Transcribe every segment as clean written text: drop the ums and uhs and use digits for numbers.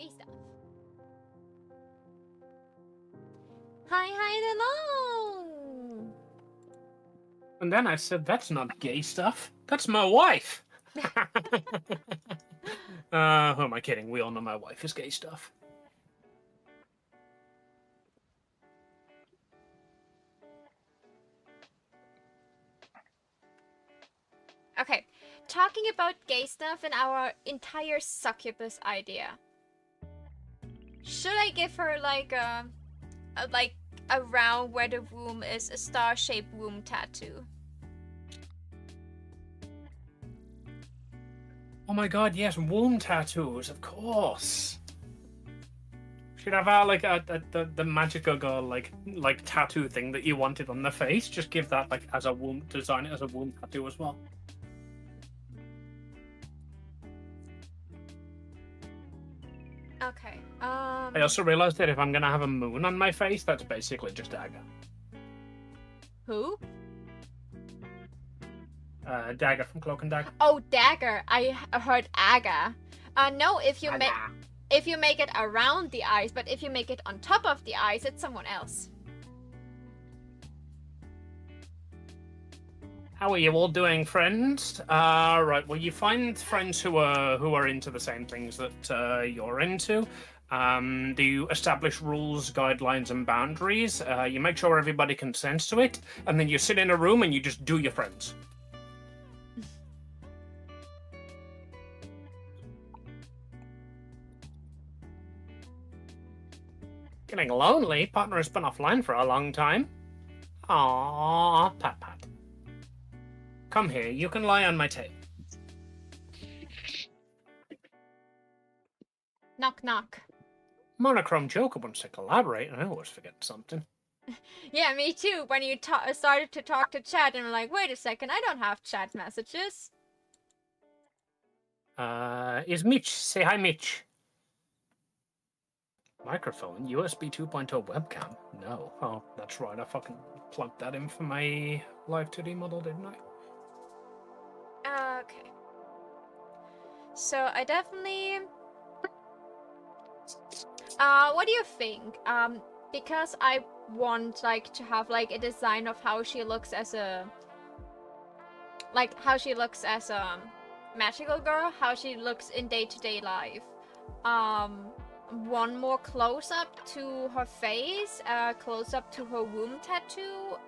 Gay stuff. Hi, hello! And then I said, that's not gay stuff. That's my wife. Who am I kidding? We all know my wife is gay stuff. Okay, talking about gay stuff and our entire succubus idea. Should I give her like a around where the womb is a star-shaped womb tattoo? Oh my god, yes, womb tattoos, of course. Should have the magical girl like tattoo thing that you wanted on the face. Just give that like as a womb, design it as a womb tattoo as well. Okay. I also realized that if I'm gonna have a moon on my face, that's basically just Dagger. Who? Dagger from Cloak and Dagger. Oh, Dagger. I heard Aga. No, if you make it around the eyes, but if you make it on top of the eyes, it's someone else. How are you all doing, friends? Right. Well, you find friends who are into the same things that you're into. Do you establish rules, guidelines, and boundaries? You make sure everybody consents to it, and then you sit in a room and you just do your friends. Getting lonely? Partner has been offline for a long time. Aww, pat pat. Come here, you can lie on my tail. Knock knock. Monochrome Joker wants to collaborate, and I always forget something. Yeah, me too. When you started to talk to chat, and I'm like, wait a second, I don't have chat messages. Is Mitch? Say hi, Mitch. Microphone, USB 2.0 webcam. No. Oh, that's right. I fucking plugged that in for my live 2D model, didn't I? Okay. So I definitely. What do you think? Because I want like to have like a design of how she looks as a. Like how she looks as a magical girl, how she looks in day-to-day life. One more close-up to her face, close-up to her womb tattoo.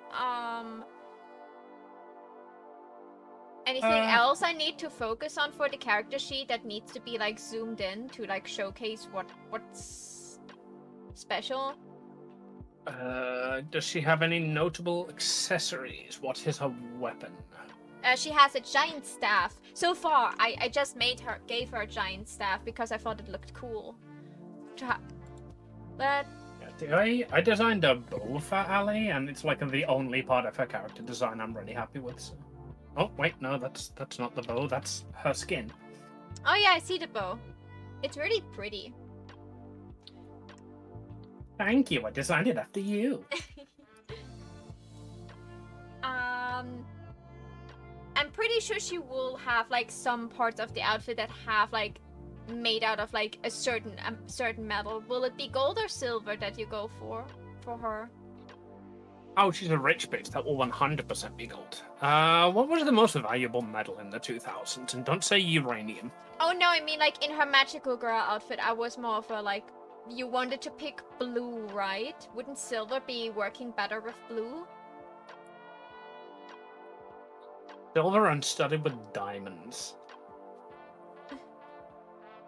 Anything else I need to focus on for the character sheet that needs to be like zoomed in to like showcase what's special? Does she have any notable accessories? What is her weapon? She has a giant staff. So far, I just gave her a giant staff because I thought it looked cool. But I designed a bow for Ali, and it's like the only part of her character design I'm really happy with. So. Oh wait, no, that's not the bow. That's her skin. Oh yeah, I see the bow. It's really pretty. Thank you. I designed it after you. I'm pretty sure she will have like some parts of the outfit that have like made out of like a certain metal. Will it be gold or silver that you go for her? Oh, she's a rich bitch. That will 100% be gold. What was the most valuable metal in the 2000s? And don't say uranium. Oh no, I mean like in her magical girl outfit, I was more of a like, you wanted to pick blue, right? Wouldn't silver be working better with blue? Silver and studded with diamonds.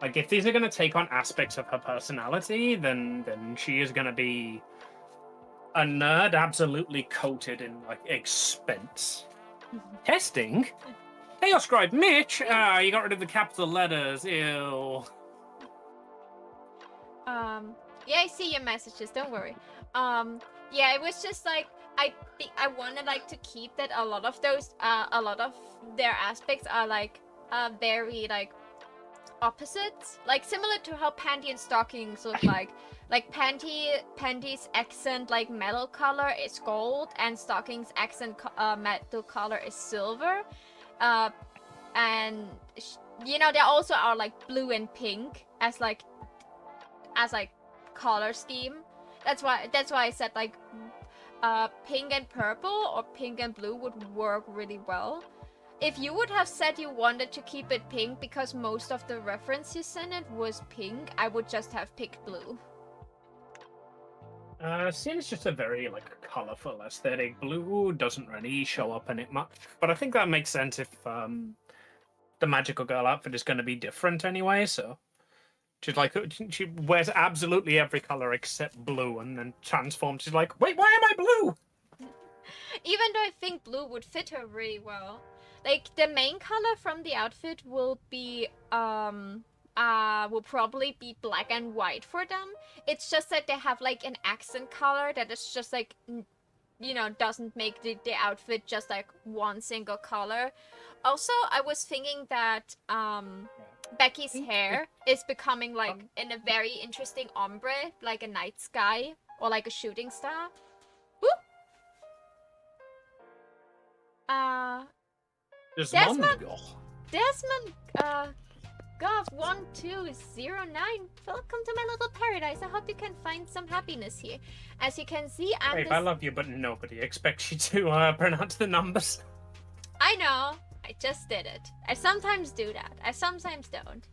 Like, if these are going to take on aspects of her personality, then she is going to be a nerd absolutely coated in, like, expense. Testing? Chaos Scribe Mitch! You got rid of the capital letters. Ew. Yeah, I see your messages, don't worry. Yeah, it was just like, I wanted like to keep that a lot of their aspects are like, very like, opposites, like similar to how panty and stockings look like. Like panty's accent like metal color is gold, and stockings accent metal color is silver. And you know, there also are like blue and pink as like as like color scheme. That's why I said like pink and purple or pink and blue would work really well. If you would have said you wanted to keep it pink because most of the reference you sent it was pink, I would just have picked blue. Seeing it's just a very like colorful aesthetic. Blue doesn't really show up in it much, but I think that makes sense if the magical girl outfit is going to be different anyway. So she's like she wears absolutely every color except blue, and then transforms. She's like, wait, why am I blue? Even though I think blue would fit her really well. Like the main color from the outfit will be will probably be black and white for them. It's just that they have like an accent color that is just like, you know, doesn't make the outfit just like one single color. Also, I was thinking that Becky's hair is becoming like in a very interesting ombre, like a night sky or like a shooting star. Whoop! Desmond, Gov1209, welcome to my little paradise. I hope you can find some happiness here. As you can see, Babe, I love you, but nobody expects you to pronounce the numbers. I know. I just did it. I sometimes do that. I sometimes don't.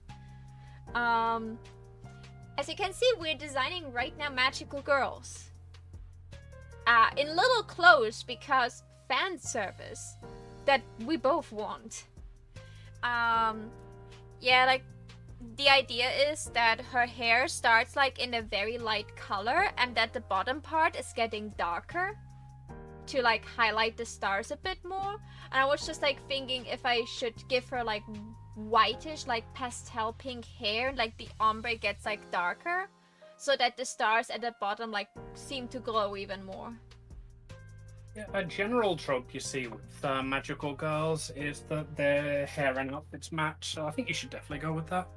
As you can see, we're designing right now magical girls. In little clothes because fan service that we both want. Yeah, like the idea is that her hair starts like in a very light color and that the bottom part is getting darker to like highlight the stars a bit more. And I was just like thinking if I should give her like whitish, like pastel pink hair, like the ombre gets like darker so that the stars at the bottom like seem to glow even more. Yeah, a general trope you see with magical girls is that their hair and outfits match, so I think you should definitely go with that.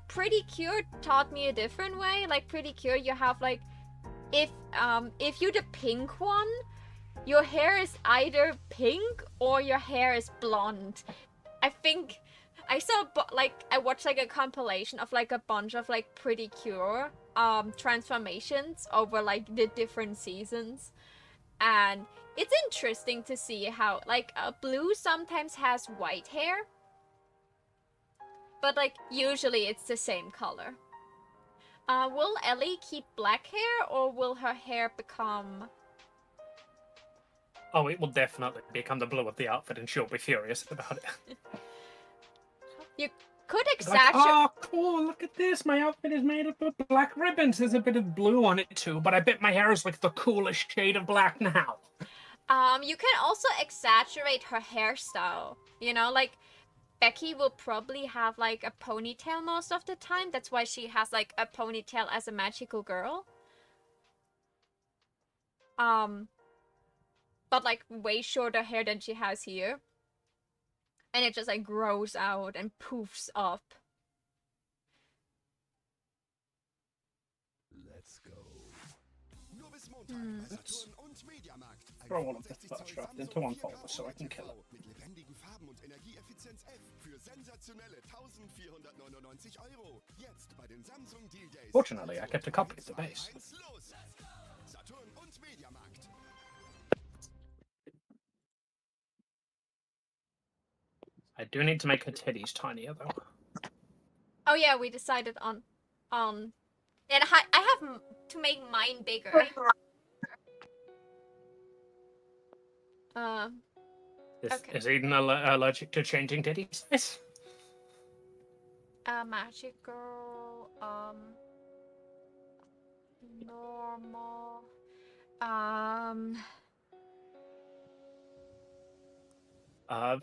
Pretty Cure taught me a different way. Like Pretty Cure, you have like, if you're the pink one, your hair is either pink or your hair is blonde. I think I saw I watched like a compilation of like a bunch of like Pretty Cure transformations over like the different seasons. And it's interesting to see how, like, blue sometimes has white hair. But, like, usually it's the same color. Will Ellie keep black hair, or will her hair become... Oh, it will definitely become the blue of the outfit, and she'll be furious about it. You could exaggerate. Like, oh, cool! Look at this. My outfit is made up of black ribbons. There's a bit of blue on it too, but I bet my hair is like the coolest shade of black now. You can also exaggerate her hairstyle. You know, like Becky will probably have like a ponytail most of the time. That's why she has like a ponytail as a magical girl. But like way shorter hair than she has here. And it just like grows out and poofs up. Let's go. Let's throw one of the first draft into one folder so I can kill it. Fortunately, I kept a copy of the base. I do need to make her titties tinier, though. Oh yeah, we decided on... And I have to make mine bigger. Okay. Is Eden allergic to changing titty size? Magical, normal,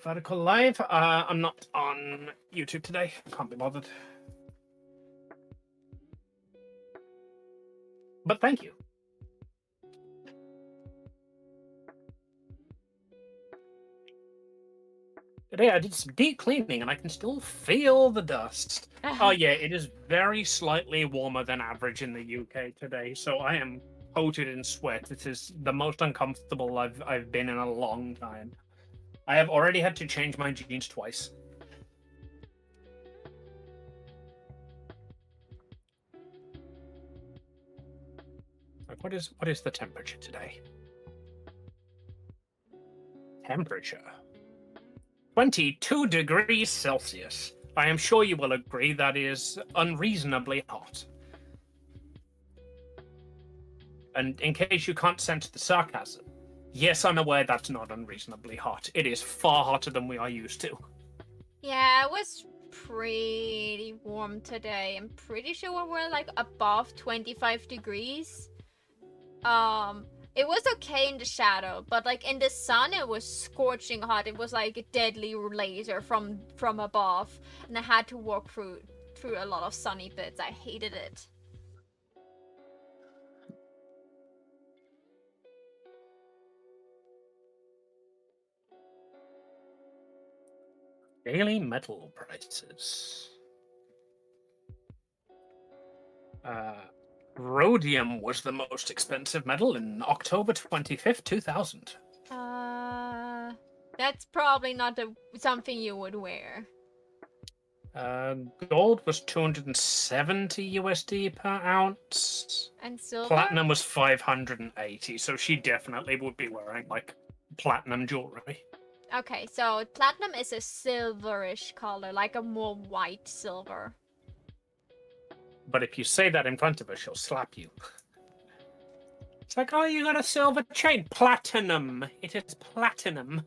Vertical Live. I'm not on YouTube today. Can't be bothered. But thank you. Today I did some deep cleaning and I can still feel the dust. Oh yeah, it is very slightly warmer than average in the UK today, so I am coated in sweat. It is the most uncomfortable I've been in a long time. I have already had to change my jeans twice. What is the temperature today? Temperature 22 degrees Celsius. I am sure you will agree that is unreasonably hot. And in case you can't sense the sarcasm, yes, I'm aware that's not unreasonably hot. It is far hotter than we are used to. Yeah, it was pretty warm today. I'm pretty sure we're like above 25 degrees. It was okay in the shadow, but like in the sun it was scorching hot. It was like a deadly laser from above, and I had to walk through a lot of sunny bits. I hated it. Daily metal prices. Rhodium was the most expensive metal in October 25th, 2000. That's probably not something you would wear. Gold was 270 USD per ounce. And silver? Platinum was 580, so she definitely would be wearing, like, platinum jewelry. Okay, so platinum is a silverish color, like a more white silver. But if you say that in front of her, she'll slap you. It's like, oh, you got a silver chain. Platinum. It is platinum.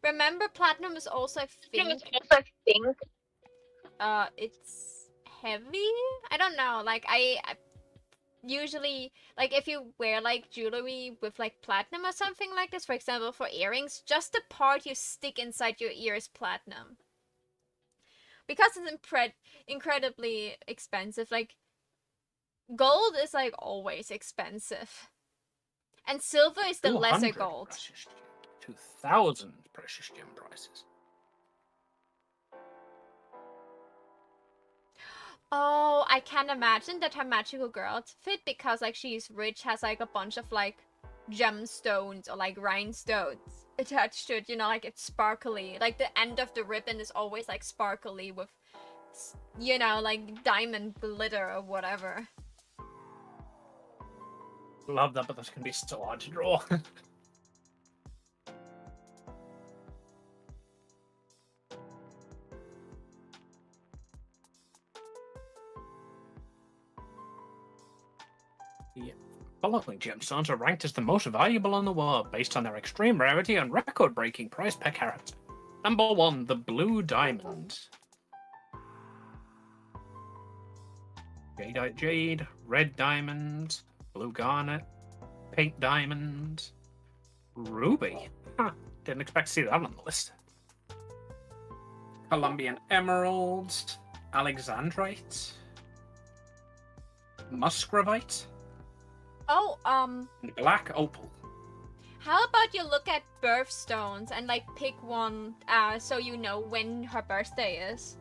Remember, platinum is also, I think... it's heavy? I don't know, like, I usually, like, if you wear, like, jewelry with, like, platinum or something like this, for example, for earrings, just the part you stick inside your ear is platinum. Because it's incredibly expensive, like, gold is, like, always expensive. And silver is the lesser gold. 2,000 precious gem prices. Oh, I can imagine that her magical girl outfit, because like she's rich, has like a bunch of like gemstones or like rhinestones attached to it, you know, like it's sparkly. Like the end of the ribbon is always like sparkly with, you know, like diamond glitter or whatever. Love that, but this can be so hard to draw. The following gemstones are ranked as the most valuable in the world based on their extreme rarity and record-breaking price per carat. Number 1, the blue diamond. Jadeite jade, red diamond, blue garnet, pink diamond, ruby. Huh, didn't expect to see that on the list. Colombian emerald, alexandrite, muscovite, Oh, and black opal. how about you look at birthstones and like pick one so you know when her birthday is?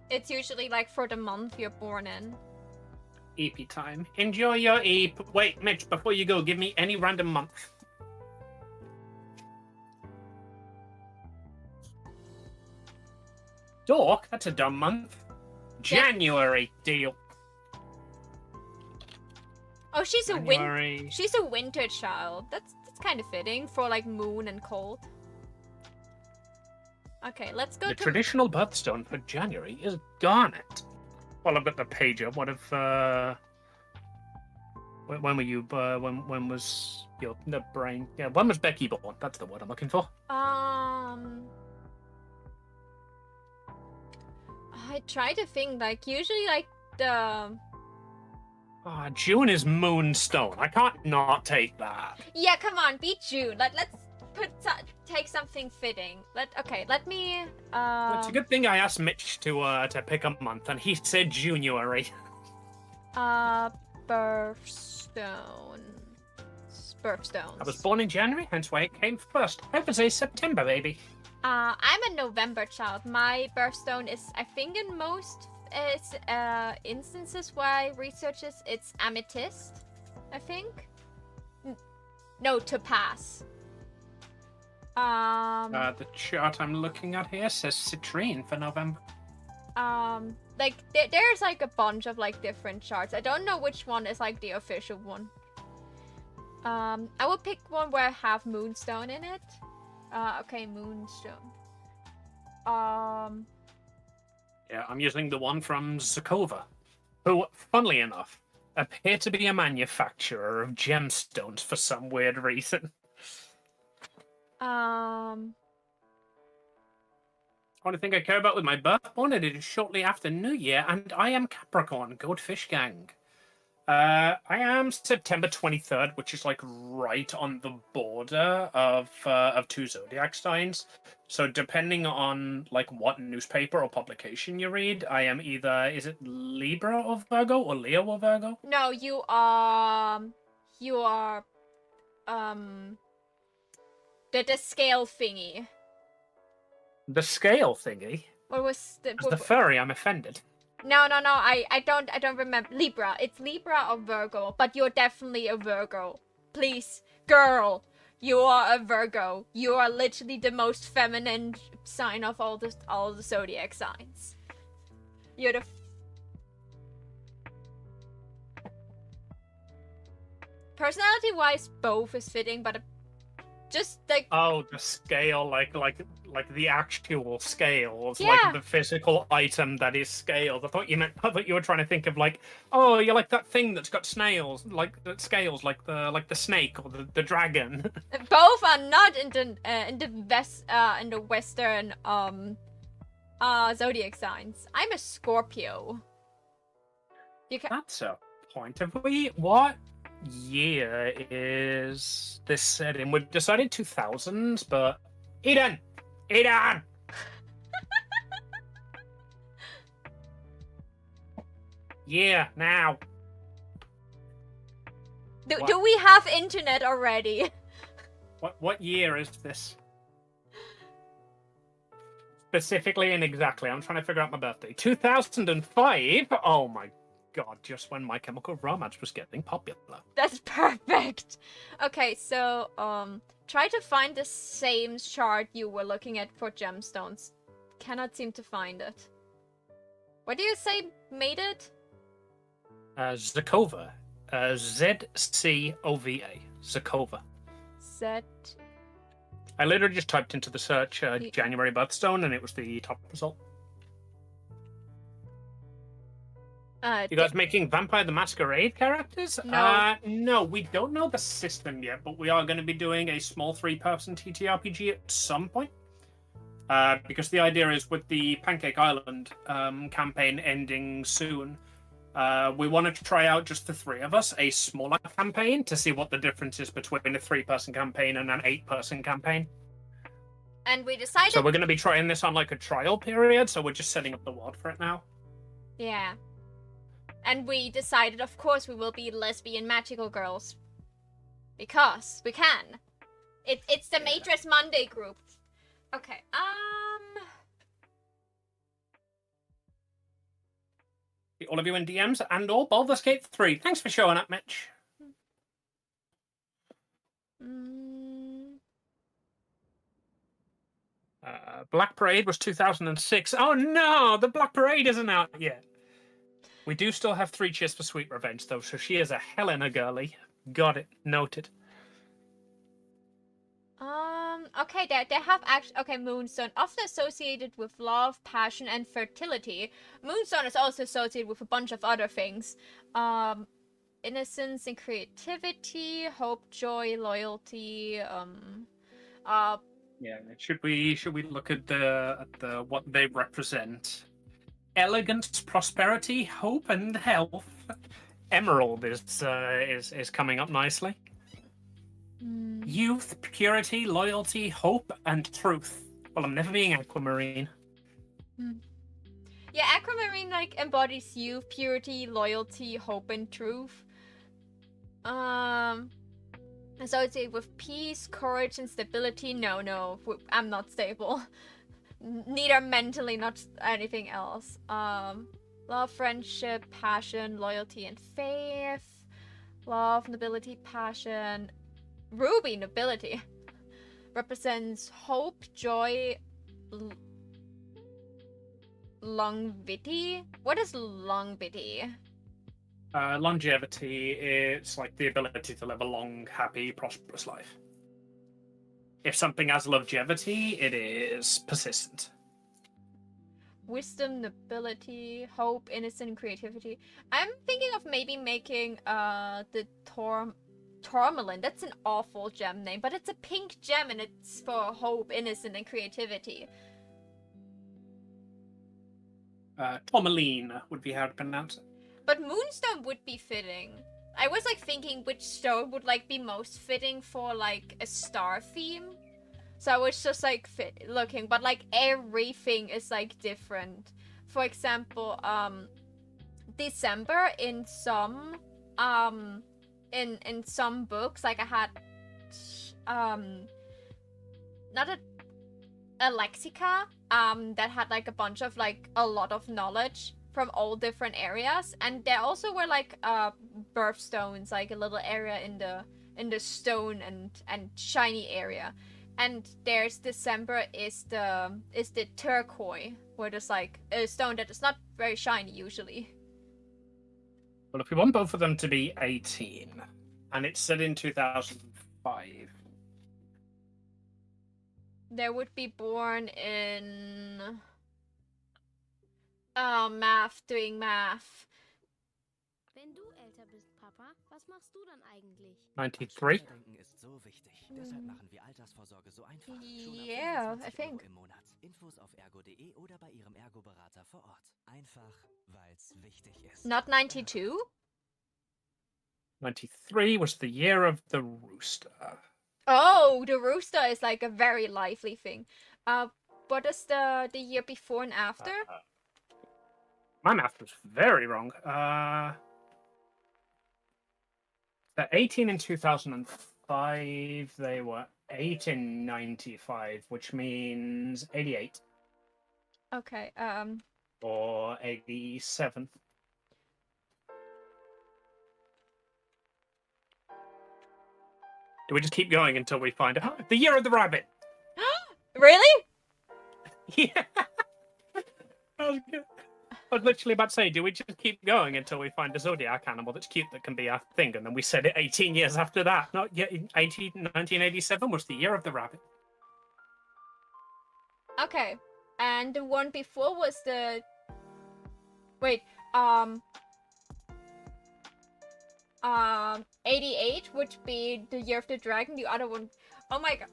It's usually like for the month you're born in. EP time. Enjoy your EP. Wait, Mitch, before you go, give me any random month. Dork? That's a dumb month. January. Deal. Oh, she's January. she's a winter child. That's kind of fitting for like moon and cold. Okay, let's go The to traditional birthstone for January is garnet. Well, I've got the page up. What if when were you when was your the brain? Yeah, when was Becky born? That's the word I'm looking for. I try to think, like usually like the June is moonstone. I can't not take that. Yeah, come on, be June. Let's take something fitting. Let me It's a good thing I asked Mitch to pick a month, and he said January. Birthstones. I was born in January, hence why it came first. I was a September baby. I'm a November child. My birthstone is, I think, in most instances where I research this, it's amethyst. I think. No, topaz. The chart I'm looking at here says citrine for November. Like there's like a bunch of like different charts. I don't know which one is like the official one. I will pick one where I have Moonstone in it. Okay, Moonstone. Yeah, I'm using the one from Zakova, who, funnily enough, appear to be a manufacturer of gemstones for some weird reason. Only thing I care about with my birth bonnet is shortly after New Year, and I am Capricorn, Goldfish Gang. I am September 23rd, which is like right on the border of two zodiac signs. So depending on like what newspaper or publication you read, I am either, is it Libra or Virgo or Leo or Virgo? No, you are the scale thingy. The scale thingy. What was As the furry, I'm offended. No. I don't remember. Libra. It's Libra or Virgo, but you're definitely a Virgo. Please, girl, you are a Virgo. You are literally the most feminine sign of all the zodiac signs. You're the personality-wise, both is fitting, but just like the scale, like the actual scales, Yeah. like the physical item that is scaled. I thought you were trying to think of like, oh, you're like that thing that's got snails, like that scales, like the snake or the dragon. both are not in the Western zodiac signs. I'm a Scorpio. You can. That's a point. Have we? What year is this set in? We decided 2000s, but Eden. Yeah, now. Do we have internet already? What year is this? Specifically and exactly, I'm trying to figure out my birthday. 2005. Oh my god! Just when My Chemical Romance was getting popular. That's perfect. Okay, so try to find the same chart you were looking at for gemstones. Cannot seem to find it. What do you say made it? Zakova. Z-C-O-V-A. Zakova. Z. I literally just typed into the search January birthstone and it was the top result. You guys making Vampire the Masquerade characters? No. No, we don't know the system yet, but we are going to be doing a small 3-person TTRPG at some point. Because the idea is with the Pancake Island campaign ending soon, we want to try out just the 3 of us, a smaller campaign, to see what the difference is between a 3-person campaign and an 8-person campaign. And we decided... So we're going to be trying this on like a trial period, so we're just setting up the world for it now. Yeah. And we decided, of course, we will be lesbian magical girls. Because we can. It's the Matrix Monday group. Okay, All of you in DMs and or Baldur's Gate 3. Thanks for showing up, Mitch. Black Parade was 2006. Oh no, the Black Parade isn't out yet. We do still have 3 cheers for Sweet Revenge, though, so she is a Helena girly. Got it. Noted. Okay, they have actually... Okay, Moonstone. Often associated with love, passion, and fertility. Moonstone is also associated with a bunch of other things. Innocence and creativity, hope, joy, loyalty, Yeah, should we look at the what they represent? Elegance, prosperity, hope, and health. Emerald is coming up nicely. Youth, purity, loyalty, hope, and truth. Well, I'm never being Aquamarine. Yeah, Aquamarine like embodies youth, purity, loyalty, hope, and truth. Associated with peace, courage, and stability. No, I'm not stable. Neither mentally, not anything else. Love, friendship, passion, loyalty, and faith. Love, nobility, passion. Ruby, nobility. Represents hope, joy, longevity. What is longevity? Longevity, it's like the ability to live a long, happy, prosperous life. If something has longevity, it is persistent. Wisdom, nobility, hope, innocent, creativity. I'm thinking of maybe making the Tourmaline. That's an awful gem name, but it's a pink gem and it's for hope, innocent, and creativity. Tourmaline would be how to pronounce it. But Moonstone would be fitting. I was like thinking which stone would like be most fitting for like a star theme. So I was just like looking, but like everything is like different. For example, December in some in some books, like I had not a lexica that had like a bunch of like a lot of knowledge from all different areas, and there also were like birthstones, like a little area in the stone and shiny area. And there's December is the turquoise, where there's like a stone that is not very shiny usually. Well, if we want both of them to be 18, and it's set in 2005. They would be born in math, doing math. Wenn du älter bist, Papa, was machst du dann eigentlich? 93? Denken ist so wichtig. Deshalb machen wir Altersvorsorge so einfach. Yeah, I think. Im Monat. Infos auf ergo.de oder bei Ihrem Ergo-Berater vor Ort. Einfach, weil's wichtig ist. Not 92? 93 was the year of the rooster. Oh, the rooster is like a very lively thing. What is the year before and after? My math was very wrong. They're 18 in 2005. They were 8 in 95, which means 88 Okay. or 87. Do we just keep going until we find the year of the rabbit? Really? Yeah. I was literally about to say, do we just keep going until we find a zodiac animal that's cute that can be our thing? And then we said it 18 years after that. Not yet. 1987 was the year of the rabbit. Okay. And the one before was the... Wait, 88 would be the year of the dragon. The other one... Oh my god.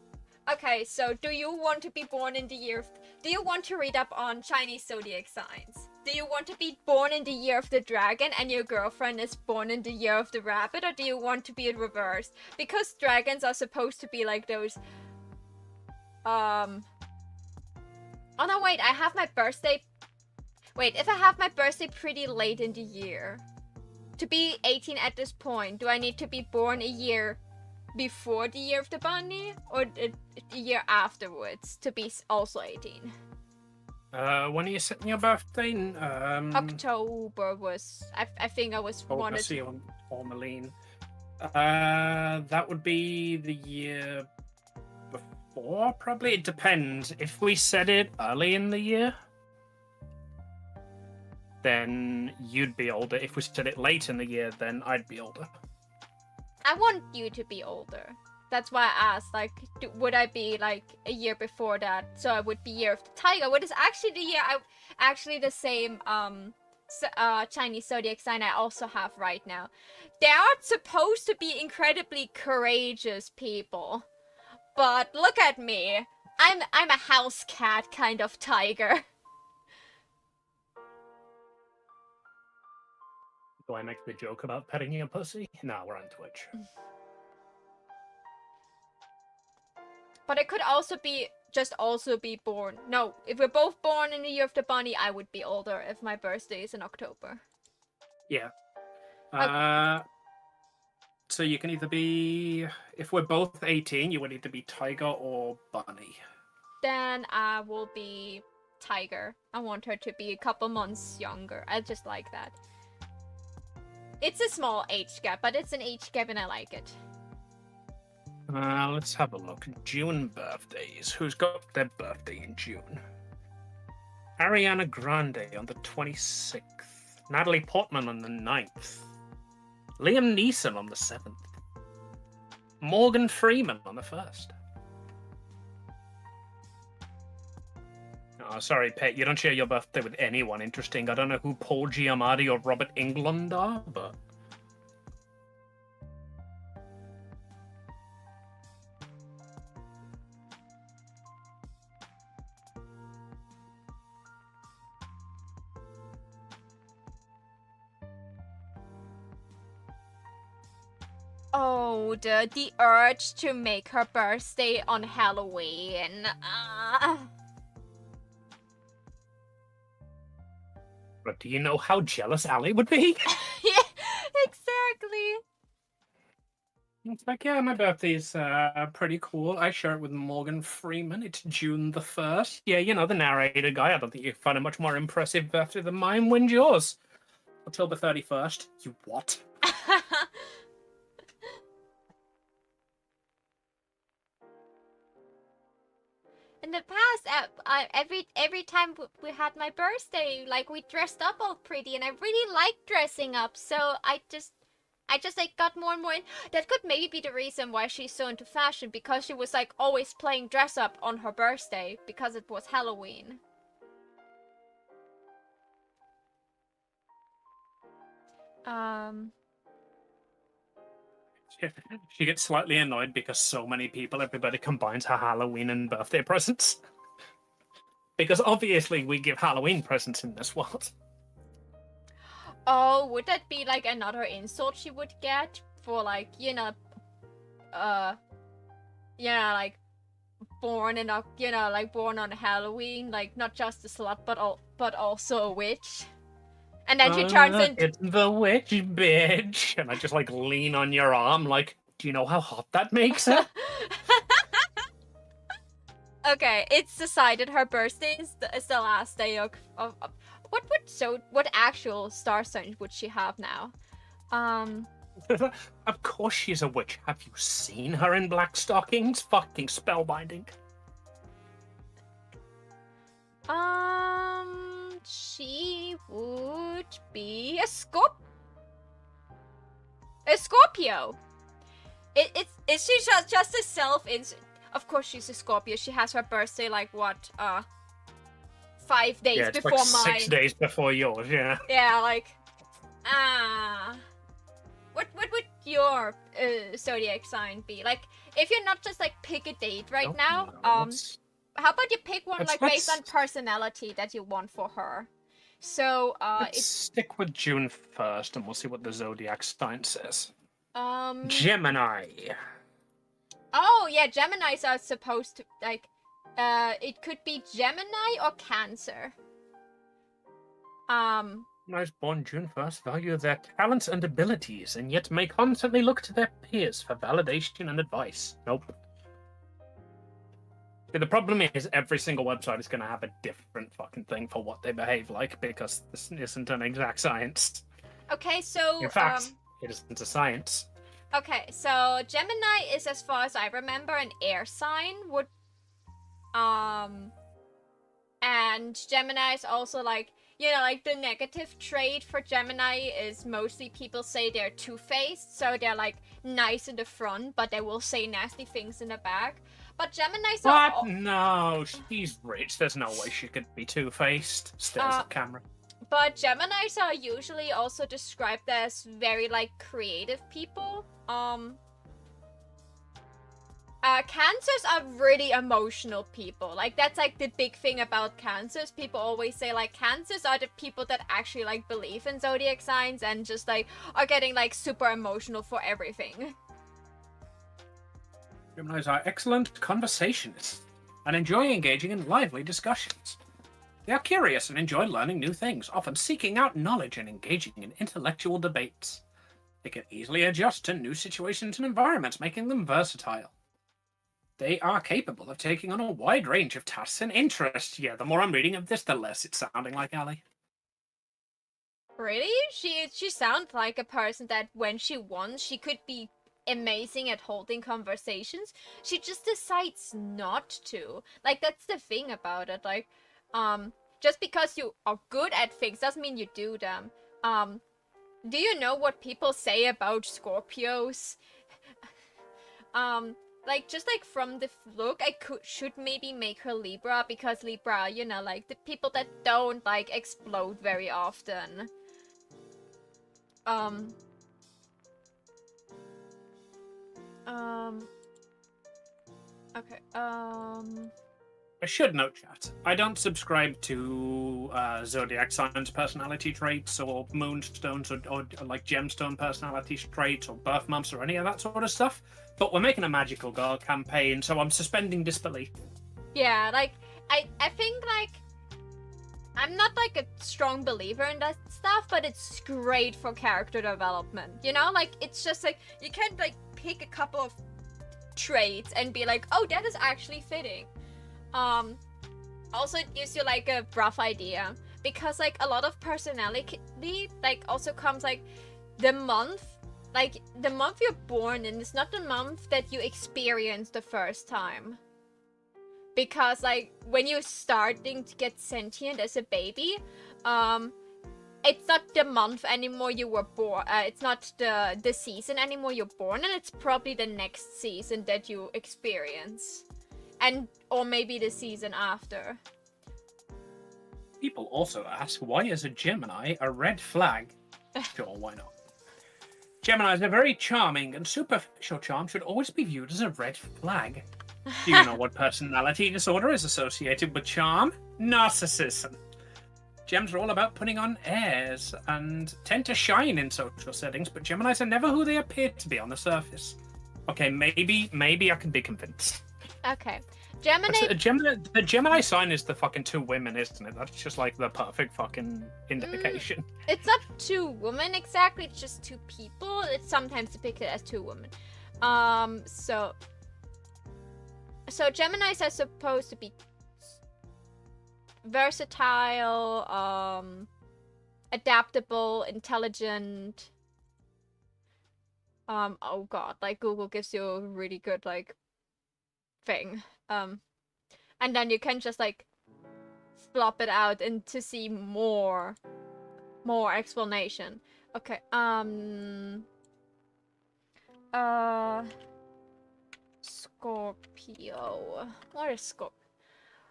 Okay, so do you want to be born in the year of... Do you want to read up on Chinese zodiac signs? Do you want to be born in the year of the dragon and your girlfriend is born in the year of the rabbit? Or do you want to be in reverse? Because dragons are supposed to be like those... Oh no, wait, I have my birthday... Wait, if I have my birthday pretty late in the year... To be 18 at this point, do I need to be born a year before the year of the bunny? Or the year afterwards to be also 18? When are you setting your birthday? October was... I think I was I wanted... see you on Tourmaline. That would be the year before, probably. It depends. If we set it early in the year, then you'd be older. If we set it late in the year, then I'd be older. I want you to be older. That's why I asked, like, would I be, like, a year before that? So I would be year of the tiger, what is actually the year actually the same, Chinese zodiac sign I also have right now. They are supposed to be incredibly courageous people. But look at me. I'm a house cat kind of tiger. Do I make the joke about petting your pussy? No, we're on Twitch. But I could also be born. No, if we're both born in the year of the bunny, I would be older if my birthday is in October. Yeah. So you can either be... If we're both 18, you would either be tiger or bunny. Then I will be tiger. I want her to be a couple months younger. I just like that. It's a small age gap, but it's an age gap and I like it. Let's have a look. June birthdays. Who's got their birthday in June? Ariana Grande on the 26th. Natalie Portman on the 9th. Liam Neeson on the 7th. Morgan Freeman on the 1st. Oh, sorry, Pet, you don't share your birthday with anyone interesting. I don't know who Paul Giamatti or Robert Englund are, but... Oh, the urge to make her birthday on Halloween. But do you know how jealous Ali would be? Yeah, exactly. It's like, yeah, my birthday's pretty cool. I share it with Morgan Freeman. It's June the 1st. Yeah, you know, the narrator guy. I don't think you find a much more impressive birthday than mine. When's yours? October 31st. You what? In the past, every time we had my birthday, like we dressed up all pretty, and I really liked dressing up. So I just like got more and more. That could maybe be the reason why she's so into fashion, because she was like always playing dress up on her birthday because it was Halloween. She gets slightly annoyed because so many people, everybody combines her Halloween and birthday presents. Because obviously we give Halloween presents in this world. Oh, would that be like another insult she would get for like, like born in a, like born on Halloween, like not just a slut but also a witch? And then she turns into... It's the witch, bitch. And I just like lean on your arm like, do you know how hot that makes it? Okay, it's decided her birthday is the last day of what actual star sign would she have now? Of course she's a witch. Have you seen her in black stockings? Fucking spellbinding. She would be a Scorpio. Is she just a of course she's a Scorpio. She has her birthday like what 5 days before like mine. 6 days before yours, yeah. Yeah, like what would your zodiac sign be? Like, if you're not just like pick a date right now, how about you pick one like based on personality that you want for her? So let's stick with June 1st and we'll see what the zodiac sign says. Gemini. Oh yeah, Geminis are supposed to like it could be Gemini or Cancer. Geminis born June 1st value their talents and abilities and yet may constantly look to their peers for validation and advice. Nope. The problem is every single website is going to have a different fucking thing for what they behave like because this isn't an exact science. Okay, so in fact, it isn't a science. Okay, so Gemini is, as far as I remember, an air sign. And Gemini is also like, like the negative trait for Gemini is mostly people say they're two-faced, so they're like nice in the front, but they will say nasty things in the back. But Geminis are... What? No, she's rich. There's no way she could be two-faced. Stares at the camera. But Geminis are usually also described as very, like, creative people. Cancers are really emotional people. Like, that's, like, the big thing about Cancers. People always say, like, Cancers are the people that actually, like, believe in zodiac signs and just, like, are getting, like, super emotional for everything. Geminis are excellent conversationists and enjoy engaging in lively discussions. They are curious and enjoy learning new things, often seeking out knowledge and engaging in intellectual debates. They can easily adjust to new situations and environments, making them versatile. They are capable of taking on a wide range of tasks and interests. Yeah, the more I'm reading of this, the less it's sounding like Ali. Really? She sounds like a person that when she wants, she could be amazing at holding conversations. She just decides not to. Like, that's the thing about it. Like, just because you are good at things doesn't mean you do them. do you know what people say about Scorpios? Like, just like from the look, should maybe make her Libra, because Libra, you know, like the people that don't like explode very often. Um, okay, I should note, chat. I don't subscribe to zodiac signs personality traits or moonstones or like gemstone personality traits or birth months or any of that sort of stuff. But we're making a magical girl campaign, so I'm suspending disbelief. yeah, like, I think, like, I'm not, like, a strong believer in that stuff, but it's great for character development, you know? Like, it's just, like, you can, like, pick a couple of traits and be like, oh, that is actually fitting. Also, it gives you, like, a rough idea, because, like, a lot of personality, like, also comes, like, the month you're born in is not the month that you experience the first time. Because, like, when you're starting to get sentient as a baby, it's not the month anymore you were born. It's not the season anymore you're born, and it's probably the next season that you experience. Or maybe the season after. People also ask, why is a Gemini a red flag? Sure, why not? Geminis are very charming, and superficial charm should always be viewed as a red flag. Do you know what personality disorder is associated with charm? Narcissism. Gems are all about putting on airs and tend to shine in social settings, but Geminis are never who they appear to be on the surface. Okay, maybe I can be convinced. Okay. Gemini... The Gemini sign is the fucking two women, isn't it? That's just like the perfect fucking indication. It's not two women exactly, it's just two people. It's sometimes depicted as two women. So Geminis are supposed to be versatile, adaptable, intelligent. Oh god, like Google gives you a really good, like, thing. And then you can just, like, flop it out and to see more explanation. Okay, Scorpio. What is Scorpio?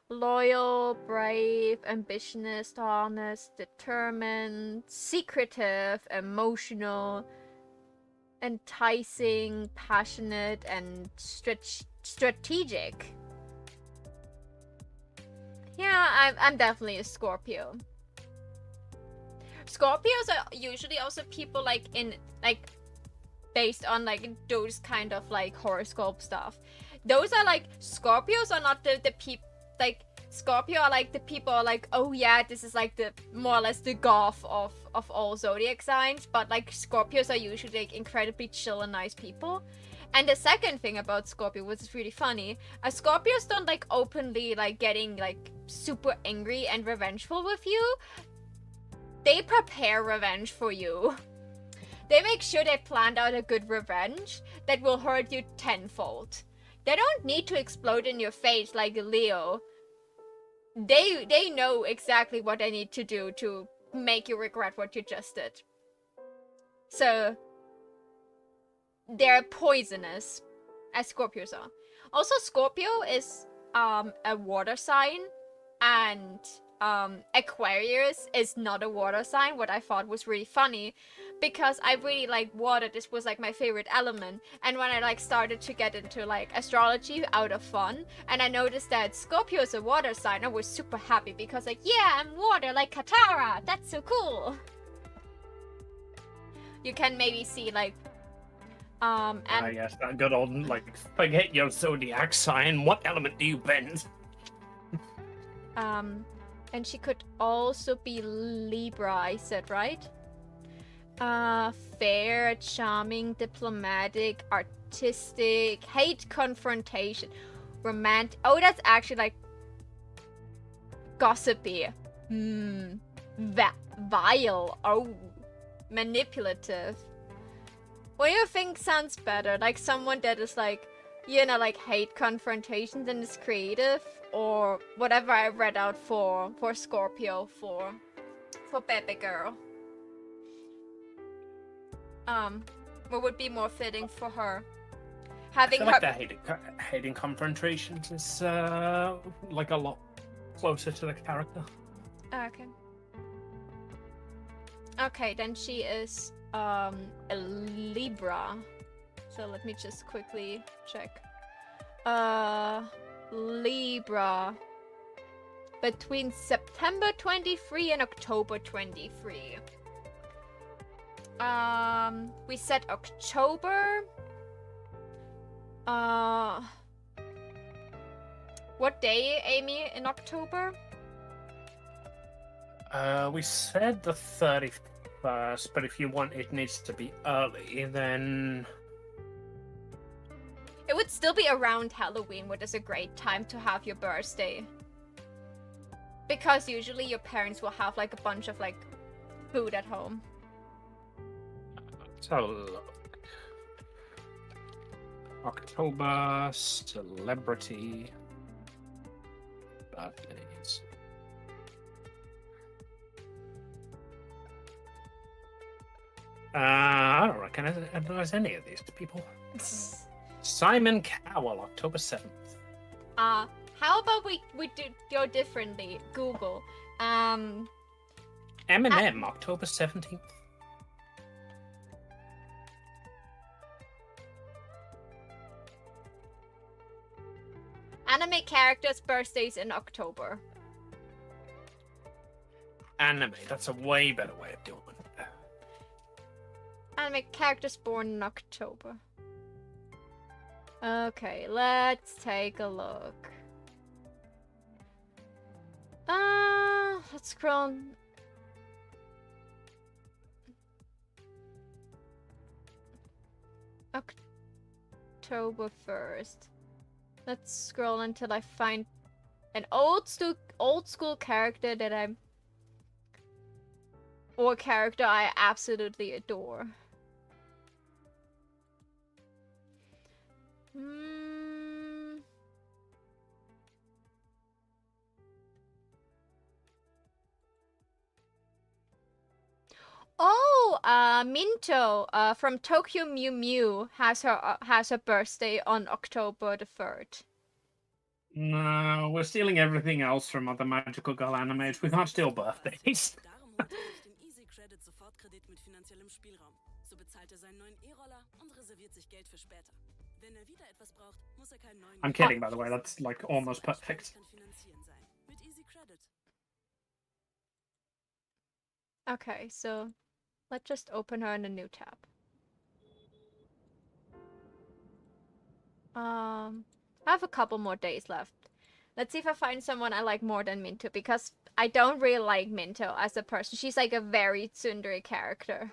Loyal, brave, ambitious, honest, determined, secretive, emotional, enticing, passionate, and strategic. Yeah, I'm definitely a Scorpio. Scorpios are usually also people, like, in, like, based on, like, those kind of, like, horoscope stuff. Those are, like, Scorpios are not the people, like, Scorpio are, like, the people are, like, oh yeah, this is, like, the, more or less the goth of all zodiac signs, but, like, Scorpios are usually, like, incredibly chill and nice people. And the second thing about Scorpio, which is really funny, Scorpios don't, like, openly, like, getting, like, super angry and revengeful with you. They prepare revenge for you. They make sure they planned out a good revenge that will hurt you tenfold. They don't need to explode in your face like a Leo. They know exactly what they need to do to make you regret what you just did. So they're poisonous, as Scorpios are. Also, Scorpio is a water sign, and Aquarius is not a water sign, what I thought was really funny, because I really like water. This was, like, my favorite element, and when I, like, started to get into, like, astrology out of fun, and I noticed that Scorpio is a water sign, I was super happy, because, like, yeah, I'm water, like Katara, that's so cool. You can maybe see, like, and yes, that good old, like, forget your zodiac sign, what element do you bend? and she could also be Libra, I said, right? Fair, charming, diplomatic, artistic, hate confrontation, romantic. Oh, that's actually, like, gossipy. Vile. Oh, manipulative. What do you think sounds better? Like, someone that is, like, you know, like, hate confrontations and is creative, or whatever I read out for Scorpio for Baby Girl. What would be more fitting for her? I Having feel her. like the hating confrontations is like a lot closer to the character. Okay. Okay, then she is a Libra. So let me just quickly check. Libra. Between September 23 and October 23. We said October. What day, Amy, in October? We said the 31st, but if you want it needs to be early, then It would still be around Halloween, which is a great time to have your birthday. Because usually your parents will have like a bunch of like food at home. let's have a look. October celebrity birthdays. I don't reckon there's any of these people. Simon Cowell, October 7th. How about we do go differently? Google. Eminem, October 17th. Anime characters' birthdays in October. Anime, that's a way better way of doing it. Anime characters born in October. Okay, let's take a look. Let's scroll. October 1st. Let's scroll until I find an old school character that or character I absolutely adore. Oh, Minto from Tokyo Mew Mew has her birthday on October the 3rd. No, we're stealing everything else from other magical girl animes. We can't steal birthdays. Darum holt er sich den Easy Credit Sofortkredit mit finanziellem Spielraum. So bezahlt er seinen neuen E-Roller und reserviert sich Geld für später. Wenn er wieder etwas braucht, muss er keinen neuen. I'm kidding, by the way. That's like almost perfect. Kann finanzieren sein. Mit Easy Credit. Okay, so let's just open her in a new tab. I have a couple more days left. Let's see if I find someone I like more than Minto, because I don't really like Minto as a person. She's like a very tsundere character.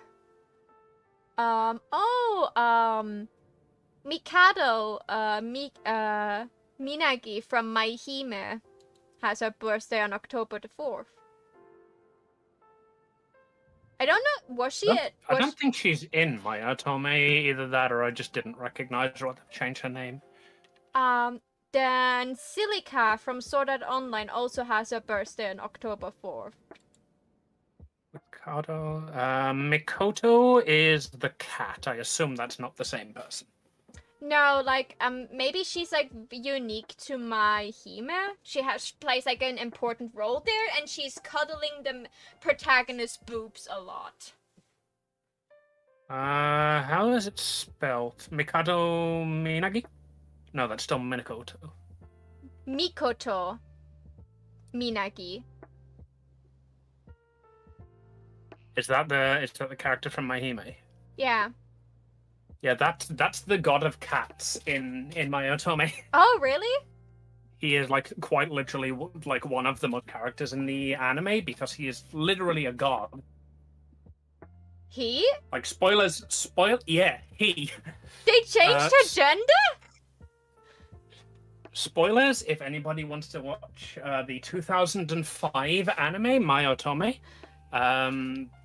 Mikado, Minagi from My Hime has her birthday on October the 4th. I don't know, was she I don't think she's in my Otome, either that or I just didn't recognize her or they've changed her name. Then Silica from Sword Art Online also has her birthday on October 4th. Mikado, Mikoto is the cat. I assume that's not the same person. No, like, maybe she's, like, unique to My Hime. She plays, like, an important role there, and she's cuddling the protagonist's boobs a lot. How is it spelled? Mikado Minagi? No, that's still Mikoto. Mikoto Minagi. Is that the character from My Hime? Yeah. Yeah, that's the god of cats in My Otome. Oh, really? He is like quite literally like one of the most characters in the anime because he is literally a god. He? Like yeah, he. They changed her gender? Spoilers, if anybody wants to watch the 2005 anime My Otome.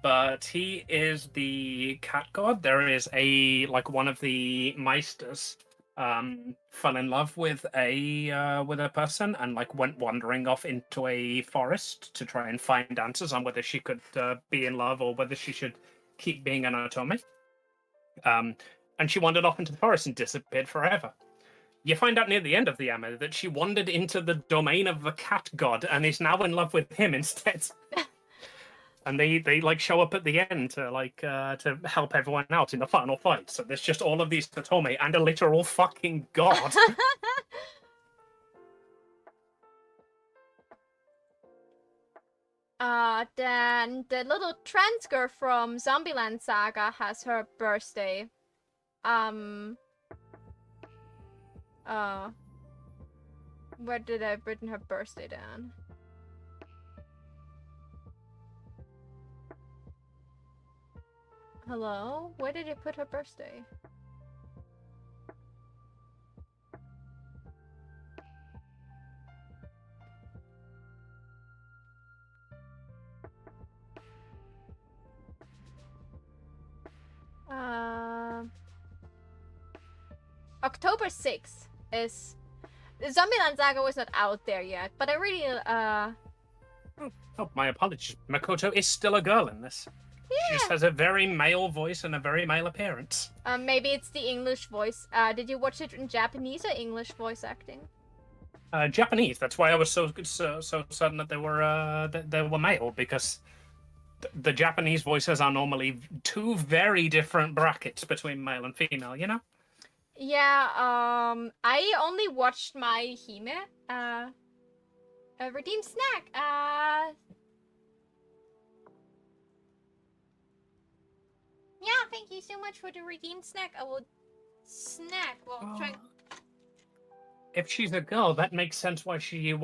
But he is the cat god. There is one of the meisters fell in love with a person and like went wandering off into a forest to try and find answers on whether she could be in love or whether she should keep being an Otome. And she wandered off into the forest and disappeared forever. You find out near the end of the anime that she wandered into the domain of the cat god and is now in love with him instead. And they like show up at the end to help everyone out in the final fight. So there's just all of these Tatome and a literal fucking god. Then the little trans girl from Zombieland Saga has her birthday. Where did I written her birthday down? Hello? Where did you put her birthday? October 6th is... The Zombieland Saga was not out there yet, but I really, Oh, my apologies. Makoto is still a girl in this. Yeah. She just has a very male voice and a very male appearance. Maybe it's the English voice. Did you watch it in Japanese or English voice acting? Japanese. That's why I was so certain that they were male, because the Japanese voices are normally two very different brackets between male and female, you know? Yeah, I only watched my Hime, redeemed snack, yeah, thank you so much for the redeemed snack. I will snack while trying. If she's a girl, that makes sense why the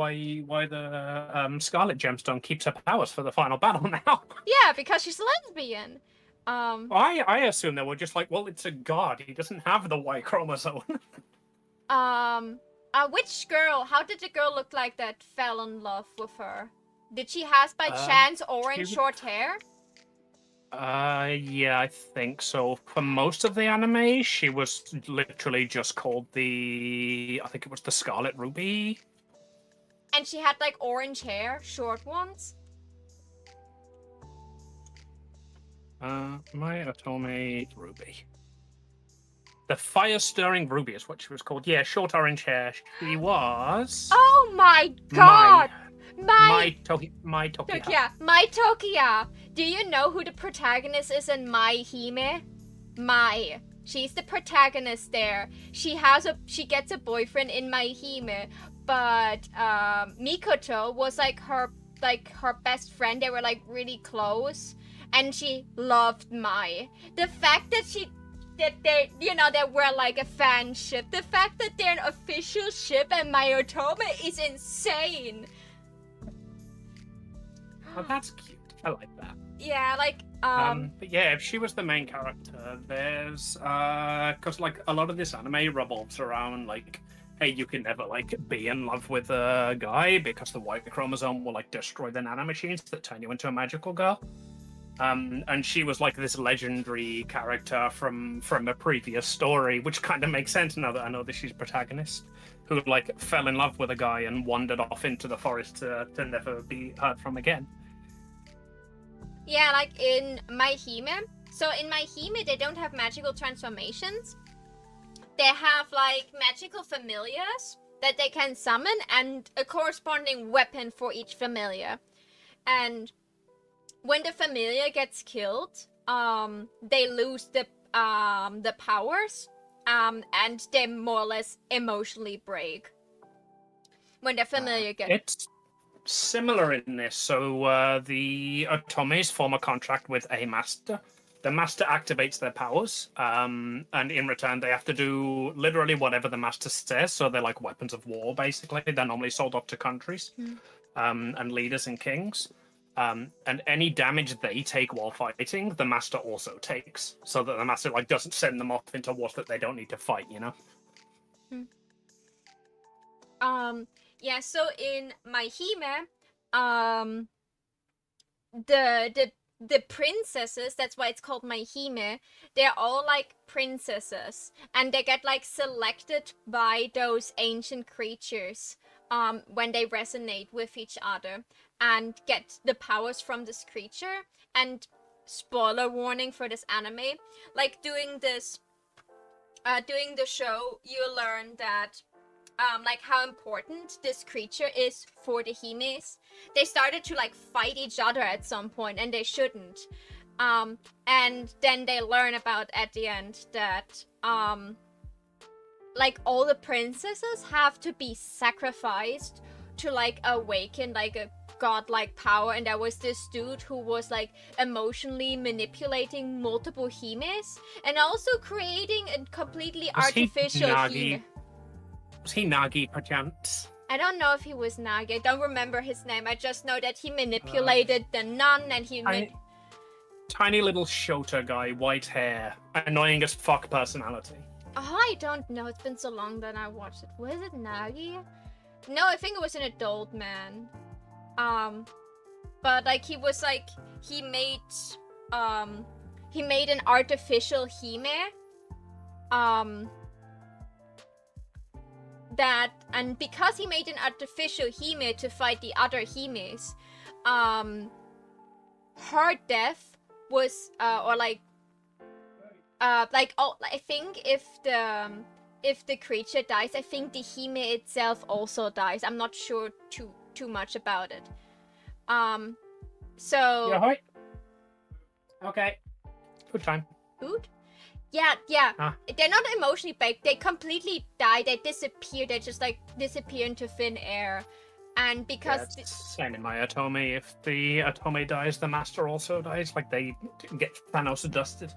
Scarlet Gemstone keeps her powers for the final battle now. Yeah, because she's lesbian. I assume they were just like, well, it's a god. He doesn't have the Y chromosome. Which girl? How did the girl look like that fell in love with her? Did she have by chance orange short hair? Yeah, I think so. For most of the anime, she was literally just called I think it was the Scarlet Ruby. And she had like orange hair, short ones? My Otome Ruby. The Fire-Stirring Ruby is what she was called. Yeah, short orange hair. She was... Oh my god! My Tokia. Yeah, My Tokia. Do you know who the protagonist is in My Hime? Mai. She's the protagonist there. She gets a boyfriend in My Hime, but Mikoto was like her best friend. They were like really close, and she loved Mai. The fact that they were like a fan ship. The fact that they're an official ship and My Otome is insane. Oh, that's cute. I like that. Yeah, like, But yeah, if she was the main character, there's, because, like, a lot of this anime revolves around, like, hey, you can never, like, be in love with a guy because the Y chromosome will, like, destroy the nanomachines that turn you into a magical girl. And she was, like, this legendary character from a previous story, which kind of makes sense now that I know that she's protagonist, who, like, fell in love with a guy and wandered off into the forest to never be heard from again. Yeah, like in My Hime. So in My Hime, they don't have magical transformations. They have, like, magical familiars that they can summon and a corresponding weapon for each familiar. And when the familiar gets killed, they lose the powers, and they more or less emotionally break. When the familiar gets... It's similar in this. So the Otomes form a contract with a master. The master activates their powers, and in return they have to do literally whatever the master says. So they're like weapons of war, basically. They're normally sold off to countries, and leaders and kings. And any damage they take while fighting, the master also takes, so that the master like doesn't send them off into wars that they don't need to fight, you know? Yeah, so in My Hime, the princesses, that's why it's called My Hime, they're all like princesses, and they get like selected by those ancient creatures when they resonate with each other and get the powers from this creature. And spoiler warning for this anime. Like doing the show, you learn that like how important this creature is for the Himes. They started to like fight each other at some point, and they shouldn't. And then they learn about at the end that like all the princesses have to be sacrificed to like awaken like a godlike power, and there was this dude who was like emotionally manipulating multiple Himes and also creating a completely artificial Hime. Was he Nagi, perchance? I don't know if he was Nagi. I don't remember his name. I just know that he manipulated the nun, and he tiny little Shota guy, white hair, annoying as fuck personality. Oh, I don't know. It's been so long that I watched it. Was it Nagi? No, I think it was an adult man. But like he was like he made an artificial Hime. And because he made an artificial Hime to fight the other Himes, her death was I think if the creature dies, I think the Hime itself also dies. I'm not sure too much about it. So Yeah, hi. Okay. Good time. Food? Yeah. Huh? They're not emotionally baked. They completely die. They disappear. They just like disappear into thin air. And because Yeah, it's same in my Otome. If the Otome dies, the master also dies. Like they get Thanos dusted.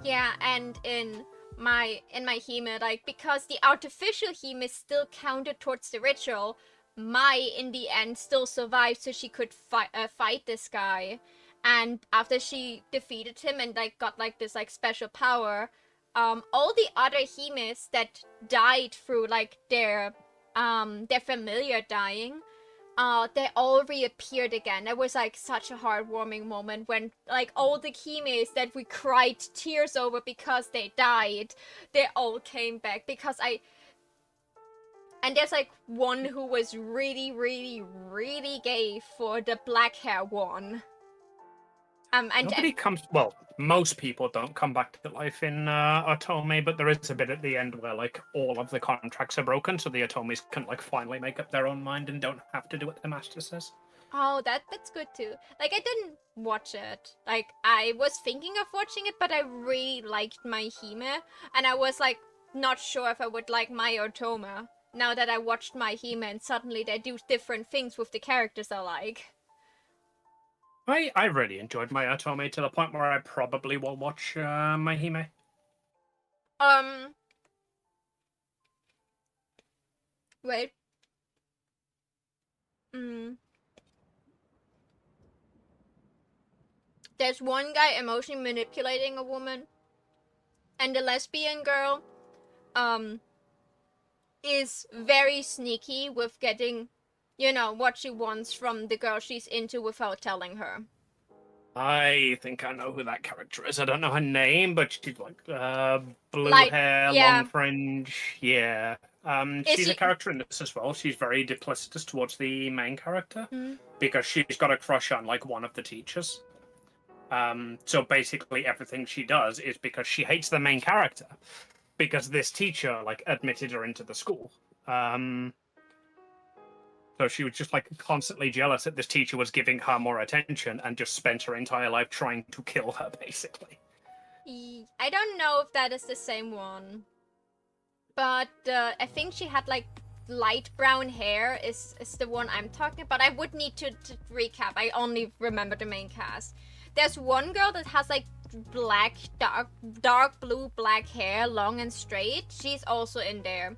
yeah, and in my Hime, like because the artificial Hime is still counted towards the ritual, Mai in the end still survived, so she could fight this guy. And after she defeated him and like got like this like special power, all the other Himes that died through like their familiar dying, they all reappeared again. It was like such a heartwarming moment when like all the Himes that we cried tears over because they died, they all came back. And there's like one who was really, really, really gay for the black hair one. Most people don't come back to life in Otome, but there is a bit at the end where like all of the contracts are broken, so the Otomes can like finally make up their own mind and don't have to do what the master says. Oh, that's good too. Like I didn't watch it. Like I was thinking of watching it, but I really liked my Hime, and I was like not sure if I would like my Otome now that I watched my Hime, and suddenly they do different things with the characters I like. I really enjoyed my Otome to the point where I probably will watch my Hime. Wait. There's one guy emotionally manipulating a woman, and the lesbian girl, is very sneaky with getting, what she wants from the girl she's into without telling her. I think I know who that character is. I don't know her name, but she's like blue hair, yeah. long fringe. Yeah. She's a character in this as well. She's very duplicitous towards the main character because she's got a crush on like one of the teachers. So basically everything she does is because she hates the main character because this teacher like admitted her into the school. So she was just like constantly jealous that this teacher was giving her more attention and just spent her entire life trying to kill her, basically. I don't know if that is the same one. But I think she had like light brown hair is the one I'm talking about. I would need to recap. I only remember the main cast. There's one girl that has like black, dark blue black hair, long and straight. She's also in there.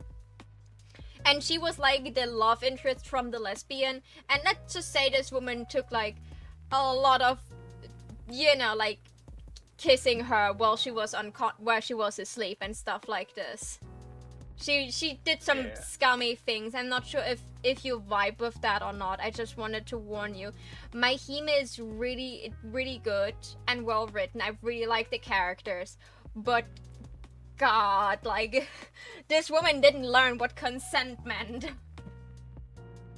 And she was like the love interest from the lesbian. And let's just say this woman took like a lot of, like kissing her while she was asleep and stuff like this. She did some scummy things. I'm not sure if you vibe with that or not. I just wanted to warn you. My Hime is really, really good and well written. I really like the characters. But God, like, this woman didn't learn what consent meant.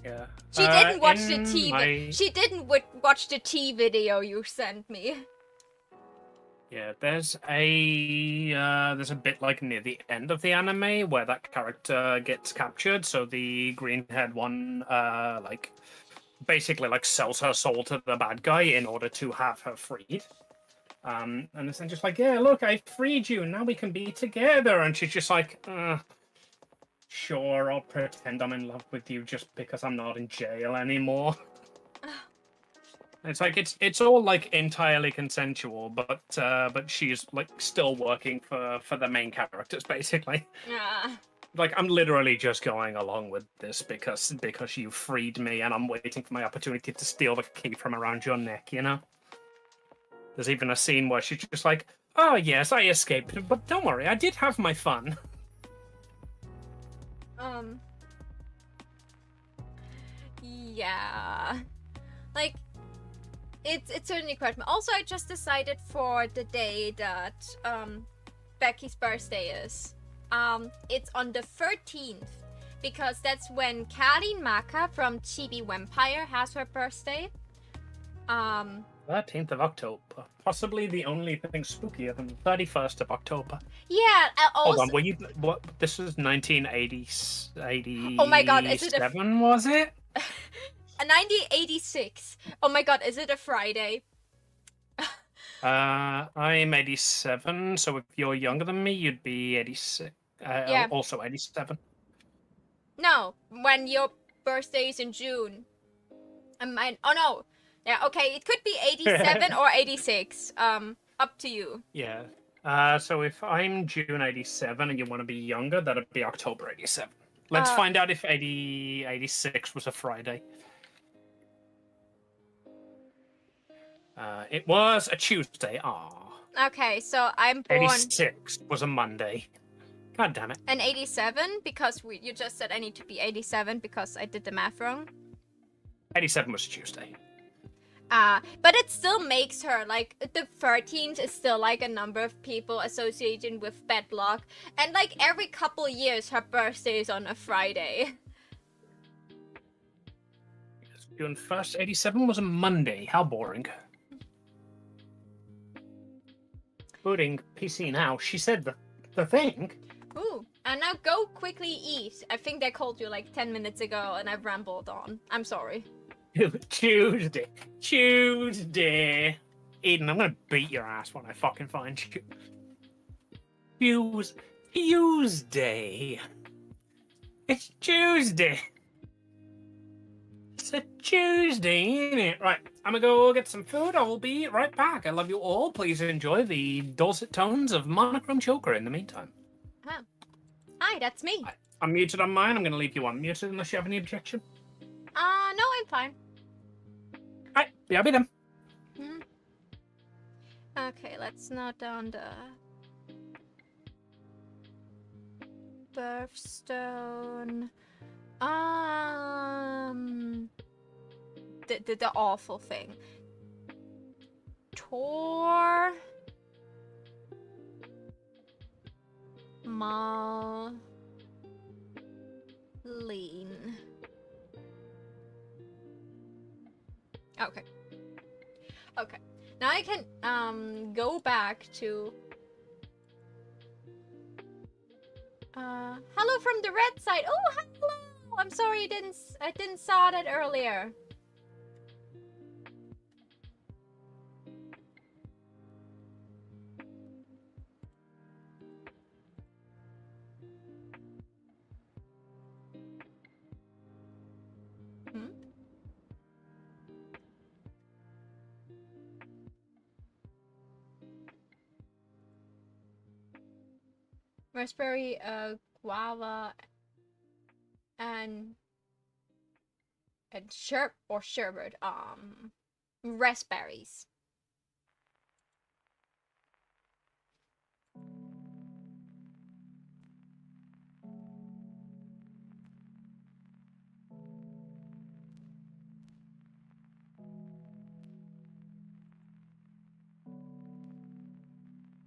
Yeah. She didn't watch the tea. She didn't watch the tea video you sent me. Yeah, there's a bit like near the end of the anime where that character gets captured. So the green-haired one, like basically like sells her soul to the bad guy in order to have her freed. And it's then just like, yeah, look, I freed you, and now we can be together. And she's just like, sure, I'll pretend I'm in love with you just because I'm not in jail anymore. It's like it's all like entirely consensual, but she's like still working for the main characters basically. Like I'm literally just going along with this because you freed me, and I'm waiting for my opportunity to steal the key from around your neck. You know. There's even a scene where she's just like, "Oh yes, I escaped, but don't worry, I did have my fun." Yeah. Like, it's certainly quite. Also, I just decided for the day that Becky's birthday is. It's on the 13th because that's when Kalin Maka from Chibi Vampire has her birthday. 13th of October, possibly the only thing spookier than the 31st of October. Yeah. Also, Hold on, were you? What? This was 1980. Oh my God, is it a? Was it? 1986. Oh my God, is it a Friday? I'm 87, so if you're younger than me, you'd be 86. Yeah. Also 87. No, when your birthday is in June. And mine. Oh no. Yeah. Okay. It could be 87 or 86. Up to you. Yeah. So if I'm June 87 and you want to be younger, that'd be October 87. Let's find out if 86 was a Friday. It was a Tuesday. Okay, so I'm born. 86 was a Monday. God damn it. And 87 because you just said I need to be 87 because I did the math wrong. 87 was Tuesday. But it still makes her like the 13th is still like a number of people associated with bad luck, and like every couple years her birthday is on a Friday. June 1st, 87 was a Monday. How boring. Booting PC now. She said the thing. Ooh, and now go quickly eat. I think they called you like 10 minutes ago and I've rambled on. I'm sorry. Tuesday. Eden, I'm gonna beat your ass when I fucking find you. Tuesday. It's Tuesday. It's a Tuesday, ain't it? Right, I'm gonna go get some food. I will be right back. I love you all. Please enjoy the dulcet tones of Monochrome Joker in the meantime. Huh. Hi, that's me. I'm muted on mine. I'm gonna leave you unmuted unless you have any objection. No, I'm fine. Alright, I'll be done. Okay, let's note down the birthstone. The awful thing. Tor Marlene. Okay. Okay. Now I can go back to hello from the red side. Oh, hello. I'm sorry I didn't saw that earlier. Raspberry, guava, and sherbet. Raspberries.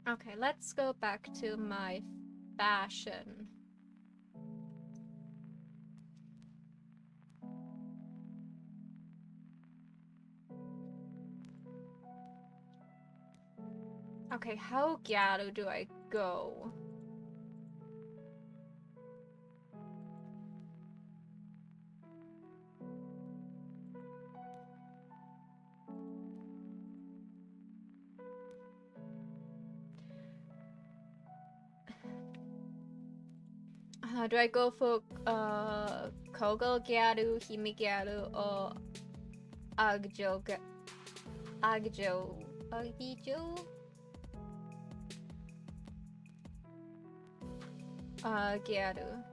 Okay, let's go back to my fashion. Okay, how ghetto do I go? Do I go for Kogel ghetto, Hime ghetto, or Agjo Agjo Agjo? Ghetto.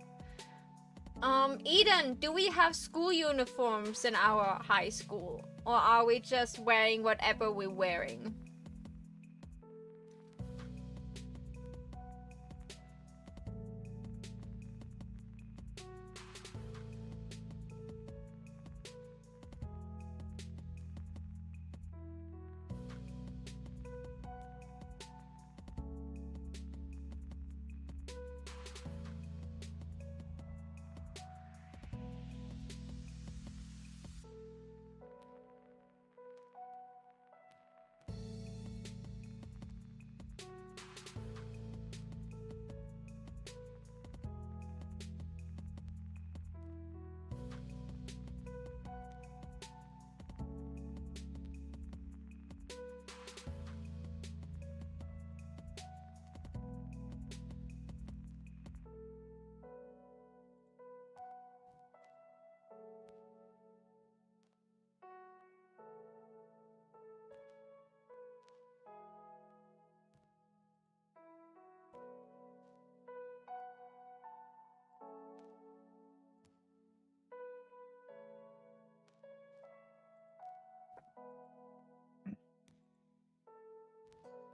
Eden, do we have school uniforms in our high school? Or are we just wearing whatever we're wearing?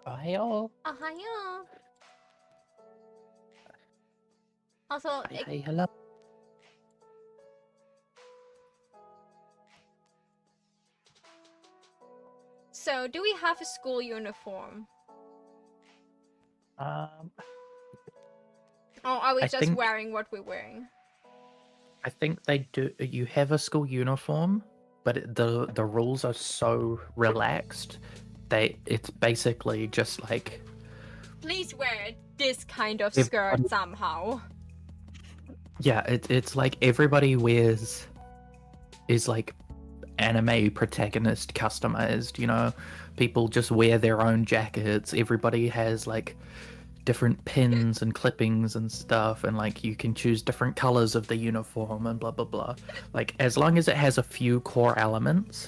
Ohio. Ohio. Also, Hi, hello. so do we have a school uniform? Or are we I just think- wearing what we're wearing? I think they do. You have a school uniform, but the rules are so relaxed. It's basically just like Please wear this kind of If- skirt somehow. yeah, it's like everybody is like anime protagonist customized. You know, people just wear their own jackets. Everybody has like different pins and clippings and stuff, and like you can choose different colors of the uniform and blah blah blah. Like as long as it has a few core elements,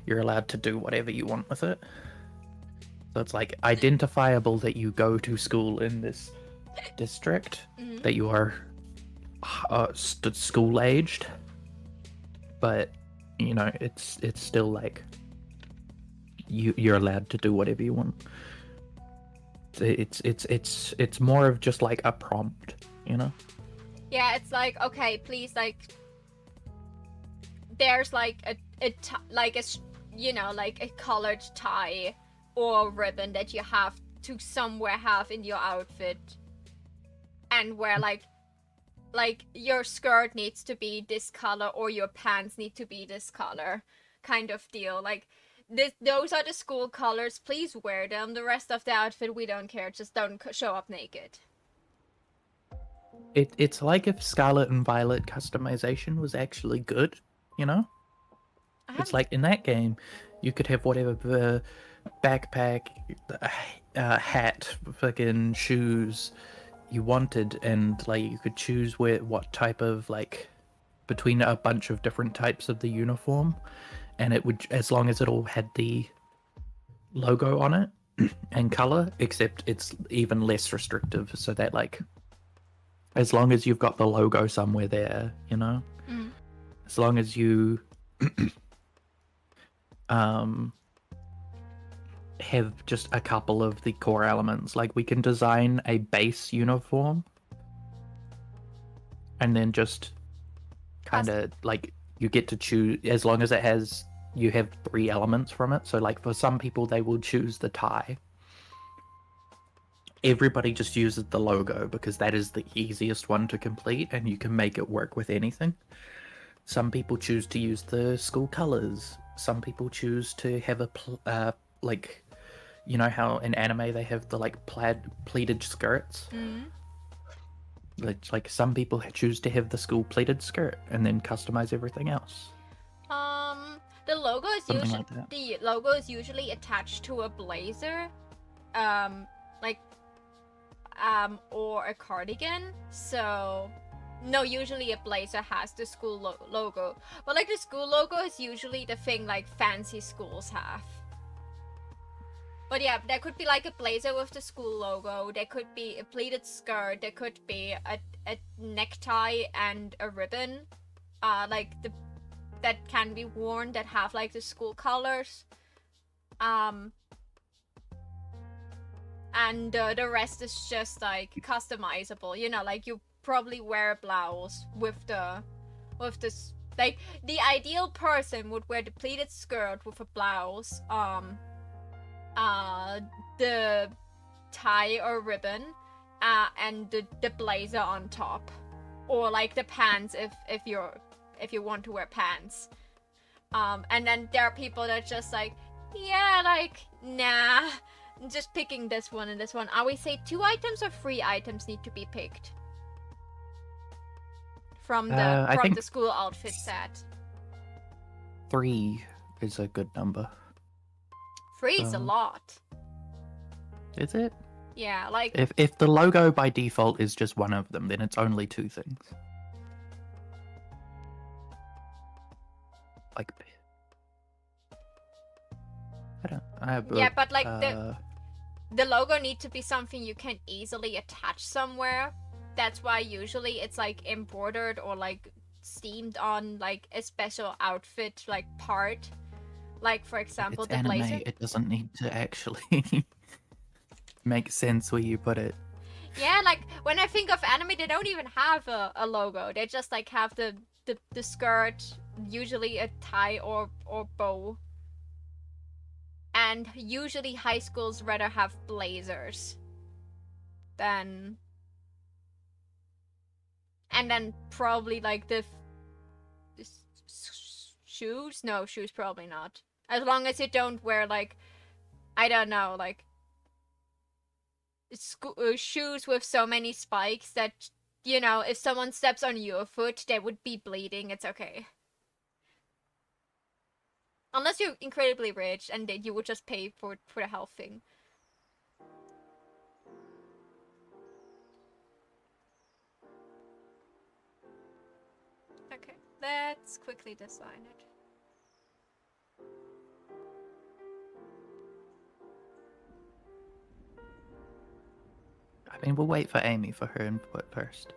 you're allowed to do whatever you want with it. So it's like identifiable that you go to school in this district, that you are school aged, but you know it's still like you're allowed to do whatever you want. It's more of just like a prompt, you know. Yeah, it's like, okay, please, like, there's like like a colored tie or ribbon that you have to somewhere have in your outfit, and where like your skirt needs to be this color or your pants need to be this color, kind of deal. Like those are the school colors. Please wear them. The rest of the outfit, we don't care. Just don't show up naked. It's like if Scarlet and Violet customization was actually good, you know? It's like in that game, you could have whatever the backpack, hat, fucking shoes you wanted, and like you could choose what type of like between a bunch of different types of the uniform, and it would, as long as it all had the logo on it and color, except it's even less restrictive, so that like as long as you've got the logo somewhere there, you know, as long as you have just a couple of the core elements, like we can design a base uniform and then just kind of like you get to choose, as long as it has, you have 3 elements from it. So like for some people they will choose the tie. Everybody just uses the logo because that is the easiest one to complete and you can make it work with anything. Some people choose to use the school colors. Some people choose to have a like you know how in anime they have the like pleated skirts. Mm. Like some people choose to have the school pleated skirt and then customize everything else. The logo is Something usually like that. the logo is usually attached to a blazer, like or a cardigan. So no, usually a blazer has the school logo, but like the school logo is usually the thing like fancy schools have. But yeah, there could be like a blazer with the school logo. There could be a pleated skirt. There could be a necktie and a ribbon, like that can be worn that have like the school colors. And the rest is just like customizable. You know, like you probably wear a blouse with this. Like the ideal person would wear the pleated skirt with a blouse. The tie or ribbon, and the blazer on top, or like the pants if you want to wear pants. And then there are people that just like, yeah, like nah, I'm just picking this one and this one. I always say 2 items or 3 items need to be picked from the school outfit set. 3 is a good number. 3 is a lot. Is it? Yeah, like If the logo by default is just one of them, then it's only 2 things. Like, yeah, but like the logo needs to be something you can easily attach somewhere. That's why usually it's like embroidered or like steamed on like a special outfit like part. Like for example, it's the anime. blazer. It doesn't need to actually make sense where you put it. Yeah, like when I think of anime, they don't even have a logo. They just like have the skirt, usually a tie or bow. And usually high schools rather have blazers than, and then probably like the shoes. No, shoes probably not. As long as you don't wear like, I don't know, like shoes with so many spikes that, you know, if someone steps on your foot, they would be bleeding. It's okay. Unless you're incredibly rich and then you would just pay for the health thing. Okay, let's quickly design it. I mean, we'll wait for Amy for her input first.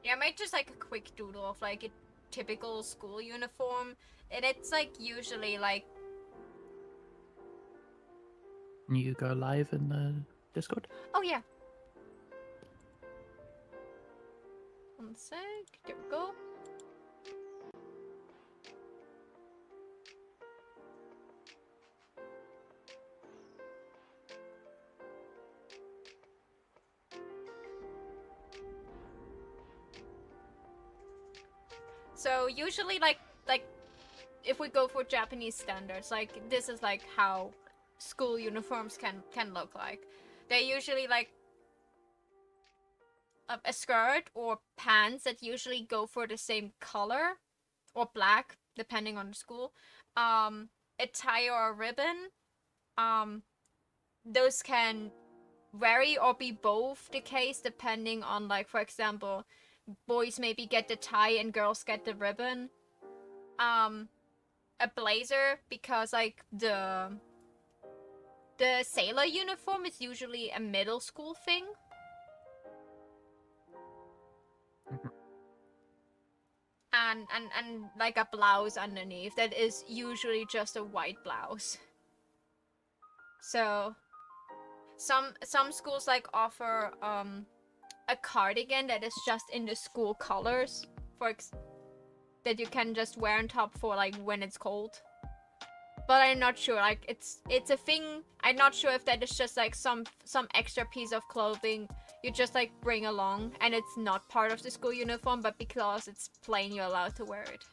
Yeah, I made just like a quick doodle of like a typical school uniform, and it's like usually like. Can you go live in the Discord? Oh yeah. One sec. There we go. So usually like if we go for Japanese standards, like this is like how school uniforms can look like. They're usually like a skirt or pants that usually go for the same color or black depending on the school. A tie or a ribbon. Those can vary or be both the case depending on, like, for example, boys maybe get the tie and girls get the ribbon. A blazer, because like the sailor uniform is usually a middle school thing. And like a blouse underneath that is usually just a white blouse. So some schools like offer a cardigan that is just in the school colors that you can just wear on top for like when it's cold. But I'm not sure, like it's a thing. I'm not sure if that is just like some extra piece of clothing you just like bring along and it's not part of the school uniform, but because it's plain you're allowed to wear it.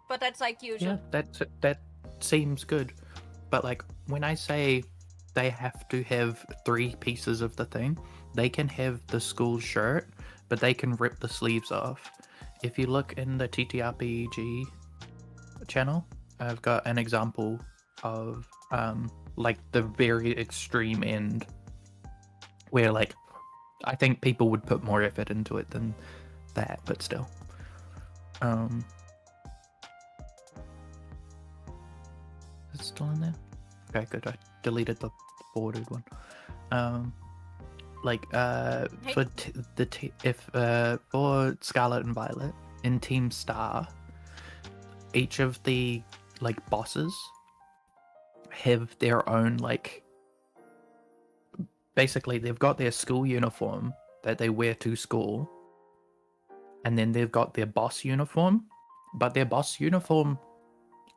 But that's like usual. Yeah, that seems good. But like when I say they have to have 3 pieces of the thing, they can have the school shirt, but they can rip the sleeves off. If you look in the TTRPG channel, I've got an example of like the very extreme end where like I think people would put more effort into it than that, but still. Is it still in there? Okay, good. I deleted the forwarded one. For Scarlet and Violet in Team Star, each of the like bosses have their own like. Basically, they've got their school uniform that they wear to school, and then they've got their boss uniform, but their boss uniform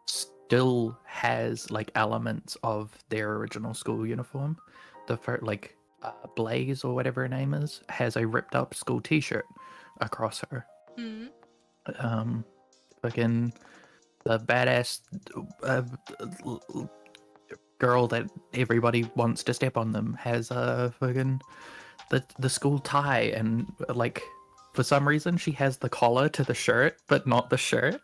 still has like elements of their original school uniform. The first, like Blaze or whatever her name is, has a ripped up school T-shirt across her. Fucking the badass girl that everybody wants to step on them has a fucking the school tie, and like for some reason she has the collar to the shirt but not the shirt.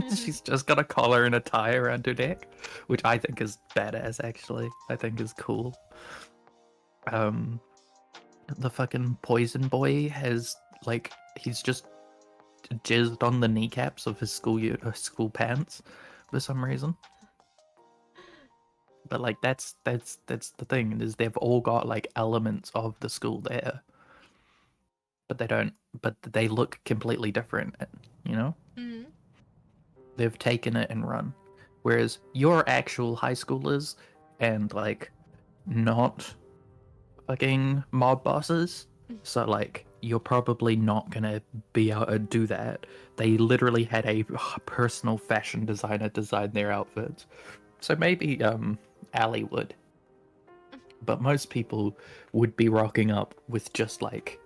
She's just got a collar and a tie around her neck, which I think is badass. Actually, I think is cool. The fucking poison boy has like he's just jizzed on the kneecaps of his school pants for some reason. But like that's the thing, is they've all got like elements of the school there, but they look completely different, you know. They've taken it and run, whereas your actual high schoolers and like not fucking mob bosses, so like you're probably not gonna be able to do that. They literally had a personal fashion designer design their outfits, so maybe Allie would, but most people would be rocking up with just like,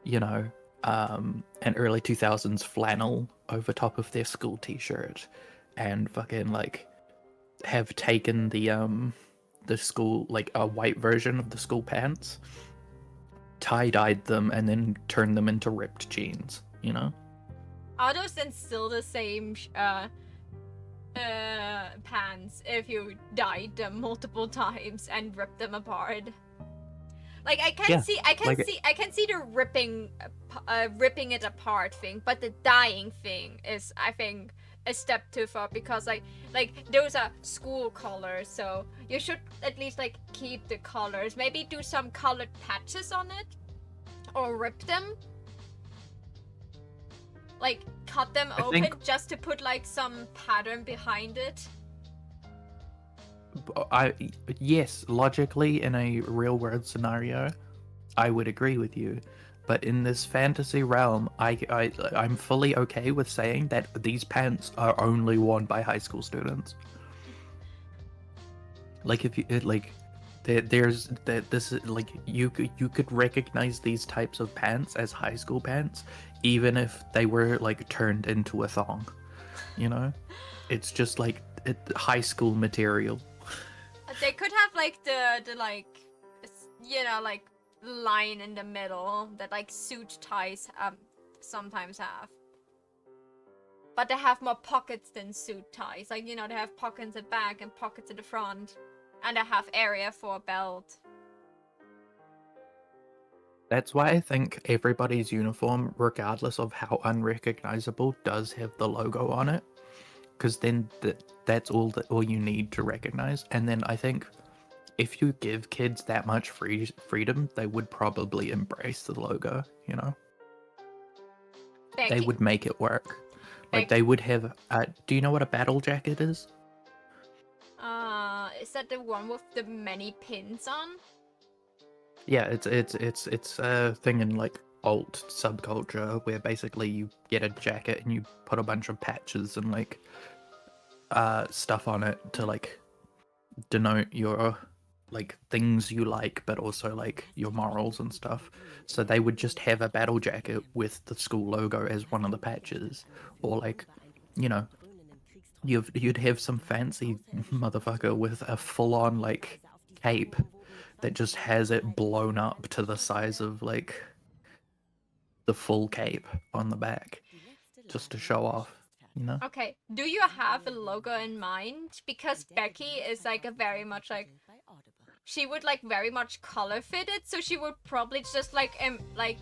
you know, an early 2000s flannel over top of their school t-shirt, and fucking like have taken the school, like a white version of the school pants, tie-dyed them, and then turned them into ripped jeans, you know? Are those then still the same pants if you dyed them multiple times and ripped them apart? Like I can see the ripping it apart thing, but the dyeing thing is, I think, a step too far, because like those are school colors, so you should at least like keep the colors. Maybe do some colored patches on it, or rip them. Like cut them open just to put like some pattern behind it. Yes, logically in a real world scenario, I would agree with you. But in this fantasy realm, I'm fully okay with saying that these pants are only worn by high school students. Like if you like, there's this like you could recognize these types of pants as high school pants, even if they were like turned into a thong. You know, it's just like high school material. They could have like the like, you know, like line in the middle that like suit ties sometimes have, but they have more pockets than suit ties. Like, you know, they have pockets at the back and pockets at the front, and they have area for a belt. That's why I think everybody's uniform, regardless of how unrecognizable, does have the logo on it, because then that's all you need to recognize. And then I think if you give kids that much freedom, they would probably embrace the logo, you know? Becky. They would make it work. Like, they would have... do you know what a battle jacket is? Is that the one with the many pins on? Yeah, it's a thing in, like, alt subculture where basically you get a jacket and you put a bunch of patches and, like, stuff on it to, like, denote your... like things you like, but also like your morals and stuff. So they would just have a battle jacket with the school logo as one of the patches, or like, you know, you'd have some fancy motherfucker with a full-on like cape that just has it blown up to the size of like the full cape on the back, just to show off. You know? Okay, do you have a logo in mind? Because Becky is like a very much like, she would like very much color fit it, so she would probably just like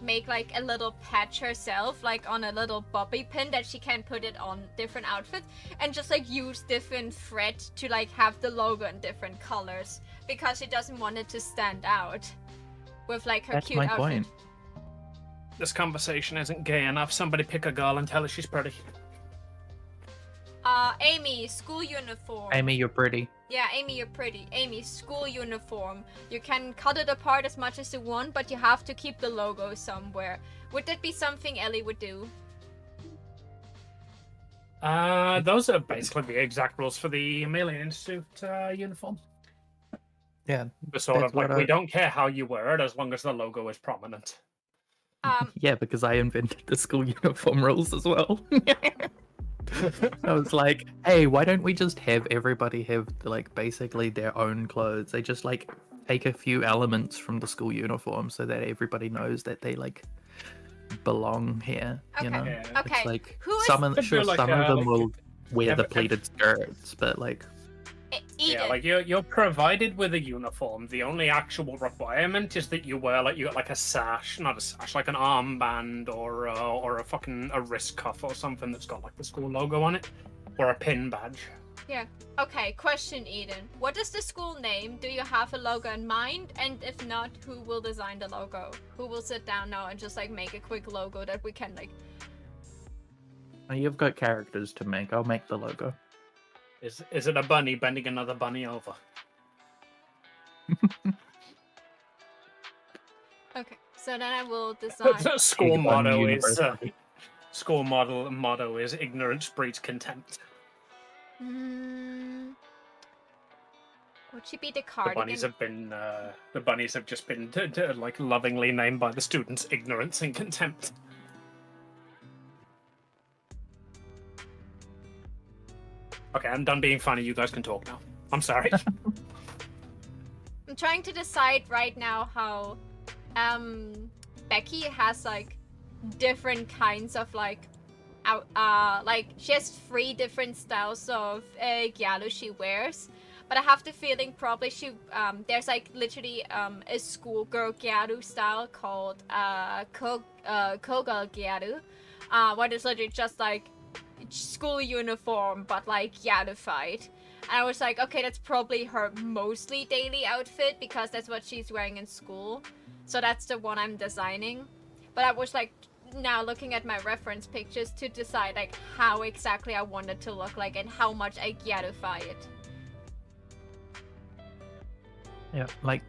make like a little patch herself, like on a little bobby pin that she can put it on different outfits, and just like use different thread to like have the logo in different colors, because she doesn't want it to stand out with like her cute outfit. Point. This conversation isn't gay enough. Somebody pick a girl and tell her she's pretty. Amy, school uniform. Amy, you're pretty. Yeah, Amy, you're pretty. Amy, school uniform. You can cut it apart as much as you want, but you have to keep the logo somewhere. Would that be something Ellie would do? Those are basically the exact rules for the Chameleon Institute uniform. Yeah. The sort of like, we don't care how you wear it as long as the logo is prominent. Yeah, because I invented the school uniform rules as well. I was like, hey, why don't we just have everybody have like basically their own clothes? They just like take a few elements from the school uniform so that everybody knows that they like belong here. Okay. You know, Yeah. Okay. it's like Who is... some of them will wear the ev- pleated skirts, but like Yeah, like you're provided with a uniform. The only actual requirement is that you wear you got like a sash, not a sash, like an armband or a fucking wrist cuff or something that's got like the school logo on it, or a pin badge. Yeah. Okay, question, Eden. What is the school name? Do you have a logo in mind? And if not, who will design the logo? Who will sit down now and just like make a quick logo that we can like... you've got characters to make. I'll make the logo. Is it a bunny bending another bunny over? Okay, so then I will design... The school motto is motto is ignorance breeds contempt. Would she be the cardigan? The bunnies have just been like lovingly named by the students ignorance and contempt. Okay, I'm done being funny. You guys can talk now. I'm sorry. I'm trying to decide right now how Becky has like different kinds of like she has 3 different styles of gyalu she wears, but I have the feeling probably she there's like literally a schoolgirl gyalu style called kogal gyalu, what is literally just like school uniform, but like yadified. And I was like, okay, that's probably her mostly daily outfit because that's what she's wearing in school. So that's the one I'm designing. But I was like now looking at my reference pictures to decide like how exactly I want it to look like and how much I yadify it. Yeah, like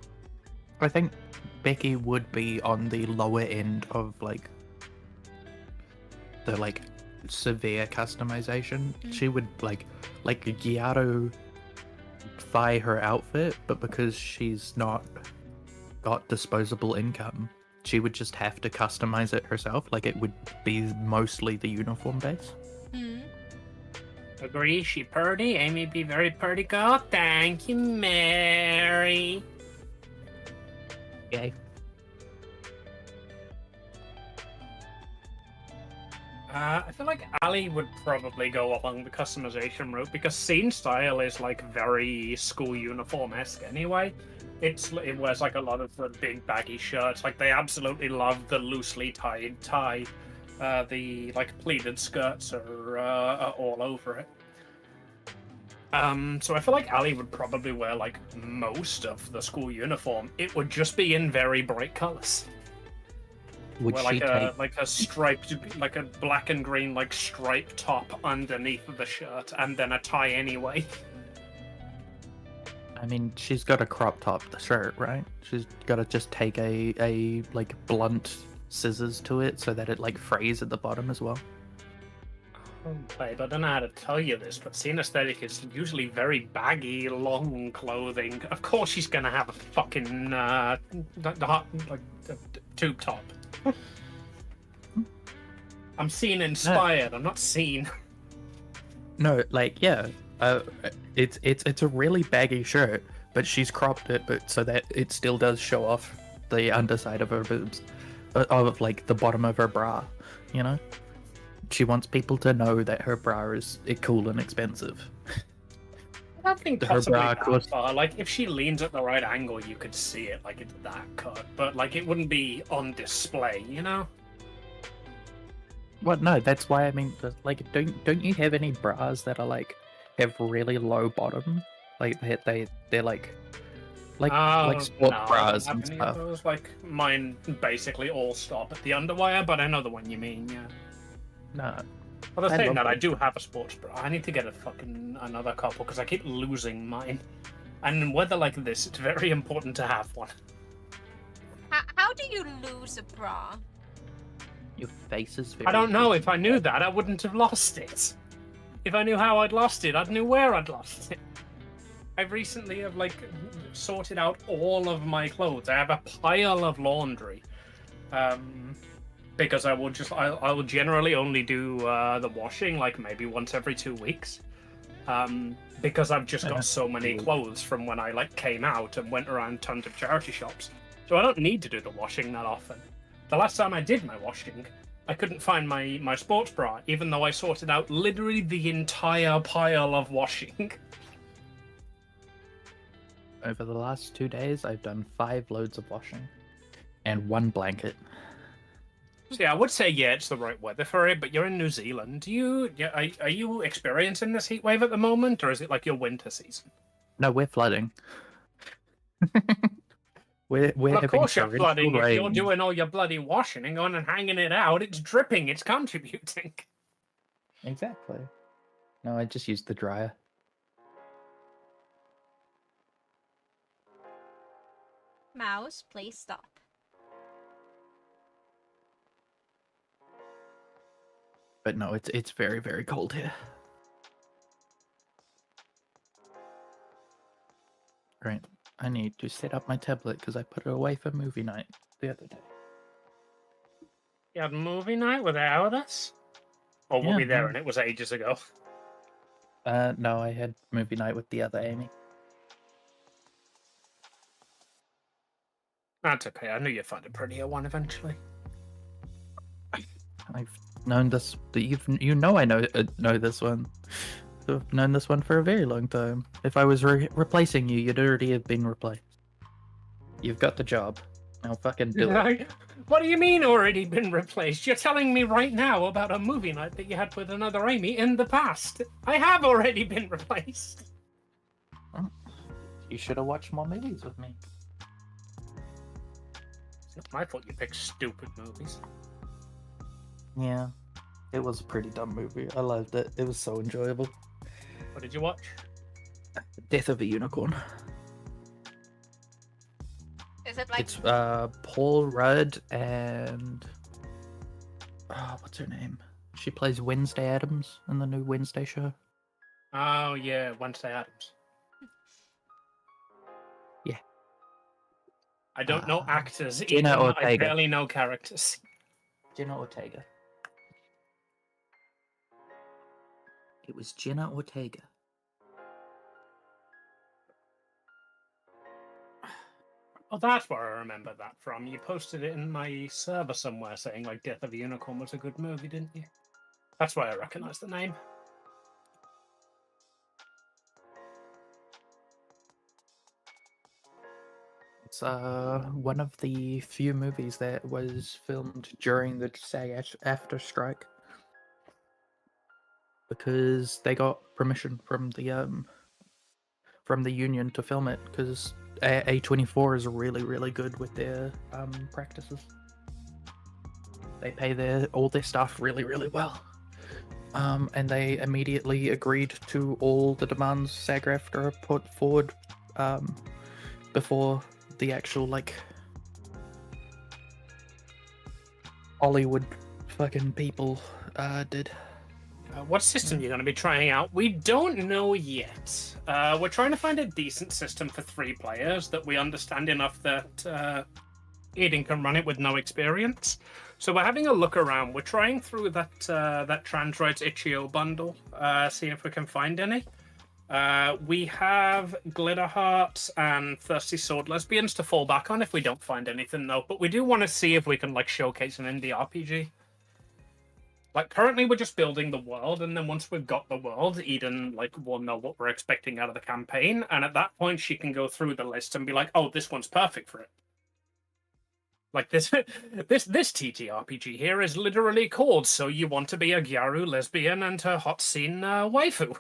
I think Becky would be on the lower end of like the like severe customization. She would like Gyaro-fy her outfit, but because she's not got disposable income, she would just have to customize it herself. Like it would be mostly the uniform base. Agree, she purdy. Amy be very purdy girl. Thank you, Mary. Yay. I feel like Ali would probably go along the customization route because scene style is like very school uniform-esque anyway. It wears like a lot of the big baggy shirts. Like they absolutely love the loosely tied tie. The like pleated skirts are all over it. So I feel like Ali would probably wear like most of the school uniform. It would just be in very bright colors. Would Where she take like a striped, like a black and green like striped top underneath of the shirt, and then a tie anyway. I mean, she's got a crop top the shirt, right? She's got to just take a like blunt scissors to it so that it like frays at the bottom as well. Oh, babe, I don't know how to tell you this, but scene aesthetic is usually very baggy, long clothing. Of course, she's gonna have a fucking tube top. I'm scene inspired. I'm not scene. No, like yeah, it's a really baggy shirt, but she's cropped it, but so that it still does show off the underside of her boobs, of like the bottom of her bra. You know, she wants people to know that her bra is cool and expensive. I don't think Her possibly bra that cost- far. Like, if she leans at the right angle, you could see it, like, it's that cut. But, like, it wouldn't be on display, you know? Well, no, that's why I mean, like, don't you have any bras that are like have really low bottom, like they're like sports no, I bras don't and have any of stuff. those. Like, mine basically all stop at the underwire, but I know the one you mean, yeah. No, But I saying love that, I them. do have a sports bra. I need to get another couple, because I keep losing mine. And in weather like this, it's very important to have one. How do you lose a bra? Your face is very. I don't know. If I knew that, I wouldn't have lost it. If I knew how I'd lost it, I'd knew where I'd lost it. I recently have like sorted out all of my clothes. I have a pile of laundry, because I will generally only do the washing like maybe once every 2 weeks, because I've just got so many clothes from when I like came out and went around tons of charity shops. So I don't need to do the washing that often. The last time I did my washing, I couldn't find my sports bra, even though I sorted out literally the entire pile of washing. Over the last 2 days, I've done 5 loads of washing, and 1 blanket. So yeah, I would say yeah, it's the right weather for it, but you're in New Zealand. Are you experiencing this heat wave at the moment, or is it like your winter season? No, we're flooding. we're Well, of having course you're torrential flooding. If you're rain. doing all your bloody washing and going and hanging it out, it's dripping, it's contributing. Exactly. No, I just used the dryer. Mouse, please stop. But no, it's very, very cold here. Right. I need to set up my tablet because I put it away for movie night the other day. You had movie night without us? Or were Yeah, we there yeah. and it was ages ago? No, I had movie night with the other Amy. That's okay. I knew you'd find a prettier one eventually. I've known this. You know I know this one. I've known this one for a very long time. If I was replacing you, you'd already have been replaced. You've got the job. I'll fucking do it. What do you mean already been replaced? You're telling me right now about a movie night that you had with another Amy in the past. I have already been replaced. Oh, you should have watched more movies with me. It's not my fault you pick stupid movies. Yeah, it was a pretty dumb movie. I loved it. It was so enjoyable. What did you watch? Death of a Unicorn. Is it like It's Paul Rudd and what's her name? She plays Wednesday Addams in the new Wednesday show. Oh yeah, Wednesday Addams. Yeah. I don't know actors. Jenna even. I Ortega. barely know characters. Jenna Ortega. It was Jenna Ortega. Oh, that's where I remember that from. You posted it in my server somewhere saying like Death of a Unicorn was a good movie, didn't you? That's why I recognise the name. It's one of the few movies that was filmed during the SAG-AFTRA strike because they got permission from the union to film it because A24 is really good with their practices. They pay all their staff really well, and they immediately agreed to all the demands SAG-AFTRA put forward before the actual Hollywood fucking people did. What system you're going to be trying out? We don't know yet. We're trying to find a decent system for 3 players that we understand enough that Aiden can run it with no experience. So we're having a look around. We're trying through that Transroids itch.io bundle, see if we can find any. We have Glitterheart and Thirsty Sword Lesbians to fall back on if we don't find anything, though. But we do want to see if we can showcase an indie RPG. Currently we're just building the world, and then once we've got the world, Eden will know what we're expecting out of the campaign, and at that point she can go through the list and be like, oh, this one's perfect for it. This TTRPG here is literally called So You Want to Be a Gyaru Lesbian and Her Hot Scene Waifu.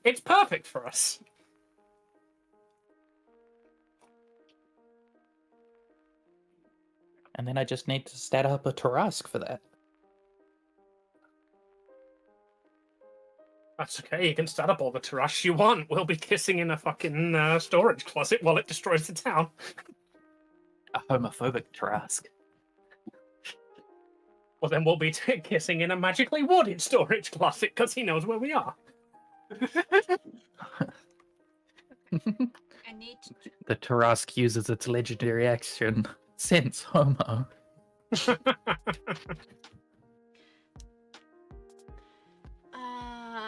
It's perfect for us. And then I just need to set up a Tarask for that. That's okay, you can start up all the Tarash you want. We'll be kissing in a fucking storage closet while it destroys the town. A homophobic Tarask. Well, then we'll be kissing in a magically warded storage closet because he knows where we are. I need to... The Tarask uses its legendary action, Sense Homo.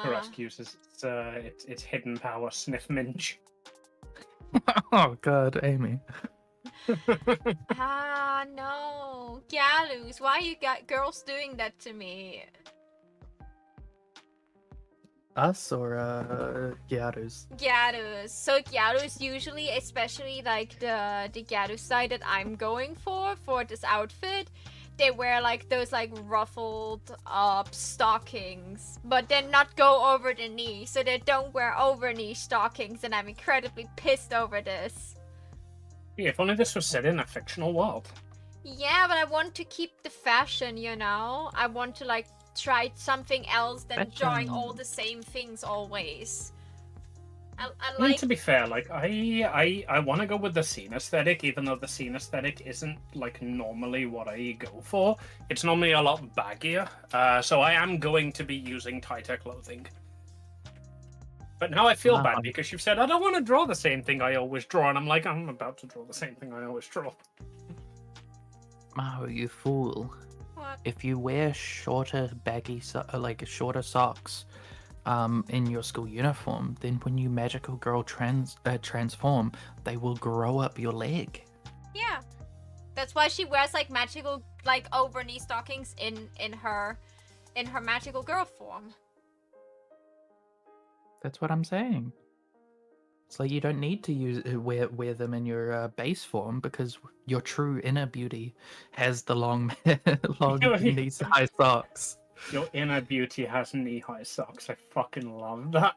Tarask uses its hidden power, Sniff Minge. Oh god, Amy. No. Gyalus, why you got girls doing that to me? Us or Gyarus? Gyarus. So Gyarus usually, especially the Gyarus side that I'm going for this outfit, they wear those ruffled up stockings, but then not go over the knee, so they don't wear over knee stockings, and I'm incredibly pissed over this. Yeah, if only this was set in a fictional world. Yeah, but I want to keep the fashion, I want to try something else than drawing all the same things always. I like... to be fair, I want to go with the scene aesthetic, even though the scene aesthetic isn't normally what I go for. It's normally a lot baggier, so I am going to be using tighter clothing. But now I feel bad because you've said I don't want to draw the same thing I always draw, and I'm about to draw the same thing I always draw. Maho, you fool. What? If you wear shorter shorter socks in your school uniform, then when you magical girl transform, they will grow up your leg. Yeah. That's why she wears magical over knee stockings in her magical girl form. That's what I'm saying. It's like you don't need to wear them in your base form because your true inner beauty has the long long knee high socks. Your inner beauty has knee-high socks. I fucking love that.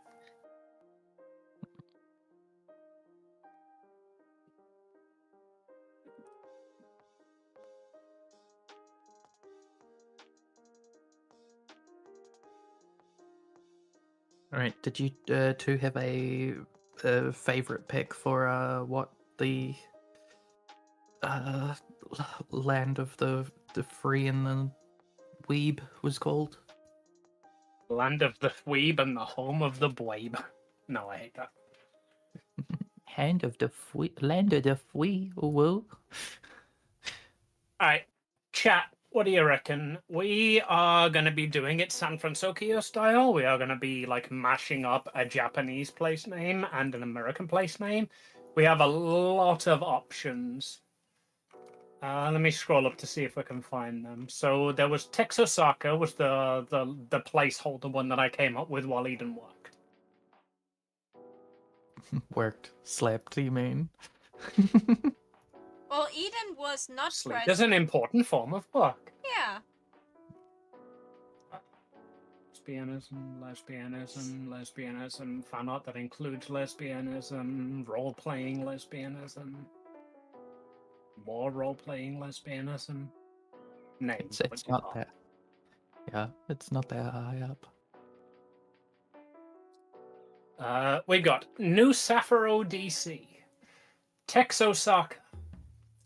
All right, did you two have a favorite pick for what the land of the free and the weeb was called? Land of the Thweeb and the home of the Bwabe. No, I hate that. Land of the free. Woo. Alright, chat, what do you reckon? We are going to be doing it San Francisco style. We are going to be like mashing up a Japanese place name and an American place name. We have a lot of options. Let me scroll up to see if I can find them. So there was Texosaka was the placeholder one that I came up with while Eden worked. Worked. Slept, you mean? Well, Eden was not Sleep present. is an important form of work. Yeah. Lesbianism, fan art that includes lesbianism, role-playing lesbianism, more role-playing lesbianism. Names. It's not that. Yeah, it's not that high up. We got New Sapporo, DC, Texosaka,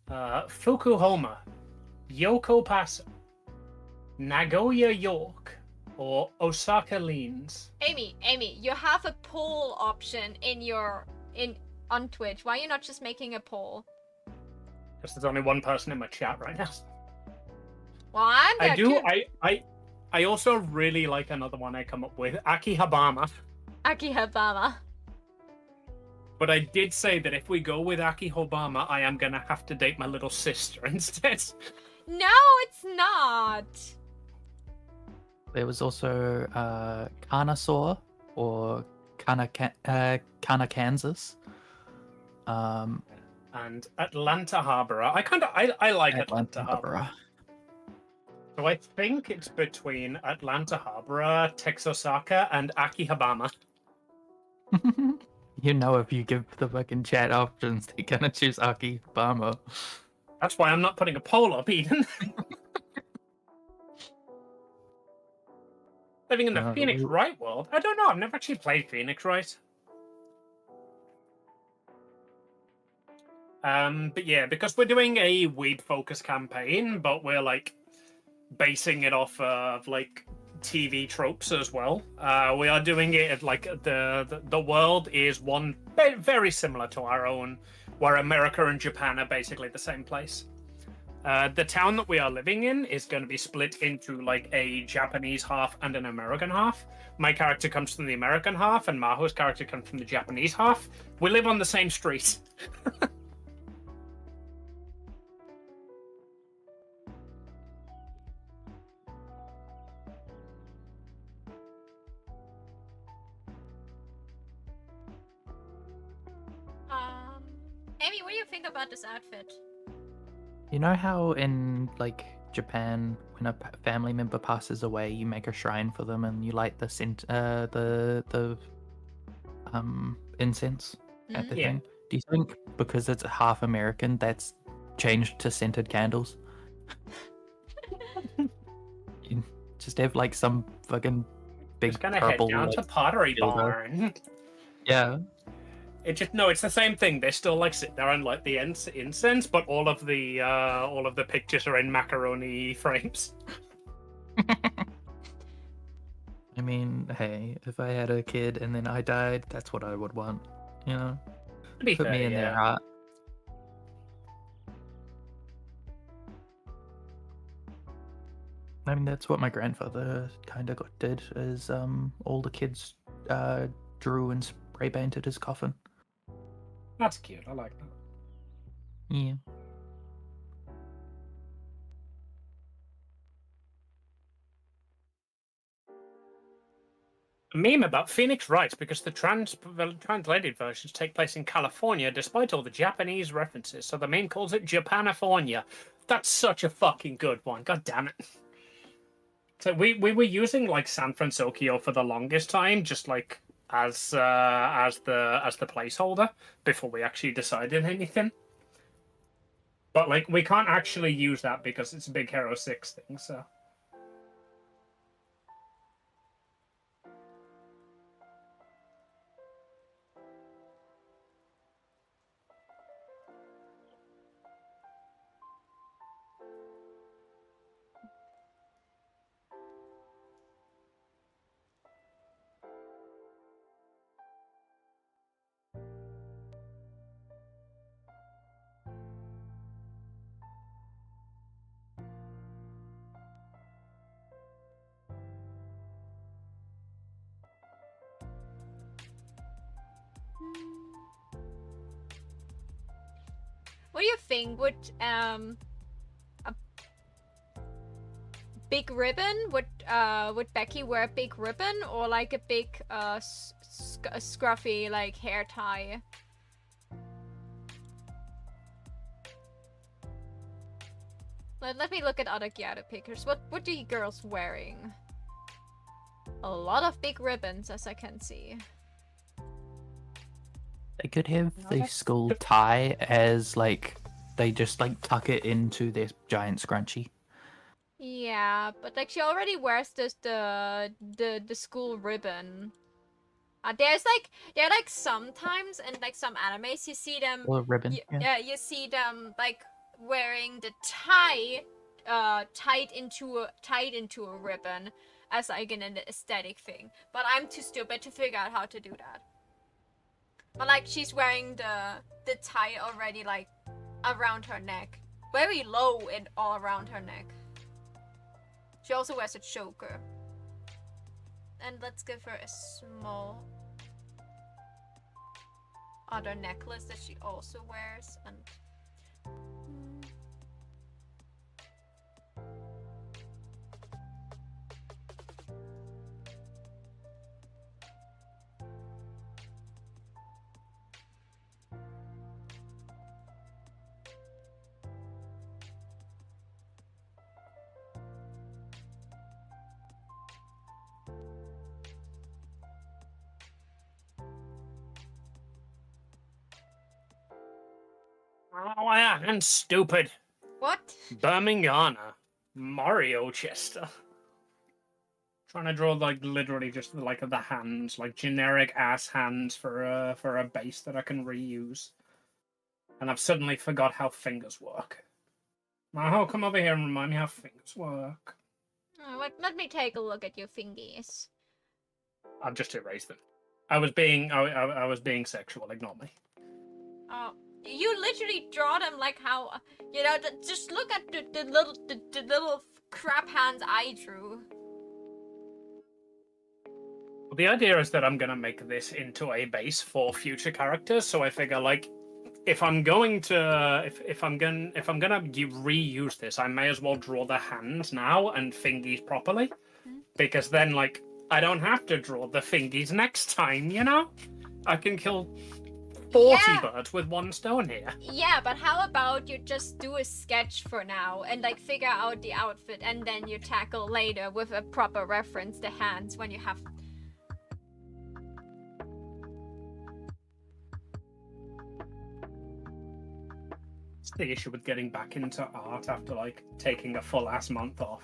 Fukuhama, Yoko Paso, Nagoya, York, or Osaka Leans. Amy, you have a poll option on Twitch. Why are you not just making a poll? Because there's only one person in my chat right now. Well, I'm there too. I also really like another one I come up with, Akihabama. Akihabama. But I did say that if we go with Akihabama, I am gonna have to date my little sister instead. No, it's not. There was also Kanasaur or Kana, Kansas. And Atlanta Harbor. I like Atlanta Harbor. So I think it's between Atlanta Harbor, Texosaka, and Akihabama. You know, if you give the fucking chat options, they're gonna choose Akibama. That's why I'm not putting a poll up, Eden. Living in the Phoenix Wright world? I don't know. I've never actually played Phoenix Wright. But yeah, because we're doing a weeb focus campaign, but we're like basing it off of like TV tropes as well. We are doing it at like the world is one very similar to our own, where America and Japan are basically the same place. The town that we are living in is going to be split into like a Japanese half and an American half. My character comes from the American half, and Maho's character comes from the Japanese half. We live on the same street. Amy, what do you think about this outfit? You know how in like Japan, when a family member passes away, you make a shrine for them and you light the incense at the thing. Do you think because it's half American, that's changed to scented candles? You just have like some fucking big Just gonna purple. head down to Pottery Barn. Yeah. It's the same thing. They still like sit there and light the incense, but all of the pictures are in macaroni frames. I mean, hey, if I had a kid and then I died, that's what I would want. You know, put me in their heart. I mean, that's what my grandfather kind of did. Is all the kids drew and spray painted his coffin. That's cute. I like that. Yeah. A meme about Phoenix writes because the translated versions take place in California despite all the Japanese references, so the meme calls it Japanifornia. That's such a fucking good one. God damn it. So we were using like San Francisco for the longest time, just like as the placeholder before we actually decided anything. But like we can't actually use that because it's a Big Hero 6 thing, so. What do you think? Would a big ribbon? Would Becky wear a big ribbon or like a big scruffy like hair tie? Let me look at other Gyara pictures. What are you girls wearing? A lot of big ribbons, as I can see. They could have the school tie as like they just like tuck it into their giant scrunchie. Yeah, but like she already wears this the school ribbon. There are like sometimes in like some animes you see them. Or a ribbon. Yeah. You see them like wearing the tie, tied into a ribbon as like an aesthetic thing. But I'm too stupid to figure out how to do that. But like she's wearing the tie already like around her neck, very low and all around her neck. She also wears a choker. And let's give her a small other necklace that she also wears. And Oh yeah, and stupid. what? Birmingham. Mario Chester. Trying to draw like literally just like the hands, like generic ass hands for a base that I can reuse. And I've suddenly forgot how fingers work. Maho, come over here and remind me how fingers work. Oh, let me take a look at your fingies. I've just erased them. I was being sexual. Ignore me. Oh, you literally draw them like how just look at the little crap hands I drew. Well, the idea is that I'm gonna make this into a base for future characters, so I figure like if I'm going to if I'm gonna reuse this, I may as well draw the hands now and fingies properly, because then like I don't have to draw the fingies next time. You know, I can kill 40 birds with one stone here. Yeah, but how about you just do a sketch for now and like figure out the outfit and then you tackle later with a proper reference the hands when you have. It's the issue with getting back into art after like taking a full ass month off.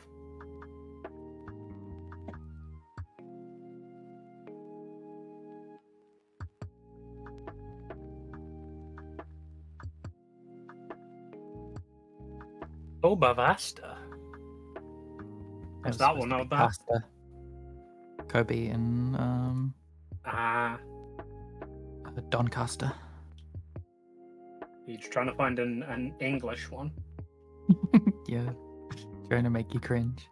Oh, Bavasta. Is that one out there? Pasta. Kobe and Doncaster. You're just trying to find an English one. Yeah. Trying to make you cringe.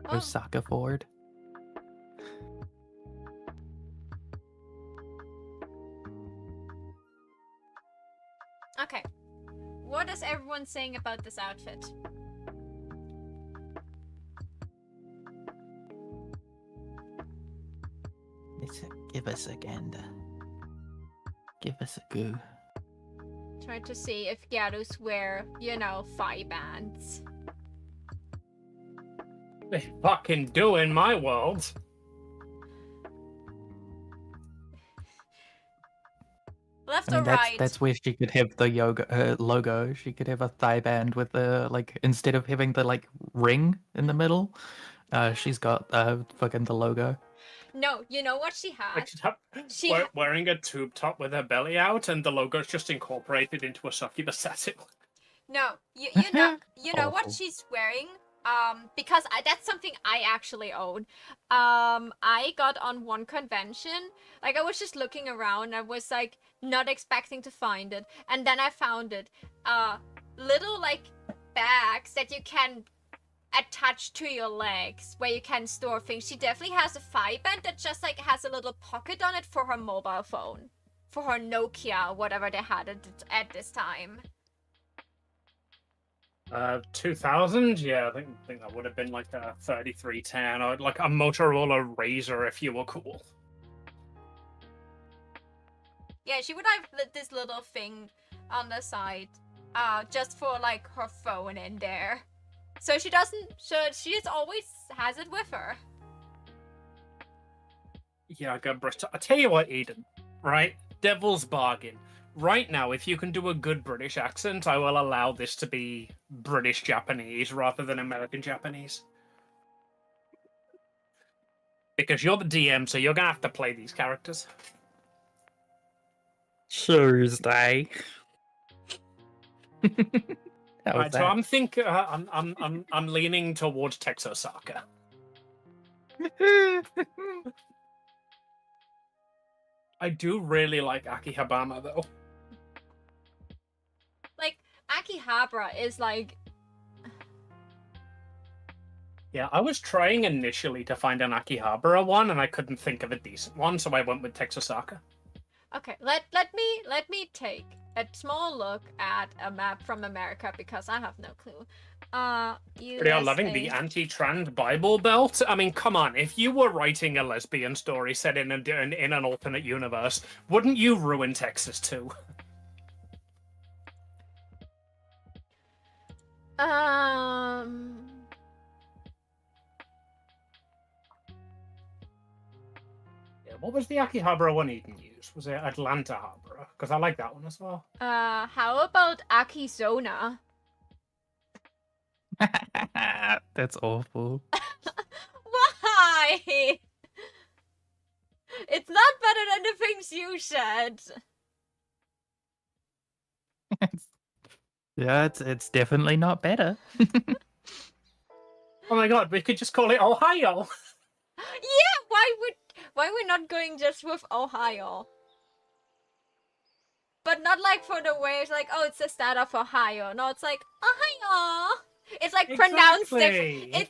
Osaka Ford. Okay. What is everyone saying about this outfit? Give us a gander. Give us a goo. Trying to see if Gyarus wear, thigh bands. They fucking do in my world. Left I mean, or right? that's where she could have the yoga logo. She could have a thigh band with the instead of having the ring in the middle, she's got fucking the logo. No, you know what she Like had? wearing a tube top with her belly out, and the logo's just incorporated into a succubus tattoo. No, you know what Awful. she's wearing? Because that's something I actually own. I got on one convention, like I was just looking around, I was like not expecting to find it, and then I found it. Little bags that you can attach to your legs where you can store things. She definitely has a thigh band that just has a little pocket on it for her mobile phone, for her Nokia, whatever they had at this time. 2000, yeah, I think that would have been like a 3310 or like a Motorola Razr if you were cool. Yeah, she would have this little thing on the side, just for her phone in there. So she just always has it with her. Yeah, I tell you what, Eden, right? Devil's bargain. Right now, if you can do a good British accent, I will allow this to be British Japanese rather than American Japanese. Because you're the DM, so you're gonna have to play these characters. Thursday. Right, so I'm thinking, I'm leaning towards Texosaka. I do really like Akihabara though. Akihabara is Yeah, I was trying initially to find an Akihabara one, and I couldn't think of a decent one, so I went with Texosaka. Okay, let me take a small look at a map from America because I have no clue. They are loving the anti-trans Bible Belt. I mean, come on! If you were writing a lesbian story set in an alternate universe, wouldn't you ruin Texas too? Yeah, what was the Akihabara one Eden used? Was it Atlanta Habara? Because I like that one as well. how about Akizona? That's awful. Why? It's not better than the things you said. Yeah, it's definitely not better. Oh my god, we could just call it Ohio. Yeah, why we're not going just with Ohio? But not for the way it's oh, it's the start of Ohio. No, it's Ohio. It's pronounced different.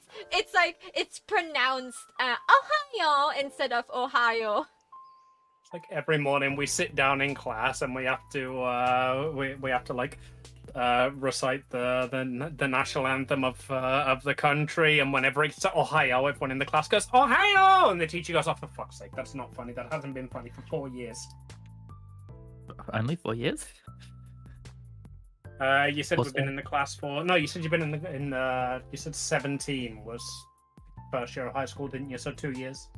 It's pronounced Ohio instead of Ohio. It's like every morning we sit down in class and we have to recite the national anthem of the country, and whenever it's to Ohio, everyone in the class goes Ohio, and the teacher goes, "Oh, for fuck's sake, that's not funny. That hasn't been funny for 4 years." Only 4 years? You said we've been in the class for... No, you said you've been you said 17 was first year of high school, didn't you? So 2 years.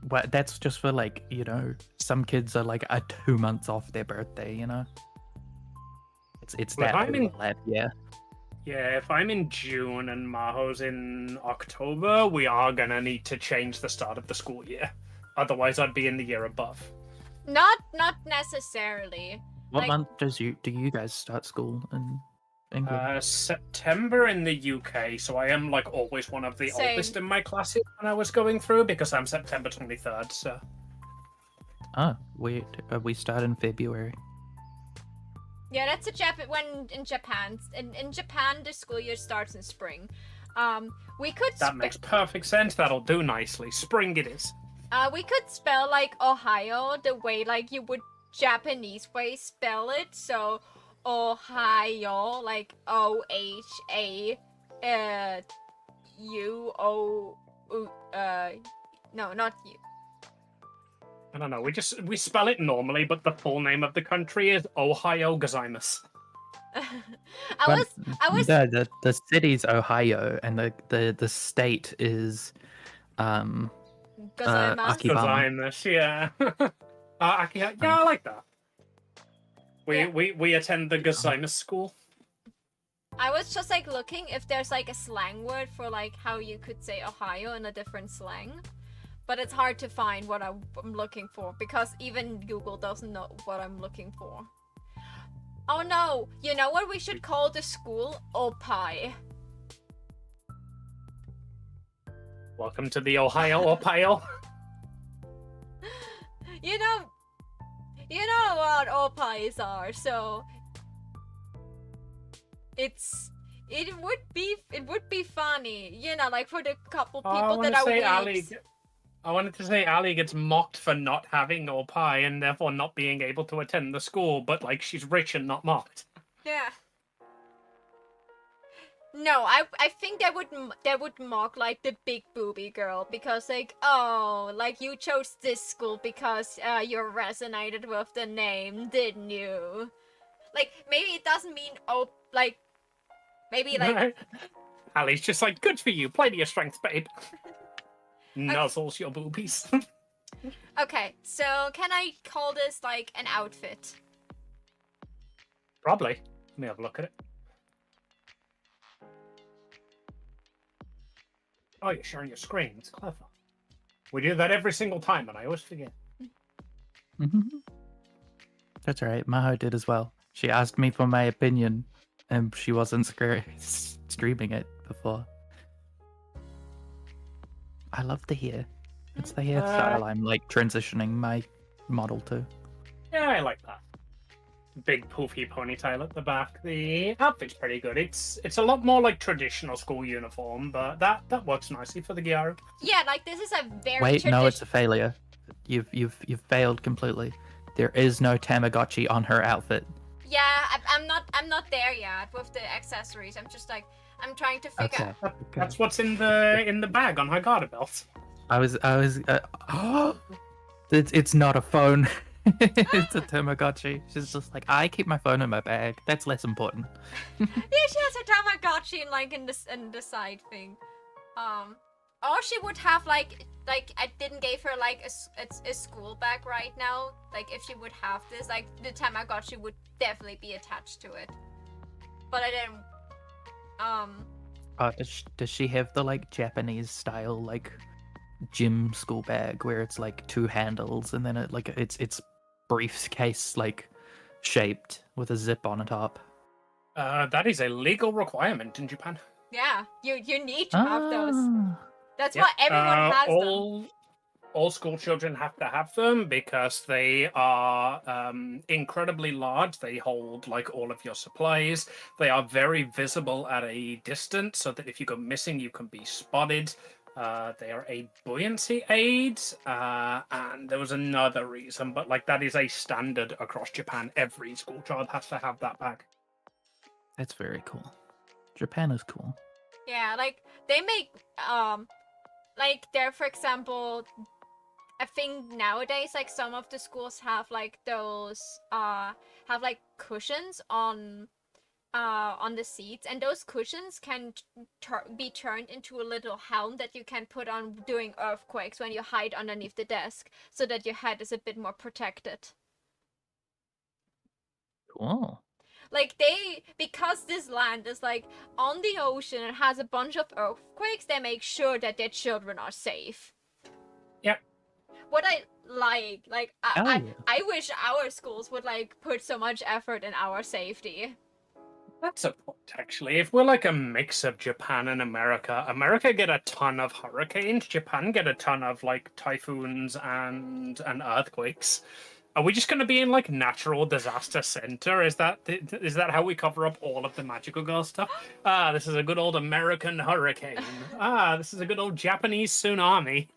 Well, that's just for some kids are 2 months off their birthday, It's Well, that if I'm in- overlap, yeah. Yeah, if I'm in June and Maho's in October, we are gonna need to change the start of the school year. Otherwise, I'd be in the year above. Not necessarily. What month do you guys start school in England? September in the UK, so I am always one of the Same. oldest in my classes when I was going through, because I'm September 23rd, so... We start in February. Yeah, that's when in Japan. In Japan, the school year starts in spring. We could That makes perfect sense. That'll do nicely. Spring it is. we could spell Ohio the way you would Japanese way spell it. So Ohio, OHA, UO no, not you. I don't know. We spell it normally, but the full name of the country is Ohio Gozaimasu. I was No, the city's Ohio, and the state is gozaimasu. Akibama. Gozaimasu, yeah. Yeah, I like that. We attend the Gozaimasu school. I was just like looking if there's like a slang word for like how you could say Ohio in a different slang. But it's hard to find what I'm looking for because even Google doesn't know what I'm looking for. Oh no! You know what we should call the school? Opie. Welcome to the Ohio Opio. You know what Opies are, so it would be funny, you know, like for the couple people that are weebs. I wanted to say Ali gets mocked for not having Opie and therefore not being able to attend the school, but like she's rich and not mocked. Yeah. No, I think they would mock like the big booby girl because like, oh, like you chose this school because you resonated with the name, didn't you? Like maybe it doesn't mean like maybe like Ali's just like, good for you, play to your strengths, babe. Nuzzles your boobies. Okay, so can I call this like an outfit? Probably. Let me have a look at it. Oh, you're sharing your screen. It's clever. We do that every single time, and I always forget. That's all right. Maho did as well. She asked me for my opinion, and she wasn't streaming it before. I love the hair. It's the hairstyle I'm like transitioning my model to. Yeah, I like that. Big poofy ponytail at the back. The outfit's pretty good. It's a lot more like traditional school uniform, but that works nicely for the Gyaru. Yeah, like this is a very Wait, no, it's a failure. You've failed completely. There is no Tamagotchi on her outfit. Yeah, I'm not there yet with the accessories. I'm just like I'm trying to figure out. That's what's in the bag on her garter belt. I was it's not a phone. It's a Tamagotchi. She's just like, I keep my phone in my bag. That's less important. Yeah, she has a Tamagotchi in the side thing. Or she would have like I didn't give her like a school bag right now. Like if she would have this, like the Tamagotchi would definitely be attached to it. But I didn't. Does she have the like Japanese style like gym school bag where it's like two handles and then it's briefcase like shaped with a zip on the top? That is a legal requirement in Japan. Yeah, you need to have those. That's why everyone has them. All school children have to have them because they are incredibly large. They hold like all of your supplies. They are very visible at a distance so that if you go missing, you can be spotted. They are a buoyancy aid, and there was another reason, but like that is a standard across Japan. Every school child has to have that bag. That's very cool. Japan is cool. Yeah, like they make like there, for example, I think nowadays like some of the schools have like those have like cushions on the seats, and those cushions can be turned into a little helm that you can put on during earthquakes when you hide underneath the desk, so that your head is a bit more protected. Cool. Like because this land is like on the ocean and has a bunch of earthquakes, they make sure that their children are safe. Yep. What I like I wish our schools would like put so much effort in our safety. That's a point, actually. If we're like a mix of Japan and America, America get a ton of hurricanes, Japan get a ton of like typhoons and earthquakes. Are we just going to be in like natural disaster center? Is that how we cover up all of the magical girl stuff? This is a good old American hurricane. This is a good old Japanese tsunami.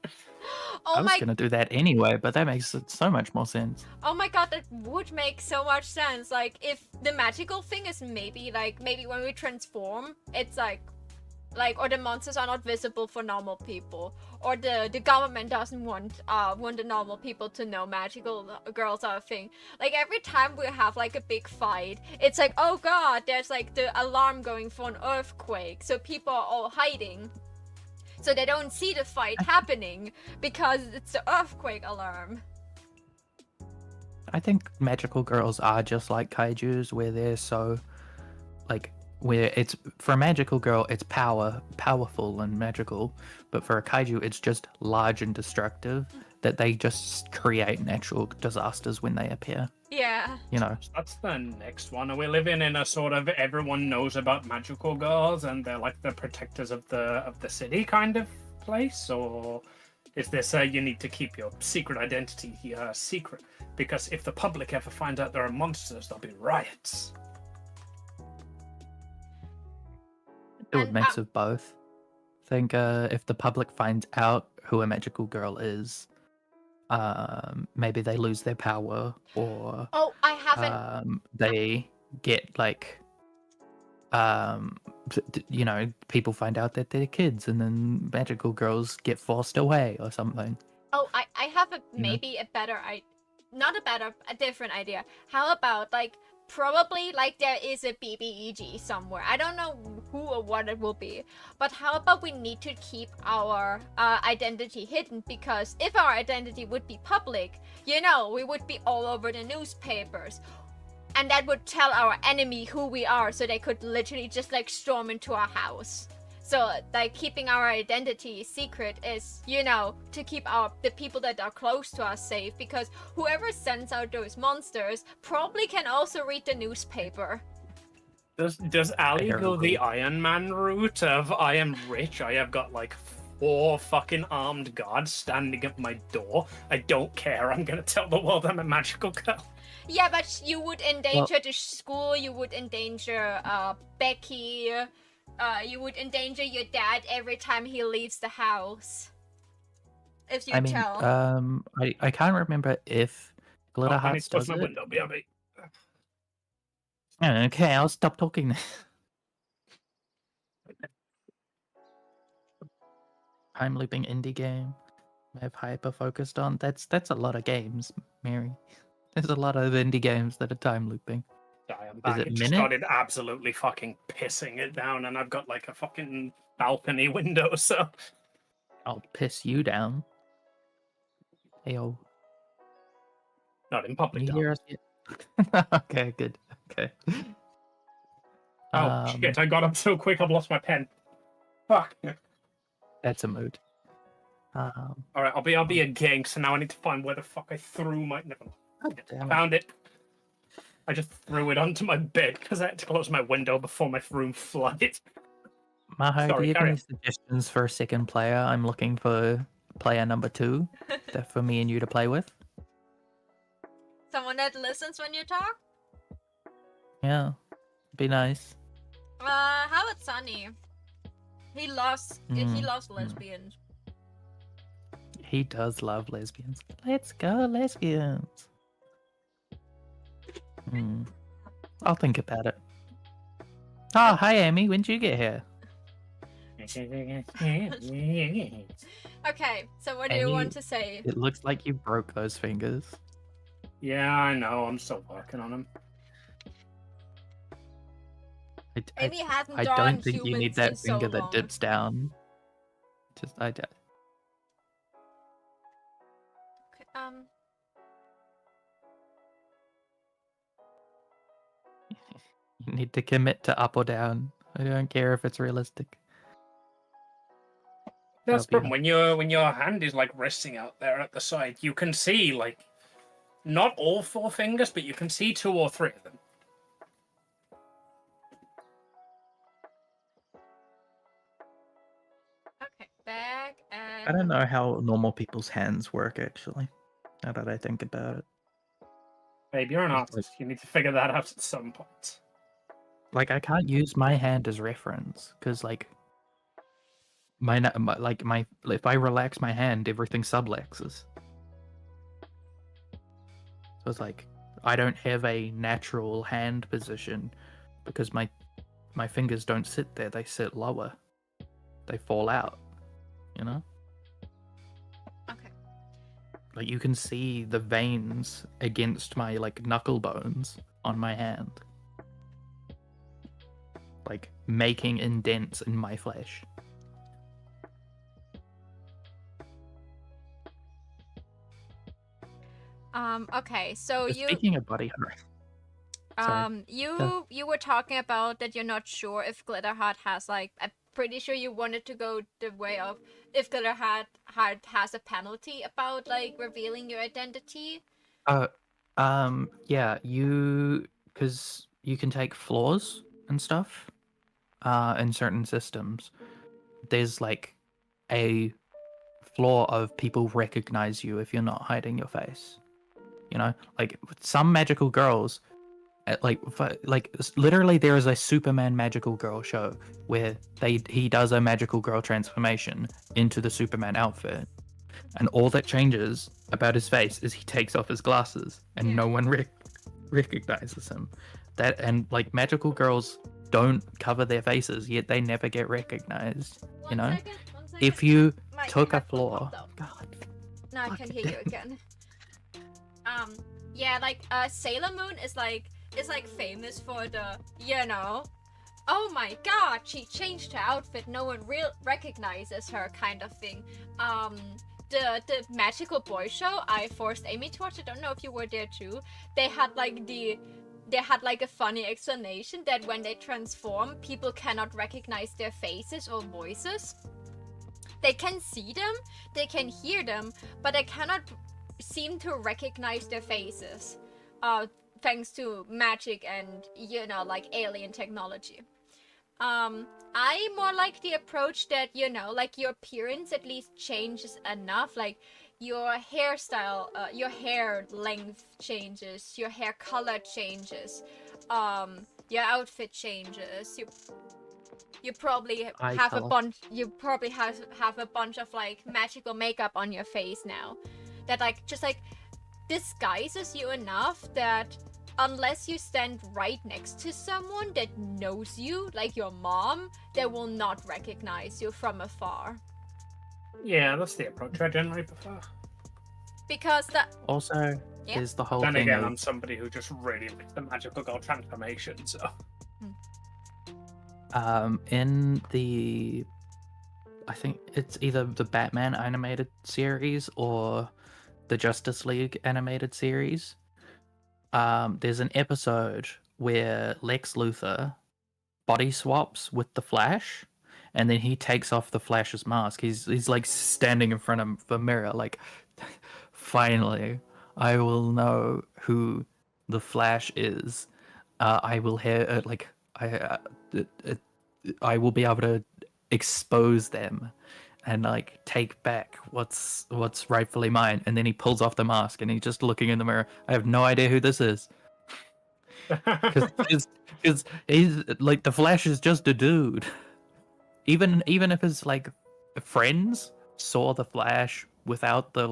I was gonna do that anyway, but that makes so much more sense. Oh my god, that would make so much sense. Like if the magical thing is maybe when we transform, it's like like, or the monsters are not visible for normal people, or the government doesn't want the normal people to know magical girls are a thing. Like, every time we have like a big fight, it's like, oh god, there's like the alarm going for an earthquake, so people are all hiding, so they don't see the fight happening because it's the earthquake alarm. I think magical girls are just like kaijus, where they're so, like, where it's, for a magical girl, it's powerful and magical, but for a kaiju, it's just large and destructive, that they just create natural disasters when they appear. Yeah. You know. That's the next one. Are we living in a sort of everyone knows about magical girls and they're like the protectors of the city kind of place, or is this you need to keep your secret identity here secret? Because if the public ever finds out there are monsters, there'll be riots. Do a And, mix of both. I think if the public finds out who a magical girl is, maybe they lose their power, or Oh, I haven't. they get like, you know, people find out that they're kids, and then magical girls get forced away or something. Oh, I have a maybe a better a different idea. How about, like, probably like there is a BBEG somewhere. I don't know who or what it will be, but how about we need to keep our identity hidden, because if our identity would be public, you know, we would be all over the newspapers. And that would tell our enemy who we are, so they could literally just like storm into our house. So, like, keeping our identity secret is, you know, to keep the people that are close to us safe, because whoever sends out those monsters probably can also read the newspaper. Does Ali go the Iron Man route of, I am rich, I have got like 4 fucking armed guards standing at my door, I don't care, I'm gonna tell the world I'm a magical girl? Yeah, but you would endanger the school, you would endanger Becky, you would endanger your dad every time he leaves the house. If you tell. I can't remember if Glitter Hearts does my it. window, BRB. Okay, I'll stop talking. Time looping indie game I've hyper focused on. That's a lot of games, Mary. There's a lot of indie games that are time looping. I am back. Is it It just minute? started absolutely fucking pissing it down, and I've got like a fucking balcony window, so. I'll piss you down. Heyo. Not in Can public. you hear us yet? Okay, good. Okay. Oh shit! I got up so quick, I've lost my pen. Fuck. That's a mood. All right, I'll be a gang. So now I need to find where the fuck I threw my. Never mind. Oh, damn it. Found it. I just threw it onto my bed because I had to close my window before my room flooded. Maho, Sorry, do you have carry any on. suggestions for a second player? I'm looking for player number 2 for me and you to play with. Someone that listens when you talk? Yeah, be nice. How about Sunny? He loves lesbians. He does love lesbians. Let's go, lesbians. I'll think about it. Oh, hi, Amy. When did you get here? Okay, so what do you want to say? It looks like you broke those fingers. Yeah, I know. I'm still working on them. Amy hasn't I drawn don't think you humans need that in so finger that long. dips down. Okay, You need to commit to up or down. I don't care if it's realistic. That's the That'll problem. When your hand is like resting out there at the side, you can see like not all 4 fingers, but you can see 2 or 3 of them. okay, back and... I don't know how normal people's hands work, actually. Now that I think about it. Babe, you're an artist. You need to figure that out at some point. Like, I can't use my hand as reference, because, like, if I relax my hand, everything subluxes. So it's like, I don't have a natural hand position, because my fingers don't sit there, they sit lower. they fall out. You know, Okay. like you can see the veins against my like knuckle bones on my hand, like making indents in my flesh. Okay, so you Speaking of body horror, sorry. you were talking about that you're not sure if Glitterheart has like, I'm pretty sure you wanted to go the way of if Glitterheart has a penalty about like revealing your identity. Yeah, because you can take flaws and stuff, in certain systems. There's like a flaw of people recognize you if you're not hiding your face. You know, like some magical girls, literally there is a Superman magical girl show where he does a magical girl transformation into the Superman outfit, and all that changes about his face is he takes off his glasses, and no one recognizes him. That, and like magical girls don't cover their faces, yet they never get recognized. You know, One second. if you My took a headphone flaw, popped out. God, Now I can hear you again. Yeah, like Sailor Moon is like famous for the, you know, oh my god, she changed her outfit, no one recognizes her kind of thing. The Magical Boy show I forced Amy to watch, I don't know if you were there too. They had like a funny explanation that when they transform, people cannot recognize their faces or voices. They can see them, they can hear them, but they cannot seem to recognize their faces. Thanks to magic and, you know, like alien technology. I more like the approach that, you know, like your appearance at least changes enough, like your hairstyle, your hair length changes, your hair color changes, your outfit changes, you probably have a bunch have a bunch of like magical makeup on your face now that like just like disguises you enough that unless you stand right next to someone that knows you, like your mom, they will not recognize you from afar. Yeah, that's the approach I generally prefer. Because that also Yeah. is the whole Then thing again, of, I'm somebody who just really likes the magical girl transformation, so. in the, I think it's either the Batman animated series or the Justice League animated series. There's an episode where Lex Luthor body swaps with the Flash, and then he takes off the Flash's mask. He's like standing in front of the mirror, like, finally, I will know who the Flash is. I will hear I will be able to expose them and like take back what's rightfully mine. And then he pulls off the mask and he's just looking in the mirror. I have no idea who this is. Because he's like, the Flash is just a dude. Even if his like friends saw the Flash without the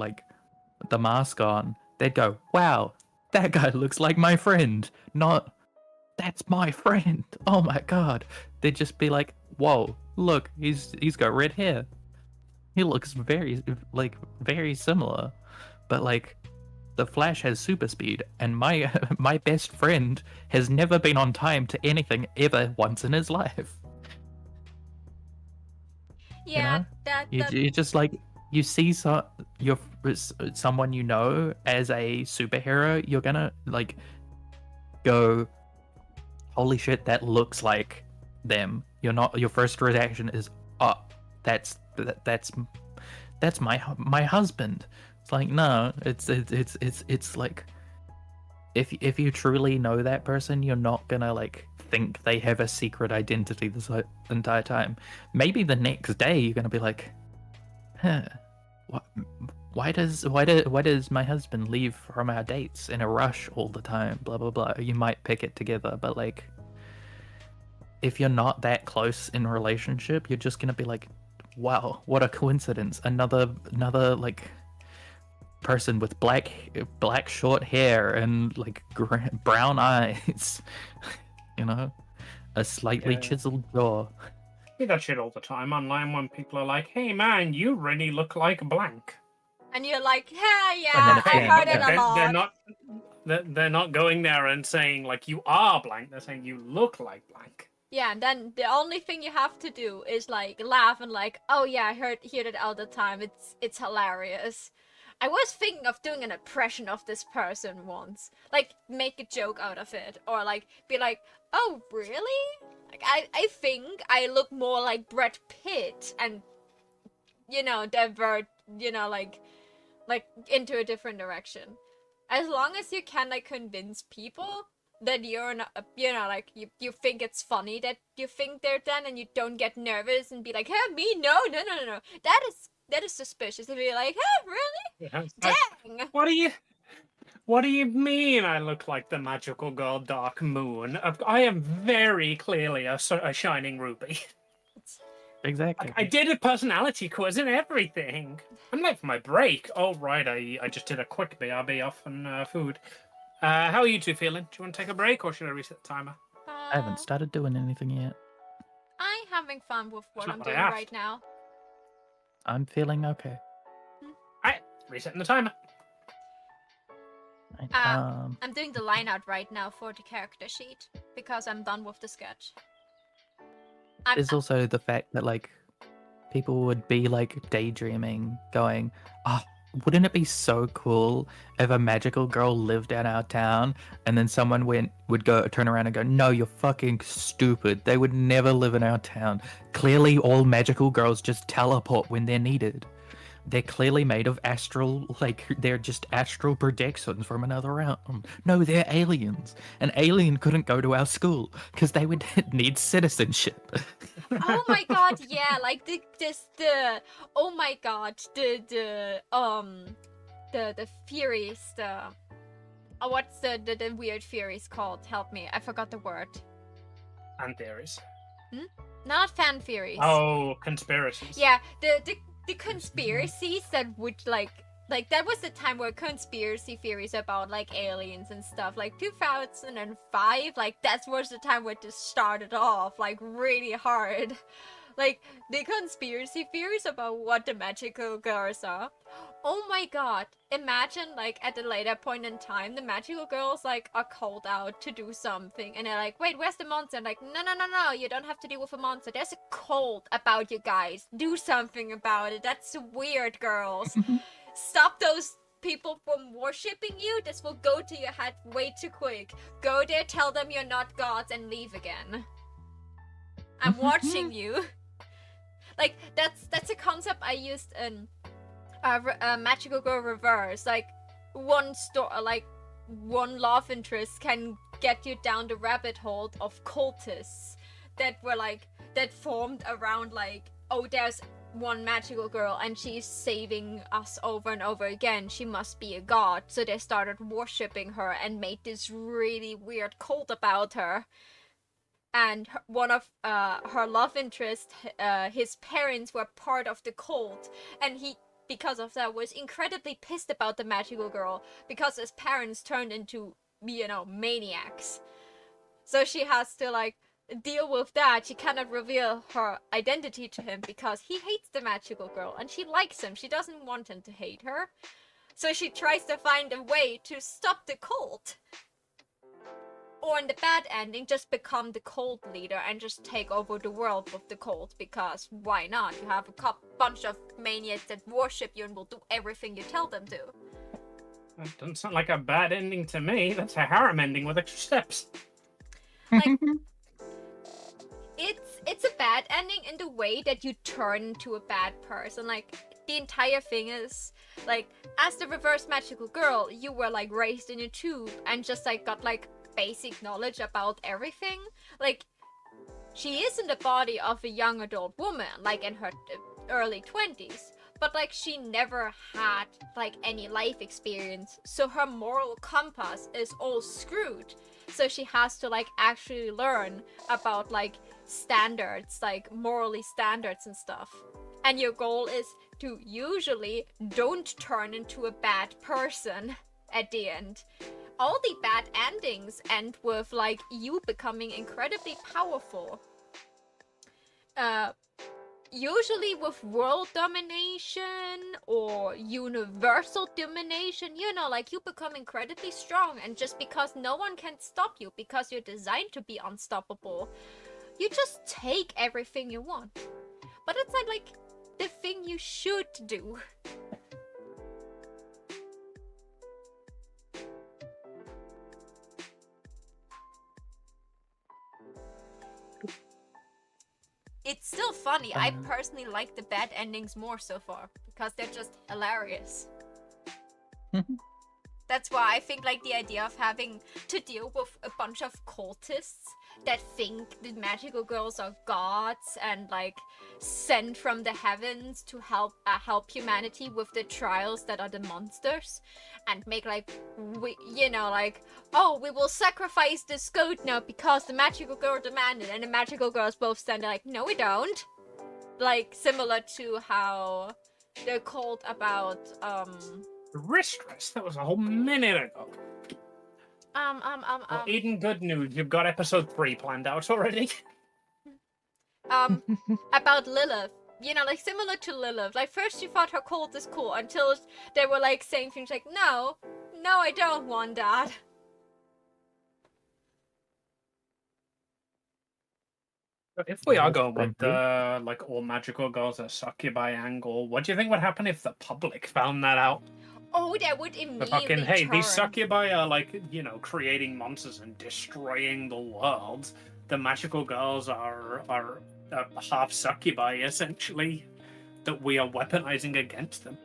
mask on, they'd go, "Wow, that guy looks like my friend." Not, "That's my friend. Oh my god." They'd just be like, "Whoa, look, he's got red hair. He looks very similar." But like, the Flash has super speed, and my my best friend has never been on time to anything ever once in his life. yeah, You know? You just like, you see someone you know as a superhero, you're gonna like go, "Holy shit, that looks like them." You're not, your first reaction is, "Oh, that's my husband." It's like, no, it's like, if you truly know that person, you're not gonna like think they have a secret identity this entire time. Maybe the next day you're gonna be like, why does my husband leave from our dates in a rush all the time? Blah blah blah. You might pick it together, but like, if you're not that close in a relationship, you're just gonna be like, wow, what a coincidence. Another like person with black short hair and like brown eyes. You know, a slightly chiseled jaw. see that shit all the time online when people are like, "Hey man, you really look like blank." And you're like, yeah, And yeah, then I again, heard it a they're, lot. they're not. They're not going there and saying like you are blank. They're saying you look like blank. Yeah, and then the only thing you have to do is like laugh and like, oh yeah, I hear that all the time. It's hilarious. I was thinking of doing an impression of this person once, like make a joke out of it, or like be like, oh really? Like I think I look more like Brad Pitt, and divert, like into a different direction. As long as you can like convince people that you're not, like you think it's funny that you think they're done, and you don't get nervous and be like, hey, me, no. That is suspicious. If you're like, hey, really? Yeah, it's like, Dang. what do you mean I look like the magical girl Dark Moon? I am very clearly a shining ruby. Exactly. I did a personality quiz and everything. I'm late for my break. Oh, right, I just did a quick BRB off on food. How are you two feeling? Do you want to take a break, or should I reset the timer? I haven't started doing anything yet. I'm having fun with what That's I'm not what I doing asked. right now. I'm feeling okay. Alright, resetting the timer. Right, I'm doing the line out right now for the character sheet because I'm done with the sketch. There's also the fact that like people would be like daydreaming, going, "Oh, wouldn't it be so cool if a magical girl lived in our town?" And then someone would turn around and go, "No, you're fucking stupid. They would never live in our town. Clearly, all magical girls just teleport when they're needed. They're clearly made of astral, like they're just astral projections from another realm. No, they're aliens. An alien couldn't go to our school because they would need citizenship." Oh my god, yeah, like the theories, what's the weird theories called? Help me, I forgot the word. And theories. Not fan theories. Oh, conspiracies. Yeah, the conspiracies that would like that was the time where conspiracy theories about like aliens and stuff, like 2005, like that was the time where this started off like really hard. Like the conspiracy theories about what the magical girls are. Oh my god, imagine like at a later point in time the magical girls like are called out to do something, and they're like, wait, where's the monster? And like, no, you don't have to deal with a monster. There's a cult about you guys. Do something about it. That's weird, girls. Stop those people from worshipping you. This will go to your head way too quick. Go there, tell them you're not gods, and leave again. I'm watching you. Like that's a concept I used in Magical Girl Reverse. Like one love interest can get you down the rabbit hole of cultists that formed around like, oh, there's one magical girl and she's saving us over and over again. She must be a god. So they started worshipping her and made this really weird cult about her. And one of her love interest, his parents were part of the cult, and he, because of that, was incredibly pissed about the magical girl because his parents turned into, maniacs. So she has to like deal with that. She cannot reveal her identity to him because he hates the magical girl and she likes him. She doesn't want him to hate her. So she tries to find a way to stop the cult. Or in the bad ending, just become the cult leader and just take over the world with the cult, because why not? You have a bunch of maniacs that worship you and will do everything you tell them to. That doesn't sound like a bad ending to me. That's a harem ending with extra steps. Like, it's a bad ending in the way that you turn into a bad person. Like, the entire thing is, like, as the reverse magical girl, you were, like, raised in a tube and just, like, got, like, basic knowledge about everything. Like, she is in the body of a young adult woman, like, in her early 20s. But, like, she never had, like, any life experience. So her moral compass is all screwed. So she has to, like, actually learn about, like, standards, like, morally standards and stuff. And your goal is to usually don't turn into a bad person at the end. All the bad endings end with, like, you becoming incredibly powerful. usually with world domination or universal domination, like you become incredibly strong, and just because no one can stop you because you're designed to be unstoppable, you just take everything you want. But it's not like the thing you should do. It's still funny. I personally like the bad endings more so far because they're just hilarious. That's why I think like the idea of having to deal with a bunch of cultists that think the magical girls are gods and like sent from the heavens to help humanity with the trials that are the monsters, and make like we will sacrifice this goat now because the magical girl demanded, and the magical girls both stand there like, no we don't, like similar to how they're called about Wrist rest. That was a whole minute ago. Well, Eden, good news. You've got episode 3 planned out already. About Lilith. Like similar to Lilith. Like first you thought her cult is cool until they were like saying things like, no, I don't want that. If we are going with the like all magical girls are succubi angle, what do you think would happen if the public found that out? Oh, that would immediately Fucking, hey, turn. these succubi are like, creating monsters and destroying the world. The magical girls are half succubi, essentially, that we are weaponizing against them.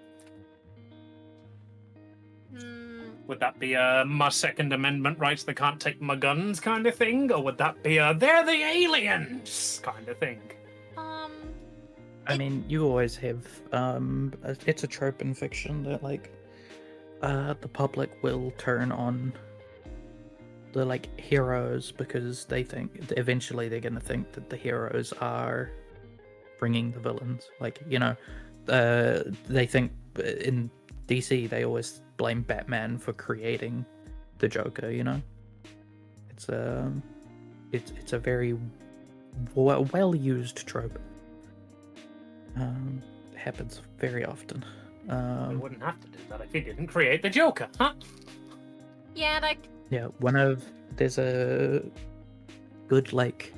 Would that be my Second Amendment rights, they can't take my guns kind of thing? Or would that be they're the aliens kind of thing? I mean, you always have, it's a trope in fiction that, like, the public will turn on the, like, heroes because they think, eventually they're going to think that the heroes are bringing the villains. Like, they think in DC, they always blame Batman for creating the Joker, It's a very well-used trope. It happens very often. We wouldn't have to do that if he didn't create the Joker, huh? Yeah, like... Yeah, there's a good, like,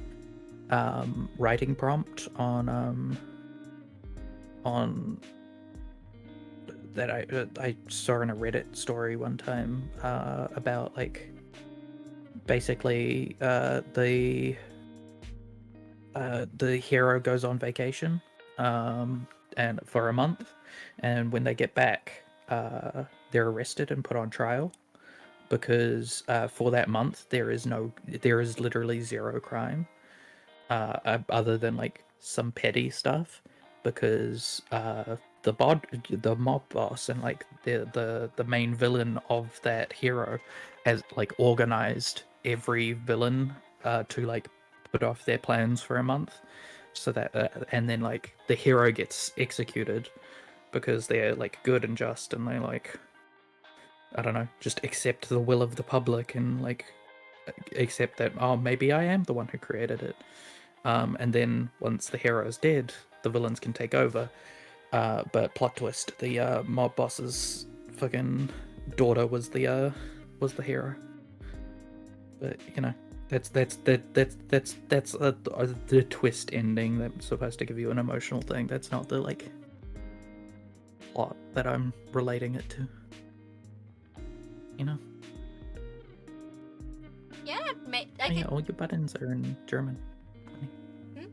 writing prompt on that I saw in a Reddit story one time about, like, basically the hero goes on vacation and for a month, and when they get back they're arrested and put on trial because for that month there is literally zero crime other than like some petty stuff, because the mob boss and like the main villain of that hero has like organized every villain to like put off their plans for a month, so that and then like the hero gets executed because they're like good and just, and they like, I don't know, just accept the will of the public and like accept that, oh, maybe I am the one who created it. And then once the hero is dead, the villains can take over. But plot twist, the mob boss's fucking daughter was the hero. But that's the twist ending that's supposed to give you an emotional thing. That's not the like plot that I'm relating it to. Yeah, yeah, all your buttons are in German.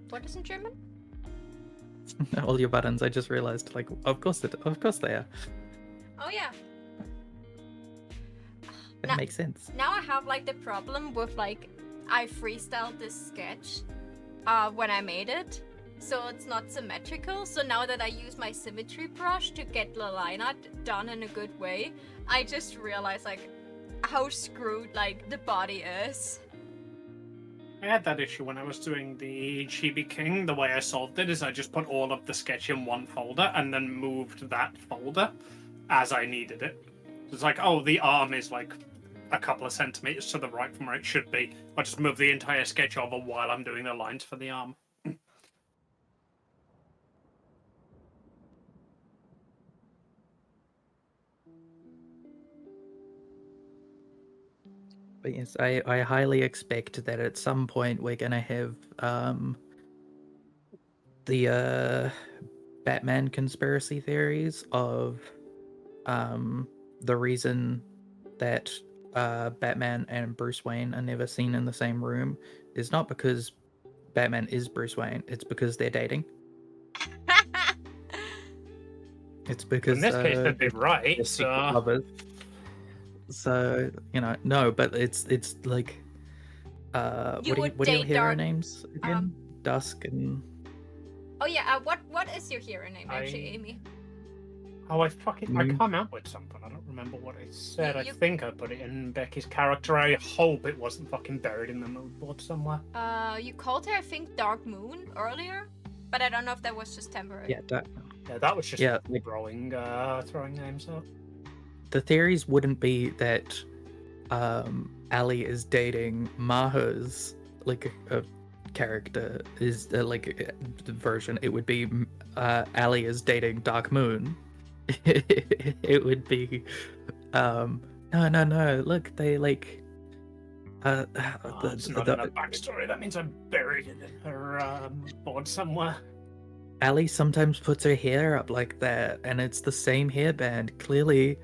What is in German? All your buttons. I just realized, like, of course they are. Oh yeah. That makes sense. Now I have like the problem with like I freestyled this sketch when I made it, so it's not symmetrical. So now that I use my symmetry brush to get the line art done in a good way, I just realized like how screwed like the body is. I had that issue when I was doing the Chibi King. The way I solved it is I just put all of the sketch in one folder and then moved that folder as I needed it. It's like, oh, the arm is like a couple of centimeters to the right from where it should be. I'll just move the entire sketch over while I'm doing the lines for the arm. But yes, I highly expect that at some point we're gonna have the Batman conspiracy theories of the reason that Batman and Bruce Wayne are never seen in the same room is not because Batman is Bruce Wayne, it's because they're dating. It's because In this case, they'd be they're right. secret So lovers. So, no, but it's like You would what are your date hero Dark- names again? Dusk and Oh yeah, what is your hero name actually, Amy? oh, I come out with something. I don't remember what I said. You- I think I put it in Becky's character. I hope it wasn't fucking buried in the mood board somewhere. You called her, I think, Dark Moon earlier, but I don't know if that was just temporary. yeah, Yeah, that was just Yeah, like- throwing names out. the theories wouldn't be that Ali is dating Maho's like a character is the version. It would be Ali is dating Dark Moon. It would be no. Look, they like It's not in a backstory. That means I buried it in her board somewhere. Ali sometimes puts her hair up like that, and it's the same hairband. Clearly,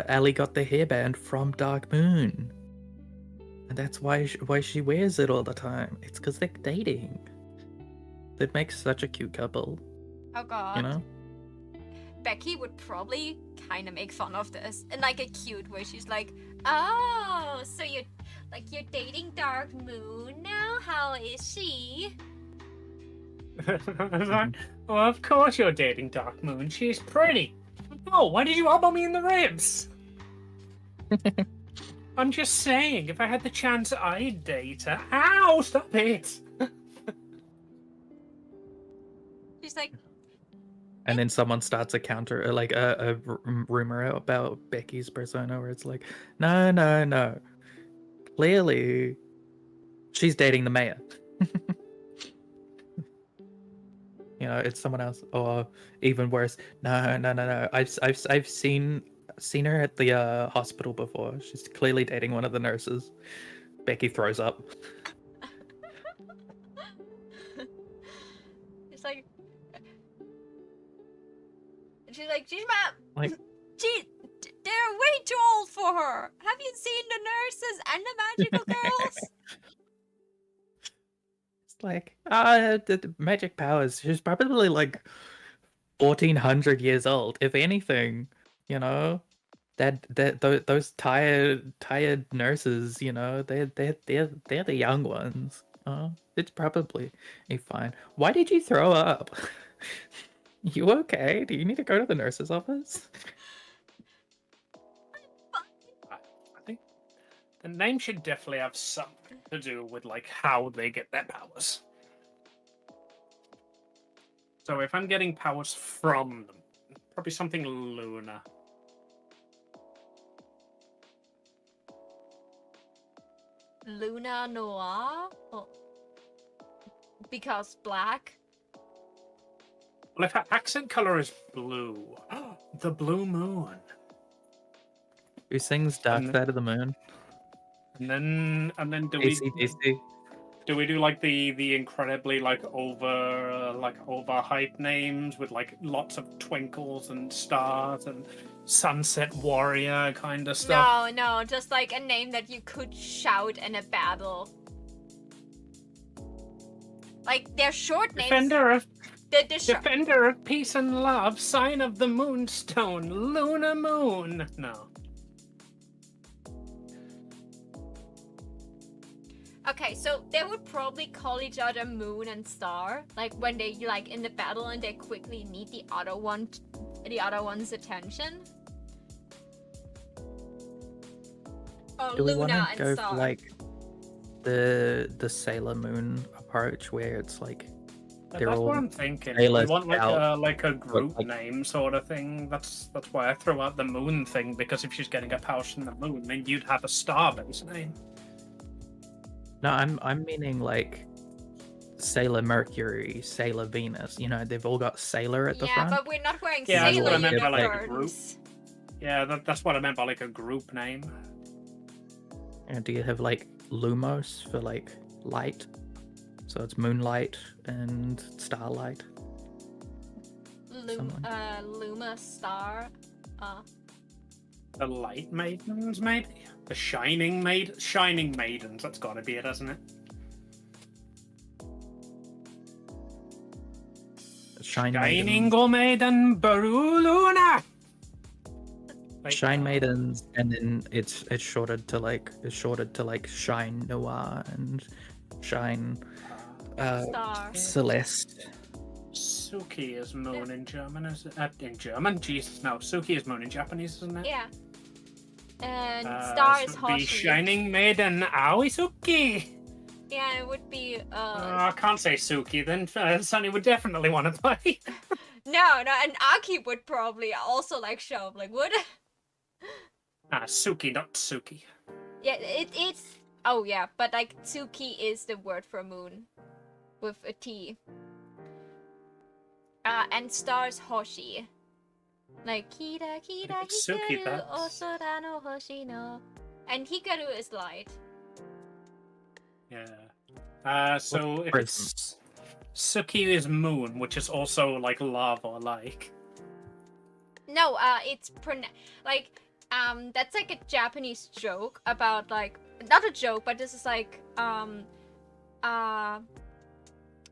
Ali got the hairband from Dark Moon, and that's why she wears it all the time. It's because they're dating. That makes such a cute couple, Oh god. you know. Becky would probably kind of make fun of this in like a cute way. She's like, "Oh, so you're dating Dark Moon now? How is she?" I was like, well, of course you're dating Dark Moon. She's pretty. Oh, why did you elbow me in the ribs? I'm just saying, if I had the chance, I'd date her. Ow, stop it! She's like, And then someone starts a counter, like a rumor about Becky's persona, where it's like, no. Clearly, she's dating the mayor. You know, it's someone else, or even worse. No. I've seen her at the hospital before. She's clearly dating one of the nurses. Becky throws up. it's like, she's my, Like, they're way too old for her. Have you seen the nurses and the magical girls? it's like, the magic powers. She's probably like 1400 years old, if anything. You know, those tired nurses. You know, they're the young ones. It's probably fine. Why did you throw up? You okay? Do you need to go to the nurse's office? I think the name should definitely have something to do with like how they get their powers. So if I'm getting powers from them, probably something Luna. Luna Noir? Oh. Because black? Well, if her accent color is blue, the blue moon. Who sings Dark Side of the Moon? And then do AC/DC. we do like the incredibly like overhyped names with like lots of twinkles and stars and sunset warrior kind of stuff? No, just like a name that you could shout in a battle. Like they're short names. Defender of peace and love, sign of the moonstone, Luna Moon. No. Okay, so they would probably call each other Moon and Star, like when they like in the battle and they quickly need the other one's attention. Or Do we want Luna to and go Star. for like the Sailor Moon approach, where it's like they're That's all what I'm thinking. Sailor We want Scout, like a group like- name sort of thing. That's why I threw out the moon thing, because if she's getting her powers from the moon, then you'd have a star-based name. No, I'm meaning like Sailor Mercury, Sailor Venus. You know, they've all got Sailor at the yeah, front. but we're not wearing Yeah, that's sailor what I meant by, like, uniforms. Yeah, that's what I meant by like a group name. And do you have like lumos for like light? So it's moonlight and starlight. Someone. Luma Star. The Light Maidens, maybe? The Shining Maidens, that's gotta be it, hasn't it? Shining Maiden Baruluna! Shine Maidens, and then it's shorted to like Shine Noir and Shine Star. Celeste. Suki is moon in German, is it? In German? Jesus, no. Suki is moon in Japanese, isn't it? Yeah. And Star is The Hoshi. Shining Maiden Aoi Suki! Yeah, it would be. I can't say Suki, then Sunny would definitely want to play. No, and Aki would probably also like show up. Like, would? Suki, not Suki. Yeah, it's. Oh yeah, but like Tsuki is the word for moon, with a T. And Star's Hoshi. Like Kira Suki, Hikaru that's- Osora no Hoshi no. And Hikaru is light. Yeah. So if it's Suki is moon, which is also like lava, like. No, it's that's like a Japanese joke about like not a joke, but this is like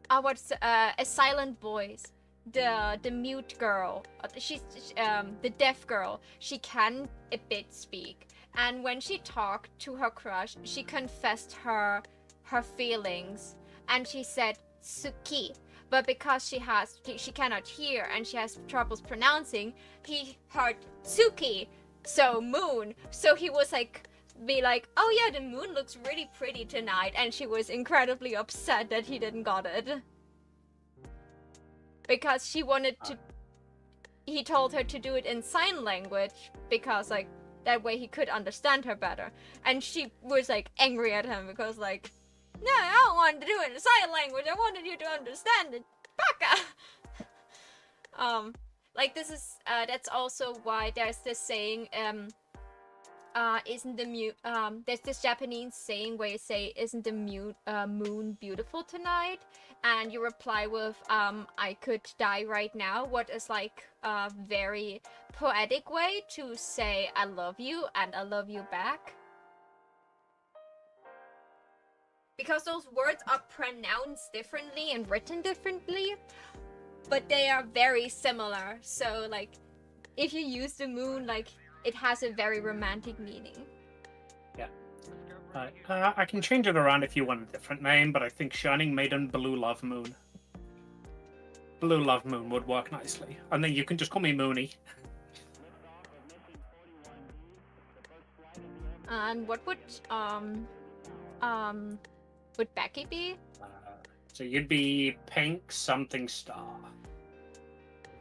what's a silent voice. The mute girl, she's the deaf girl. She can a bit speak, and when she talked to her crush, she confessed her feelings, and she said Suki. But because she cannot hear and she has troubles pronouncing, he heard Tsuki, so moon. So he was like, oh yeah, the moon looks really pretty tonight, and she was incredibly upset that he didn't got it. Because she wanted to, he told her to do it in sign language, because like, that way he could understand her better. And she was like angry at him because like, no, I don't want to do it in sign language. I wanted you to understand it, baka. Like this is that's also why there's this saying, isn't the there's this Japanese saying where you say, isn't the moon beautiful tonight? And you reply with, I could die right now. What is like a very poetic way to say I love you and I love you back. Because those words are pronounced differently and written differently, but they are very similar. So like, if you use the moon, like, it has a very romantic meaning. Yeah. I can change it around if you want a different name, but I think Shining Maiden Blue Love Moon. Blue Love Moon would work nicely. And then you can just call me Moony. And what would Becky be? So you'd be Pink Something Star.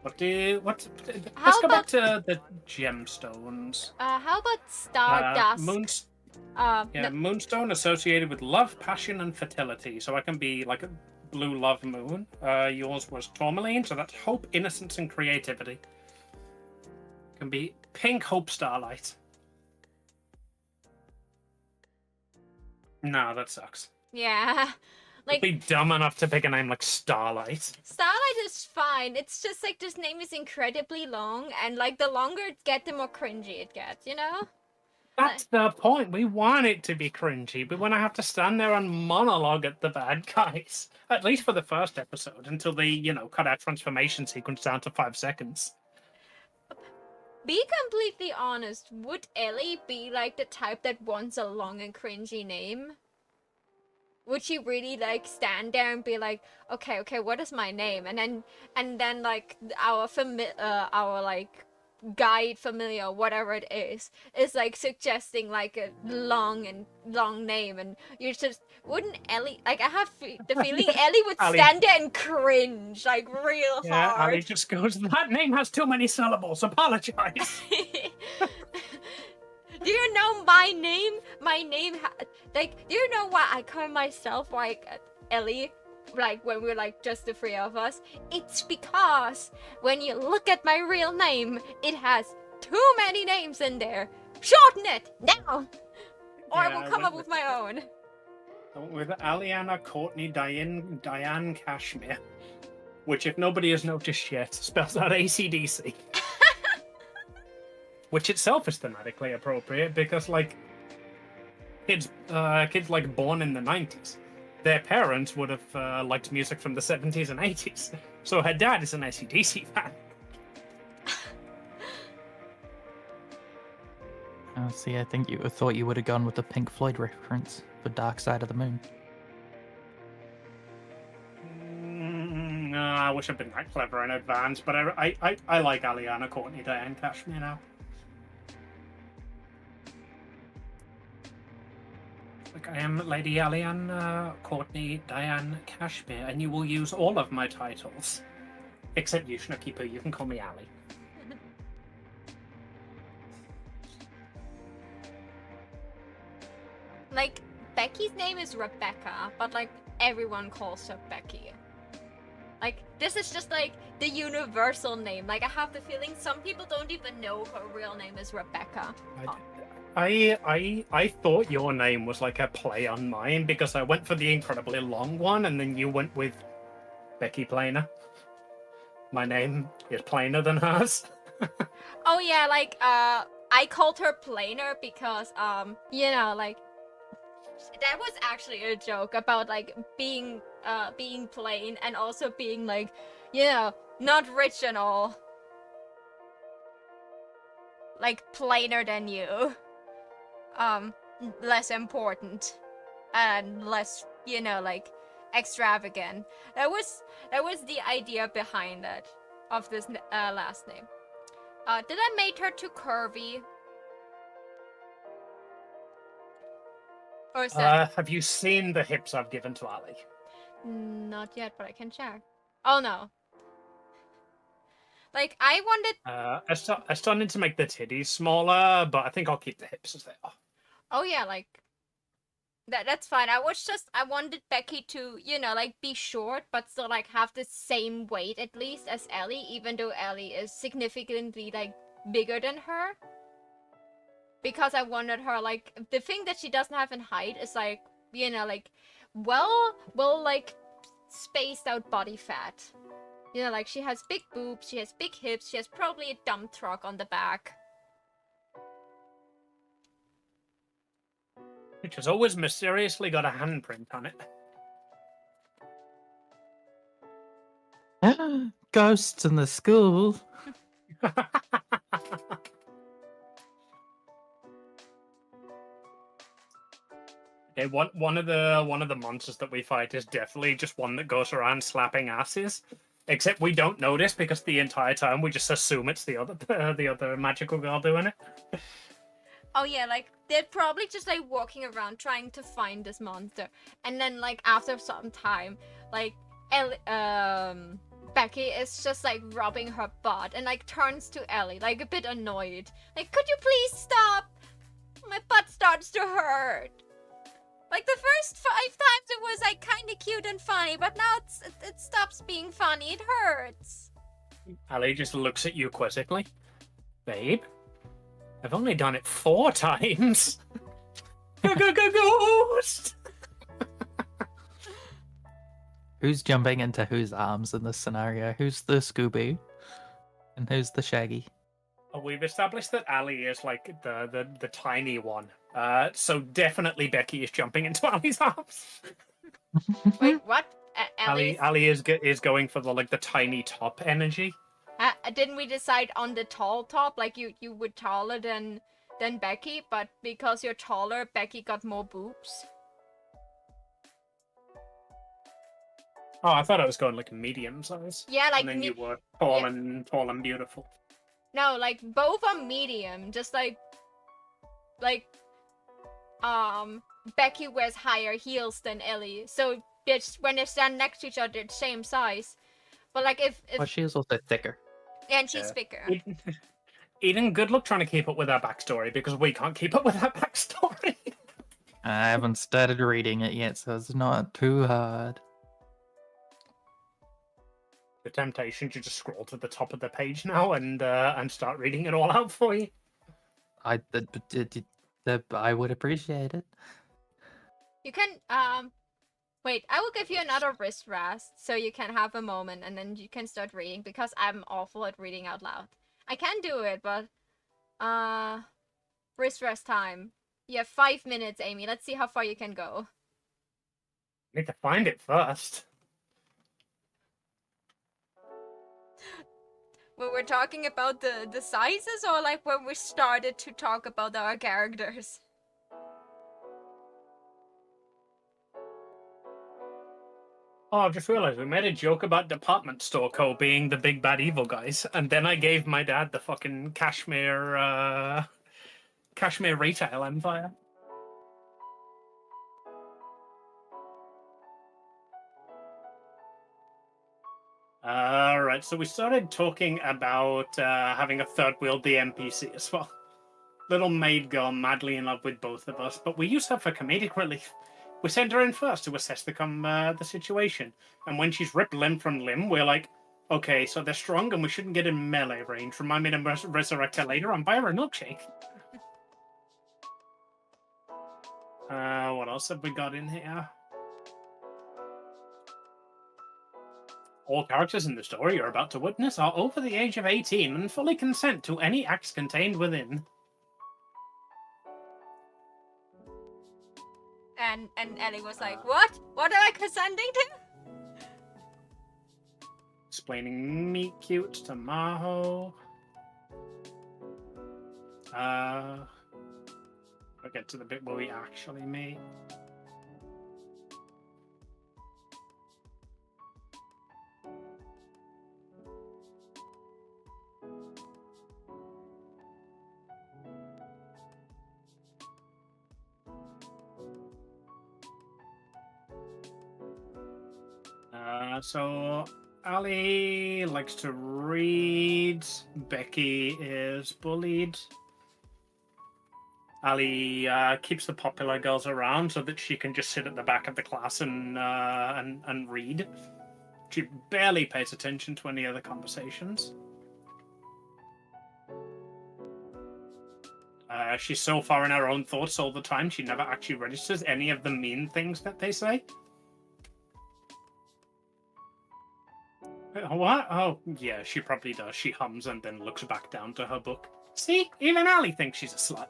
Let's go back to the gemstones. How about Stardust? Moonstone associated with love, passion, and fertility. So I can be like a blue love moon. Yours was tourmaline, so that's hope, innocence, and creativity. Can be pink hope starlight. No, that sucks. Yeah. Like, be dumb enough to pick a name like Starlight. Starlight is fine. It's just like this name is incredibly long, and like the longer it gets, the more cringy it gets, you know? That's the point. We want it to be cringy, but when I have to stand there and monologue at the bad guys, at least for the first episode, until they, cut our transformation sequence down to 5 seconds. Be completely honest, would Ellie be like the type that wants a long and cringy name? Would she really like stand there and be like, okay, what is my name? And then like our like guide familiar, whatever it is like suggesting like a long name, and you just wouldn't Ellie, like I have the feeling Ellie would stand there and cringe like real hard. Ellie just goes, that name has too many syllables, apologize. Do you know my name? Do you know why I call myself like Ellie? Like when we're like just the three of us? It's because when you look at my real name, it has too many names in there. Shorten it now. Or I Yeah, will I come went up with my own. I went with Aliana Courtney Diane Cashmere, which, if nobody has noticed yet, spells out ACDC. Which itself is thematically appropriate because, like, kids like born in the 90s, their parents would have liked music from the 70s and 80s. So her dad is an AC/DC fan. Oh, see, I think you thought you would have gone with the Pink Floyd reference for Dark Side of the Moon. I wish I'd been that clever in advance, but I like Aliana Courtney Diane Cashmere now. Like, I am Lady Aliana Courtney Diane Cashmere, and you will use all of my titles. Except you, Snooky Poo, you can call me Ali. Like, Becky's name is Rebecca, but like everyone calls her Becky. Like, this is just like the universal name. Like, I have the feeling some people don't even know her real name is Rebecca. I thought your name was like a play on mine because I went for the incredibly long one, and then you went with Becky Plainer. My name is plainer than hers. Oh yeah, like I called her plainer because you know, like that was actually a joke about like being plain and also being like, you know, not rich and all. Like plainer than you. Less important and less, you know, like extravagant. That was the idea behind it of this last name. Did I make her too curvy? Or is that Have you seen the hips I've given to Ali? not yet? But I can check. Oh no. Like I wanted. I started to make the titties smaller, but I think I'll keep the hips as they are. Oh yeah, like that's fine. I wanted Becky to, you know, like be short but still like have the same weight at least as Ellie, even though Ellie is significantly like bigger than her. Because I wanted her, like, the thing that she doesn't have in height is like, you know, like well like spaced out body fat. You know, like she has big boobs, she has big hips, she has probably a dump truck on the back. Which has always mysteriously got a handprint on it. Ghosts in the school. Okay, one of the monsters that we fight is definitely just one that goes around slapping asses. Except we don't notice because the entire time we just assume it's the other magical girl doing it. Oh yeah, like they're probably just like walking around trying to find this monster, and then like after some time, like Becky is just like rubbing her butt and like turns to Ellie like a bit annoyed. Like, could you please stop? My butt starts to hurt. Like the first 5 times it was like kind of cute and funny, but now it stops being funny. It hurts. Ali just looks at you quizzically. Babe, I've only done it 4 times. Ghost! Who's jumping into whose arms in this scenario? Who's the Scooby? And who's the Shaggy? We've established that Ali is like the tiny one. So definitely Becky is jumping into Ali's arms. Wait, what? Ali is going for the tiny top energy. Didn't we decide on the tall top? Like you were taller than Becky, but because you're taller, Becky got more boobs. Oh, I thought I was going like medium size. Yeah, like and then you were tall and beautiful. No, like both are medium. Just like Becky wears higher heels than Ellie, so when they stand next to each other, they're the same size. But like if Well, she is also thicker. and she's thicker. Eden, good luck trying to keep up with our backstory because we can't keep up with our backstory. I haven't started reading it yet, so it's not too hard. The temptation to just scroll to the top of the page now and start reading it all out for you. I would appreciate it. You can wait, I will give you another wrist rest so you can have a moment and then you can start reading because I'm awful at reading out loud. I can do it, but wrist rest time. You have 5 minutes, Amy. Let's see how far you can go. Need to find it first. When we're talking about the sizes or like when we started to talk about our characters? Oh, I just realized we made a joke about department store co being the big bad evil guys, and then I gave my dad the fucking Kashmir retail empire. Alright, so we started talking about having a third wheel the NPC as well. Little maid girl madly in love with both of us, but we use her for comedic relief. We send her in first to assess the situation, and when she's ripped limb from limb, we're like, okay, so they're strong and we shouldn't get in melee range. Remind me to resurrect her later and buy her a milkshake. What else have we got in here? All characters in the story you're about to witness are over the age of 18 and fully consent to any acts contained within. And Ellie was like, what? What am I consenting to? Explaining meet cute to Maho. I'll get to the bit where we actually meet. So Ali likes to read. Becky is bullied. Ali keeps the popular girls around so that she can just sit at the back of the class and read. She barely pays attention to any other conversations. She's so far in her own thoughts all the time, she never actually registers any of the mean things that they say. What? Oh, yeah, she probably does. She hums and then looks back down to her book. See? Even Ali thinks she's a slut.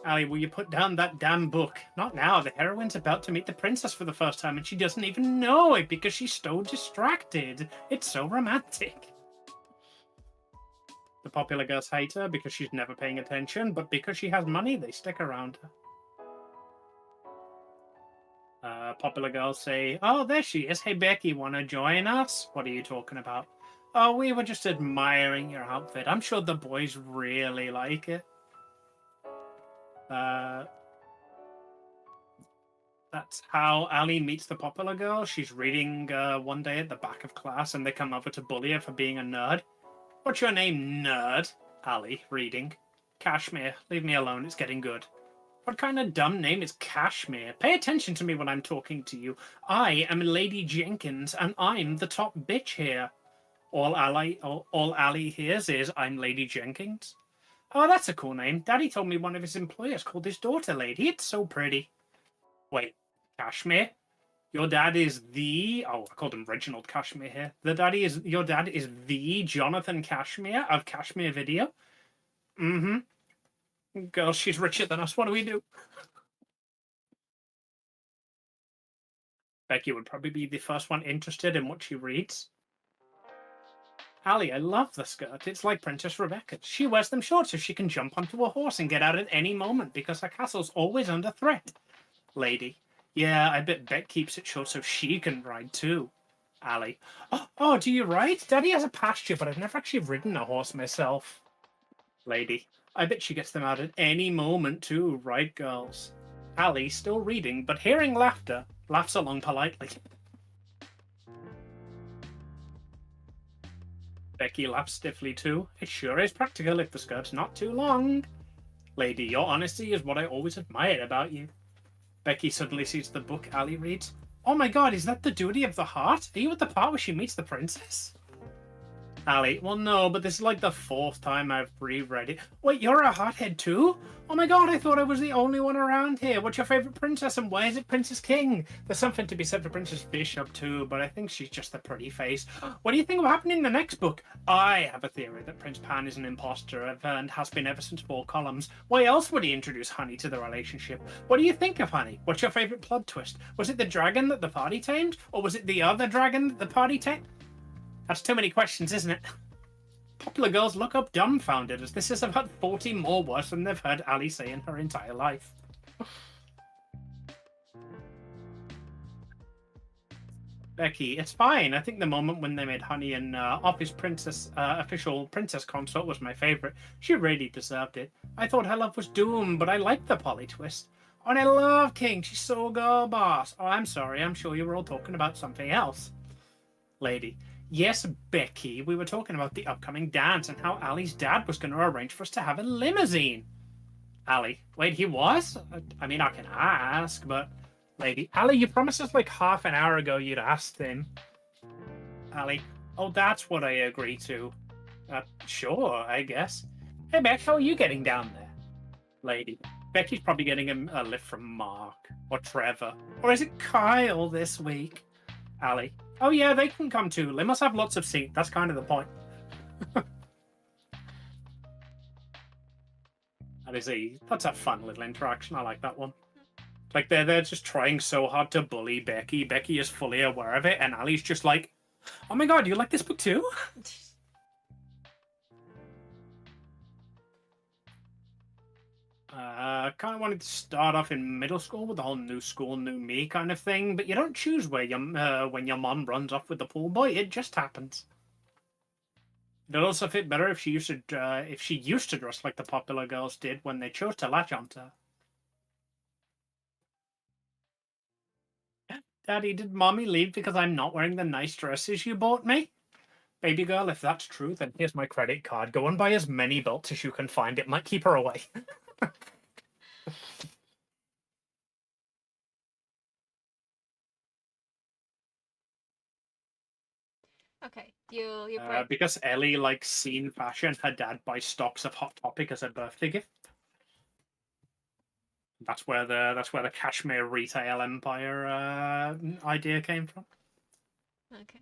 Ali, will you put down that damn book? Not now. The heroine's about to meet the princess for the first time and she doesn't even know it because she's so distracted. It's so romantic. The popular girls hate her because she's never paying attention, but because she has money, they stick around her. Popular girls say, oh, there she is. Hey, Becky, want to join us? What are you talking about? Oh, we were just admiring your outfit. I'm sure the boys really like it. That's how Ali meets the popular girl. She's reading one day at the back of class, and they come over to bully her for being a nerd. What's your name, nerd? Ali, reading. Kashmir. Leave me alone. It's getting good. What kind of dumb name is Kashmir? Pay attention to me when I'm talking to you. I am Lady Jenkins, and I'm the top bitch here. All Ali hears is, I'm Lady Jenkins. Oh, that's a cool name. Daddy told me one of his employers called his daughter Lady. It's so pretty. Wait, Kashmir? Your dad is the... Oh, I called him Reginald Kashmir here. Your dad is the Jonathan Kashmir of Kashmir Video? Mm-hmm. Girl, she's richer than us. What do we do? Becky would probably be the first one interested in what she reads. Ali, I love the skirt. It's like Princess Rebecca's. She wears them short so she can jump onto a horse and get out at any moment because her castle's always under threat. Lady, yeah, I bet Bet keeps it short so she can ride too. Ali, oh, do you ride? Daddy has a pasture, but I've never actually ridden a horse myself. Lady, I bet she gets them out at any moment too, right, girls? Ali, still reading, but hearing laughter, laughs along politely. Becky laughs stiffly too. It sure is practical if the skirt's not too long. Lady, your honesty is what I always admired about you. Becky suddenly sees the book Ali reads. Oh my god, is that The Duty of the Heart? Are you at the part where she meets the princess? Ali, well, no, but this is like the 4th time I've reread it. Wait, you're a hothead too? Oh my god, I thought I was the only one around here. What's your favorite princess and why is it Princess King? There's something to be said for Princess Bishop too, but I think she's just the pretty face. What do you think will happen in the next book? I have a theory that Prince Pan is an imposter and has been ever since 4 columns. Why else would he introduce Honey to the relationship? What do you think of Honey? What's your favorite plot twist? Was it the dragon that the party tamed? Or was it the other dragon that the party tamed? That's too many questions, isn't it? Popular girls look up dumbfounded, as this is about 40 more words than they've heard Ali say in her entire life. Becky, it's fine. I think the moment when they made Honey an office princess, official princess consort was my favorite. She really deserved it. I thought her love was doomed, but I liked the Polly twist. Oh, and I love King. She's so girl boss. Oh, I'm sorry. I'm sure you were all talking about something else. Lady. Yes, Becky, we were talking about the upcoming dance and how Ali's dad was going to arrange for us to have a limousine. Ali, wait, he was? I mean, I can ask, but... Lady, Ali, you promised us like half an hour ago you'd asked him. Ali, oh, that's what I agreed to. Sure, I guess. Hey, Beck, how are you getting down there? Lady, Becky's probably getting a lift from Mark or Trevor. Or is it Kyle this week? Ali, oh yeah, they can come too. They must have lots of seats. That's kind of the point. That's a fun little interaction. I like that one. Like they're just trying so hard to bully Becky. Becky is fully aware of it, and Ali's just like, "Oh my god, you like this book too?" Kind of wanted to start off in middle school with the whole new school, new me kind of thing, but you don't choose where when your mom runs off with the pool boy. It just happens. It'd also fit better if she used to dress like the popular girls did when they chose to latch onto her. Daddy, did Mommy leave because I'm not wearing the nice dresses you bought me? Baby girl, if that's true, then here's my credit card. Go and buy as many belts as you can find. It might keep her away. Okay, you because Ellie likes scene fashion, her dad buys stocks of Hot Topic as a birthday gift. That's where the cashmere retail empire idea came from. Okay.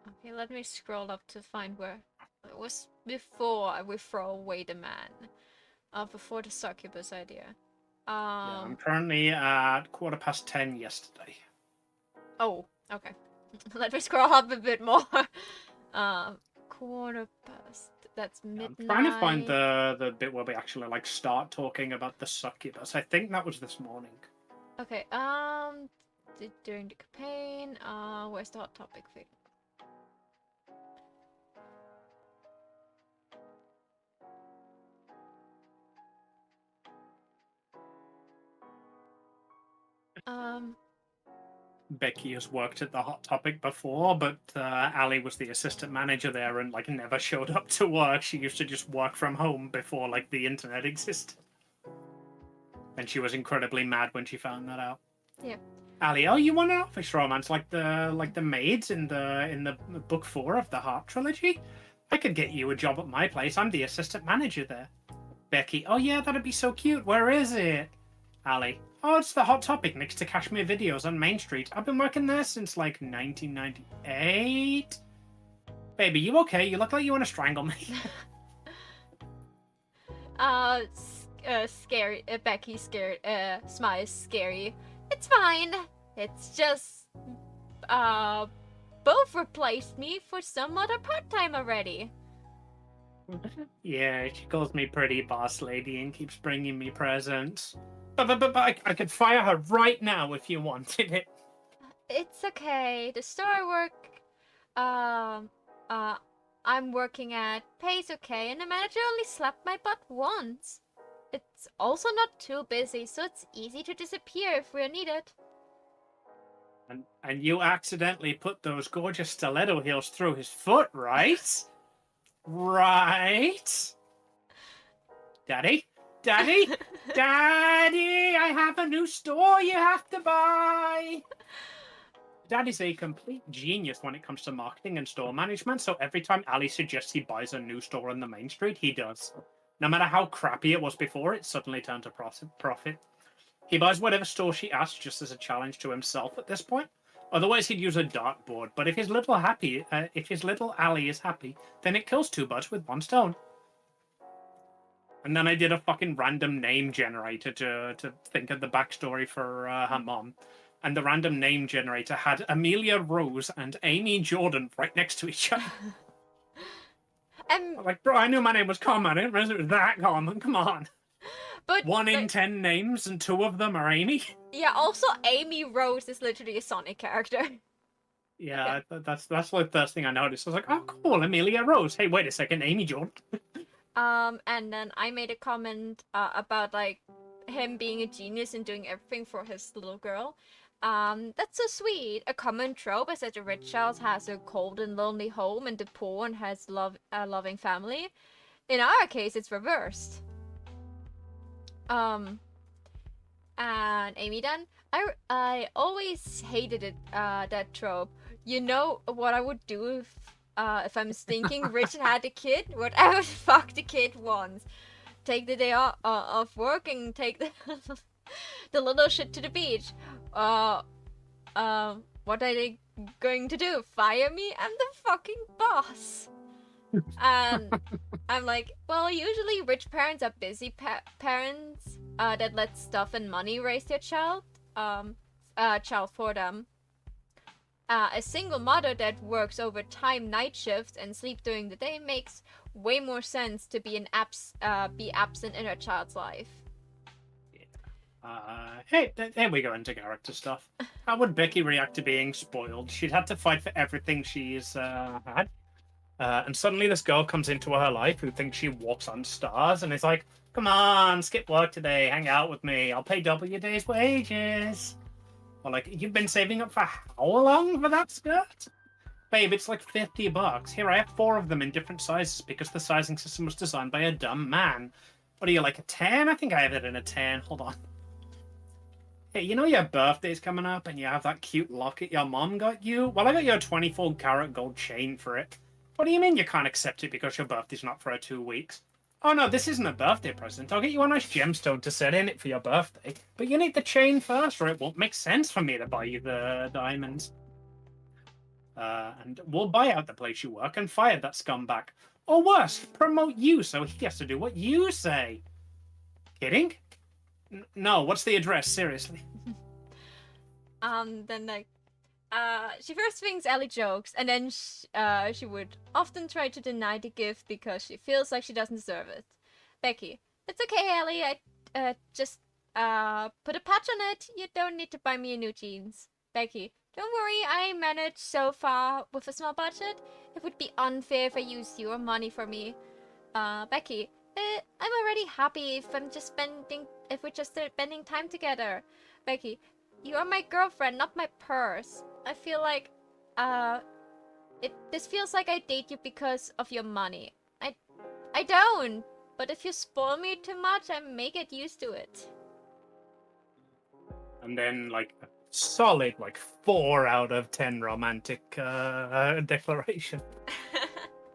Okay, let me scroll up to find where it was before we throw away the man. Before the succubus idea. Yeah, I'm currently at 10:15 yesterday. Oh, okay. Let me scroll up a bit more. 1/4. That's midnight. I'm trying to find the bit where we actually like start talking about the succubus. I think that was this morning. Okay. During the campaign. Where's the Hot Topic thing? Becky has worked at the Hot Topic before, but Ali was the assistant manager there and like never showed up to work. She used to just work from home before like the internet existed. And she was incredibly mad when she found that out. Yeah. Ali, oh, you want an office romance like the maids in the book 4 of the Heart trilogy? I could get you a job at my place. I'm the assistant manager there. Becky, oh yeah, that'd be so cute. Where is it? Ali, oh, it's the Hot Topic next to Kashmir Videos on Main Street. I've been working there since like 1998. Baby, you okay? You look like you want to strangle me. Scary. Becky scared. Smiles scary. It's fine. It's just both replaced me for some other part-time already. Yeah, she calls me pretty boss lady and keeps bringing me presents. But I could fire her right now if you wanted it. It's okay. The store I work, I'm working at pays okay, and the manager only slapped my butt once. It's also not too busy, so it's easy to disappear if we're needed. And you accidentally put those gorgeous stiletto heels through his foot, right? Right? Daddy? Daddy? Daddy! I have a new store you have to buy! Dad is a complete genius when it comes to marketing and store management, so every time Ali suggests he buys a new store on the main street, he does. No matter how crappy it was before, it suddenly turned to profit. He buys whatever store she asks just as a challenge to himself at this point. Otherwise, he'd use a dartboard. But if his little Ali is happy, then it kills two birds with one stone. And then I did a fucking random name generator to think of the backstory for her mom. And the random name generator had Amelia Rose and Amy Jordan right next to each other. Like, bro, I knew my name was common. I didn't realize it was that common. Come on. But 1 in 10 names and 2 of them are Amy. Yeah, also Amy Rose is literally a Sonic character. Yeah, that's like the first thing I noticed. I was like, oh, cool, Amelia Rose. Hey, wait a second, Amy Jordan. And then I made a comment about like him being a genius and doing everything for his little girl. That's so sweet. A common trope is that the rich child has a cold and lonely home, and the poor one has a loving family. In our case, it's reversed. And Amy then, I always hated it, that trope. You know what I would do if I'm stinking rich and had a kid? What I would fuck the kid once. Take the day off work and take the little shit to the beach. What are they going to do? Fire me? I'm the fucking boss. And I'm like, well, usually rich parents are busy parents that let stuff and money raise their child for them. A single mother that works overtime night shifts and sleep during the day makes way more sense to be absent in her child's life. Hey, there we go into character stuff. How would Becky react to being spoiled? She'd had to fight for everything she's had. And suddenly this girl comes into her life who thinks she walks on stars and is like, come on, skip work today, hang out with me, I'll pay double your day's wages. Or like, you've been saving up for how long for that skirt? Babe, it's like $50. Here, I have 4 of them in different sizes because the sizing system was designed by a dumb man. What are you, like a 10? I think I have it in a 10. Hold on. Hey, you know your birthday's coming up and you have that cute locket your mom got you? Well, I got you a 24-karat gold chain for it. What do you mean you can't accept it because your birthday's not for 2 weeks? Oh no, this isn't a birthday present. I'll get you a nice gemstone to set in it for your birthday. But you need the chain first or it won't make sense for me to buy you the diamonds. And we'll buy out the place you work and fire that scumbag. Or worse, promote you so he has to do what you say. Kidding? No, what's the address? Seriously. Then like, she first thinks Ellie jokes, and then she would often try to deny the gift because she feels like she doesn't deserve it. Becky, it's okay, Ellie. I just put a patch on it. You don't need to buy me new jeans. Becky, don't worry. I managed so far with a small budget. It would be unfair if I used your money for me. Becky, I'm already happy if we're just spending time together. Becky, you are my girlfriend, not my purse. I feel like, this feels like I date you because of your money. I don't. But if you spoil me too much, I may get used to it. And then, like, a solid, 4 out of 10 romantic declaration.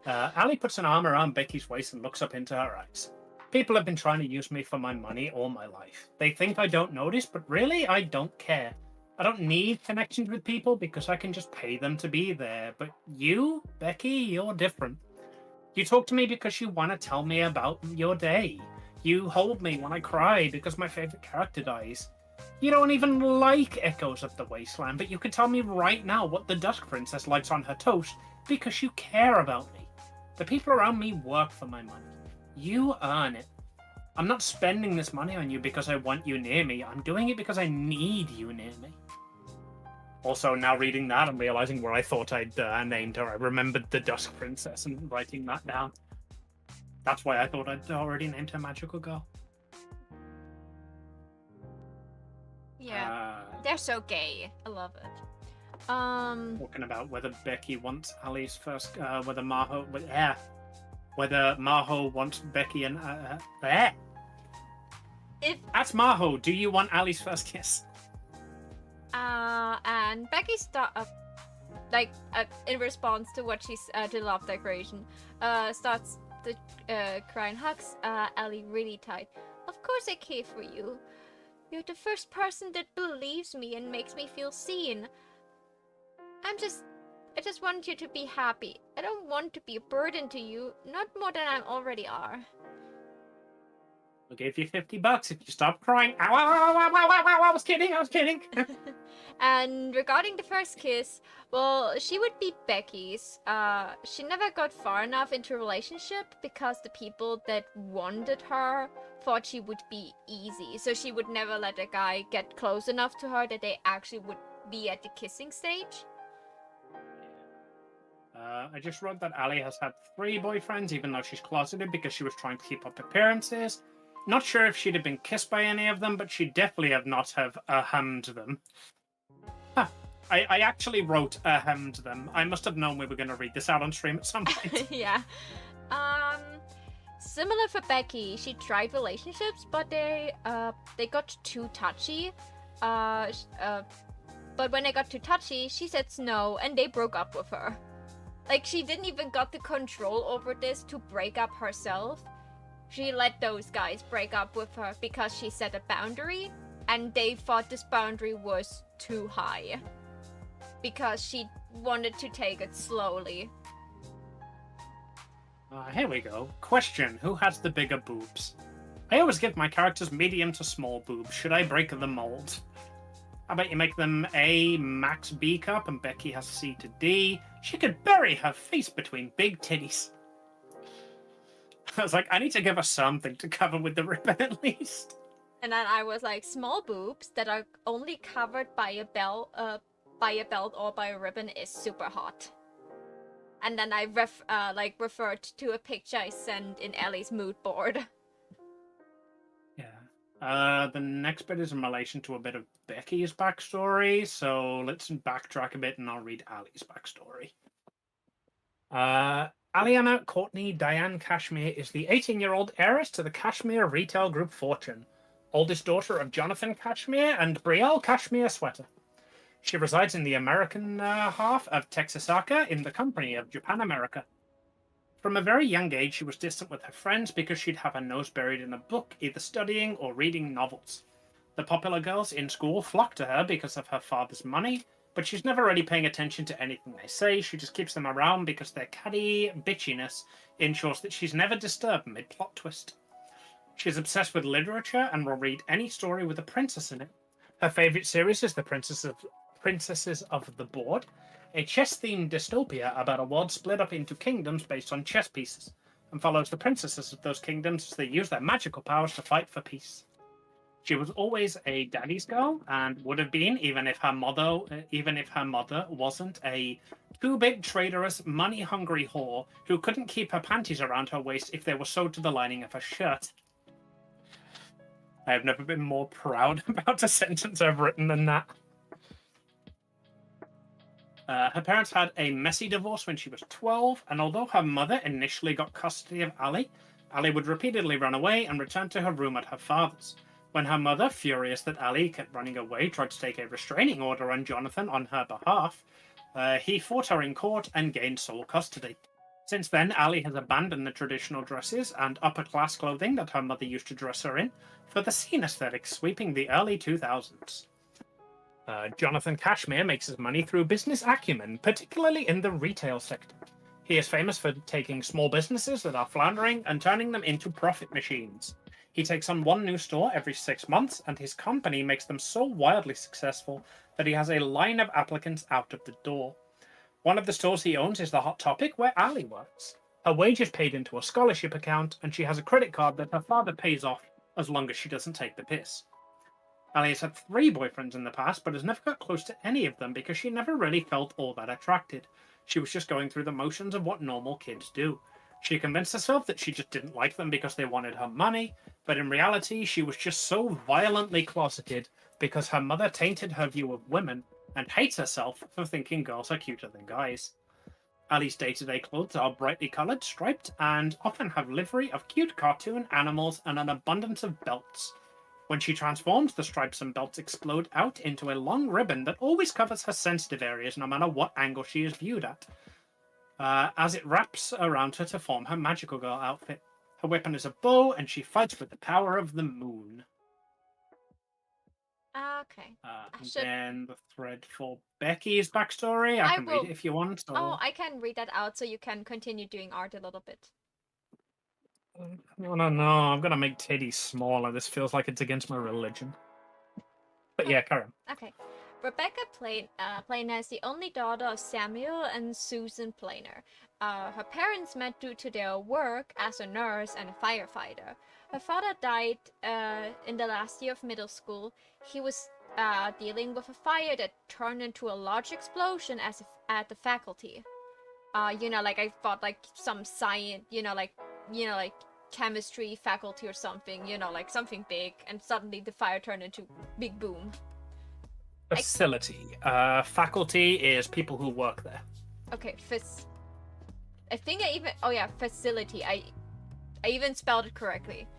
Ali puts an arm around Becky's waist and looks up into her eyes. People have been trying to use me for my money all my life. They think I don't notice, but really, I don't care. I don't need connections with people because I can just pay them to be there. But you, Becky, you're different. You talk to me because you want to tell me about your day. You hold me when I cry because my favorite character dies. You don't even like Echoes of the Wasteland, but you can tell me right now what the Dusk Princess likes on her toast because you care about me. The people around me work for my money. You earn it. I'm not spending this money on you because I want you near me. I'm doing it because I need you near me. Also, now reading that and realizing where I thought I'd named her, I remembered the Dusk Princess and writing that down. That's why I thought I'd already named her Magical Girl. Yeah, they're so gay. I love it. Talking about whether Becky wants Ali's first, whether Maho wants Becky and If that's Maho. Do you want Ali's first kiss? and and Becky in response to what she's to the love declaration, starts to cry and hugs Ellie really tight. Of course I care for you. You're the first person that believes me and makes me feel seen. I just want you to be happy. I don't want to be a burden to you, not more than I already are. I'll give you $50 if you stop crying. Ow, ow, ow, ow, ow, ow, ow, I was kidding. And regarding the first kiss, well, she would be Becky's. She never got far enough into a relationship because the people that wanted her thought she would be easy. So she would never let a guy get close enough to her that they actually would be at the kissing stage. I just wrote that Ali has had 3 boyfriends, even though she's closeted because she was trying to keep up appearances. Not sure if she'd have been kissed by any of them, but she definitely have not have hummed them. Huh. I actually wrote hummed them. I must have known we were going to read this out on stream at some point. Yeah. Similar for Becky, she tried relationships, but they got too touchy. But when they got too touchy, she said no, and they broke up with her. Like, she didn't even got the control over this to break up herself. She let those guys break up with her because she set a boundary, and they thought this boundary was too high. Because she wanted to take it slowly. Here we go. Question, who has the bigger boobs? I always give my characters medium to small boobs. Should I break the mold? How about you make them A, max B cup, and Becky has C to D? She could bury her face between big titties. I was like, I need to give her something to cover with the ribbon at least. And then I was like, small boobs that are only covered by a belt or by a ribbon is super hot. And then I referred to a picture I sent in Ellie's mood board. Yeah. The next bit is in relation to a bit of Becky's backstory, so let's backtrack a bit and I'll read Ali's backstory. Aliana Courtney Diane Cashmere is the 18-year-old heiress to the Cashmere retail group fortune, oldest daughter of Jonathan Cashmere and Brielle Cashmere Sweater. She resides in the American half of Texasaca in the company of Japan America. From a very young age, she was distant with her friends because she'd have her nose buried in a book, either studying or reading novels. The popular girls in school flock to her because of her father's money, but she's never really paying attention to anything they say. She just keeps them around because their catty bitchiness ensures that she's never disturbed mid-plot twist. She's obsessed with literature and will read any story with a princess in it. Her favourite series is The Princesses of the Board, a chess-themed dystopia about a world split up into kingdoms based on chess pieces, and follows the princesses of those kingdoms as they use their magical powers to fight for peace. She was always a daddy's girl, and would have been even if her mother wasn't a too-big, traitorous, money-hungry whore who couldn't keep her panties around her waist if they were sewed to the lining of her shirt. I have never been more proud about a sentence I've written than that. Her parents had a messy divorce when she was 12, and although her mother initially got custody of Ali would repeatedly run away and return to her room at her father's. When her mother, furious that Ali kept running away, tried to take a restraining order on Jonathan on her behalf, he fought her in court and gained sole custody. Since then, Ali has abandoned the traditional dresses and upper-class clothing that her mother used to dress her in for the scene aesthetic sweeping the early 2000s. Jonathan Cashmere makes his money through business acumen, particularly in the retail sector. He is famous for taking small businesses that are floundering and turning them into profit machines. He takes on one new store every 6 months, and his company makes them so wildly successful that he has a line of applicants out of the door. One of the stores he owns is the Hot Topic, where Ali works. Her wage is paid into a scholarship account, and she has a credit card that her father pays off as long as she doesn't take the piss. Ali has had 3 boyfriends in the past, but has never got close to any of them because she never really felt all that attracted. She was just going through the motions of what normal kids do. She convinced herself that she just didn't like them because they wanted her money, but in reality she was just so violently closeted because her mother tainted her view of women and hates herself for thinking girls are cuter than guys. Ali's day-to-day clothes are brightly coloured, striped, and often have livery of cute cartoon animals and an abundance of belts. When she transforms, the stripes and belts explode out into a long ribbon that always covers her sensitive areas, no matter what angle she is viewed at. As it wraps around her to form her magical girl outfit. Her weapon is a bow, and she fights with the power of the moon. Okay. And then the thread for Becky's backstory. I can read it if you want. Or... Oh, I can read that out so you can continue doing art a little bit. No, I'm gonna make Teddy smaller. This feels like it's against my religion. But yeah, carry on. Okay. Rebecca Planer is the only daughter of Samuel and Susan Planer. Her parents met due to their work as a nurse and a firefighter. Her father died in the last year of middle school. He was dealing with a fire that turned into a large explosion at the faculty. Like I thought like some science, like chemistry faculty or something, like something big, and suddenly the fire turned into big boom. Facility. Faculty is people who work there. Okay, I think facility. I even spelled it correctly.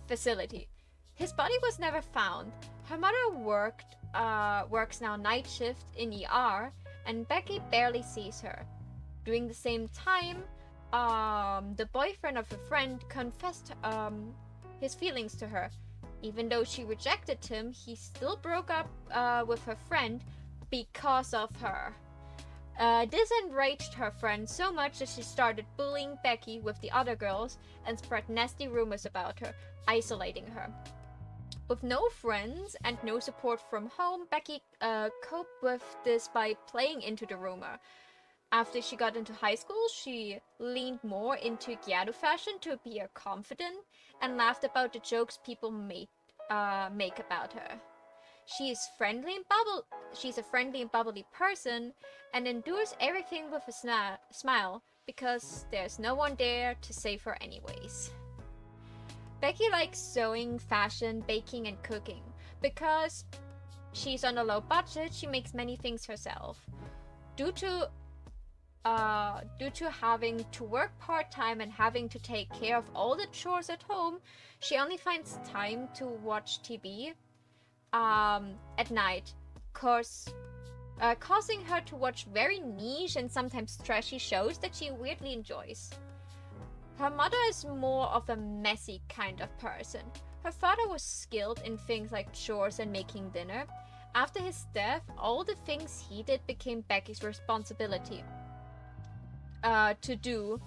Facility. His body was never found. Her mother works now night shift in ER, and Becky barely sees her. During the same time, the boyfriend of a friend confessed his feelings to her. Even though she rejected him, he still broke up with her friend because of her. This enraged her friend so much that she started bullying Becky with the other girls and spread nasty rumors about her, isolating her. With no friends and no support from home, Becky coped with this by playing into the rumor. After she got into high school, she leaned more into ghetto fashion to appear confident and laughed about the jokes people make about her. She's a friendly and bubbly person and endures everything with a smile because there's no one there to save her anyways. Becky likes sewing, fashion, baking, and cooking. Because she's on a low budget, she makes many things herself. Due to having to work part-time and having to take care of all the chores at home, she only finds time to watch TV at night, causing her to watch very niche and sometimes trashy shows that she weirdly enjoys. Her mother is more of a messy kind of person. Her father was skilled in things like chores and making dinner. After his death, all the things he did became Becky's responsibility to do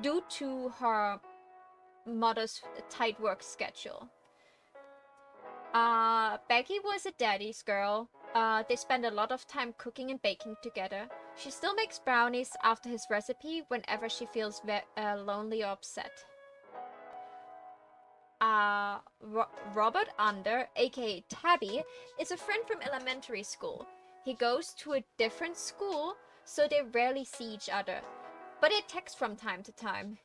due to her mother's tight work schedule. Becky was a daddy's girl. They spend a lot of time cooking and baking together. She still makes brownies after his recipe whenever she feels lonely or upset. Robert Under, aka Tabby, is a friend from elementary school. He goes to a different school, so they rarely see each other, but they text from time to time.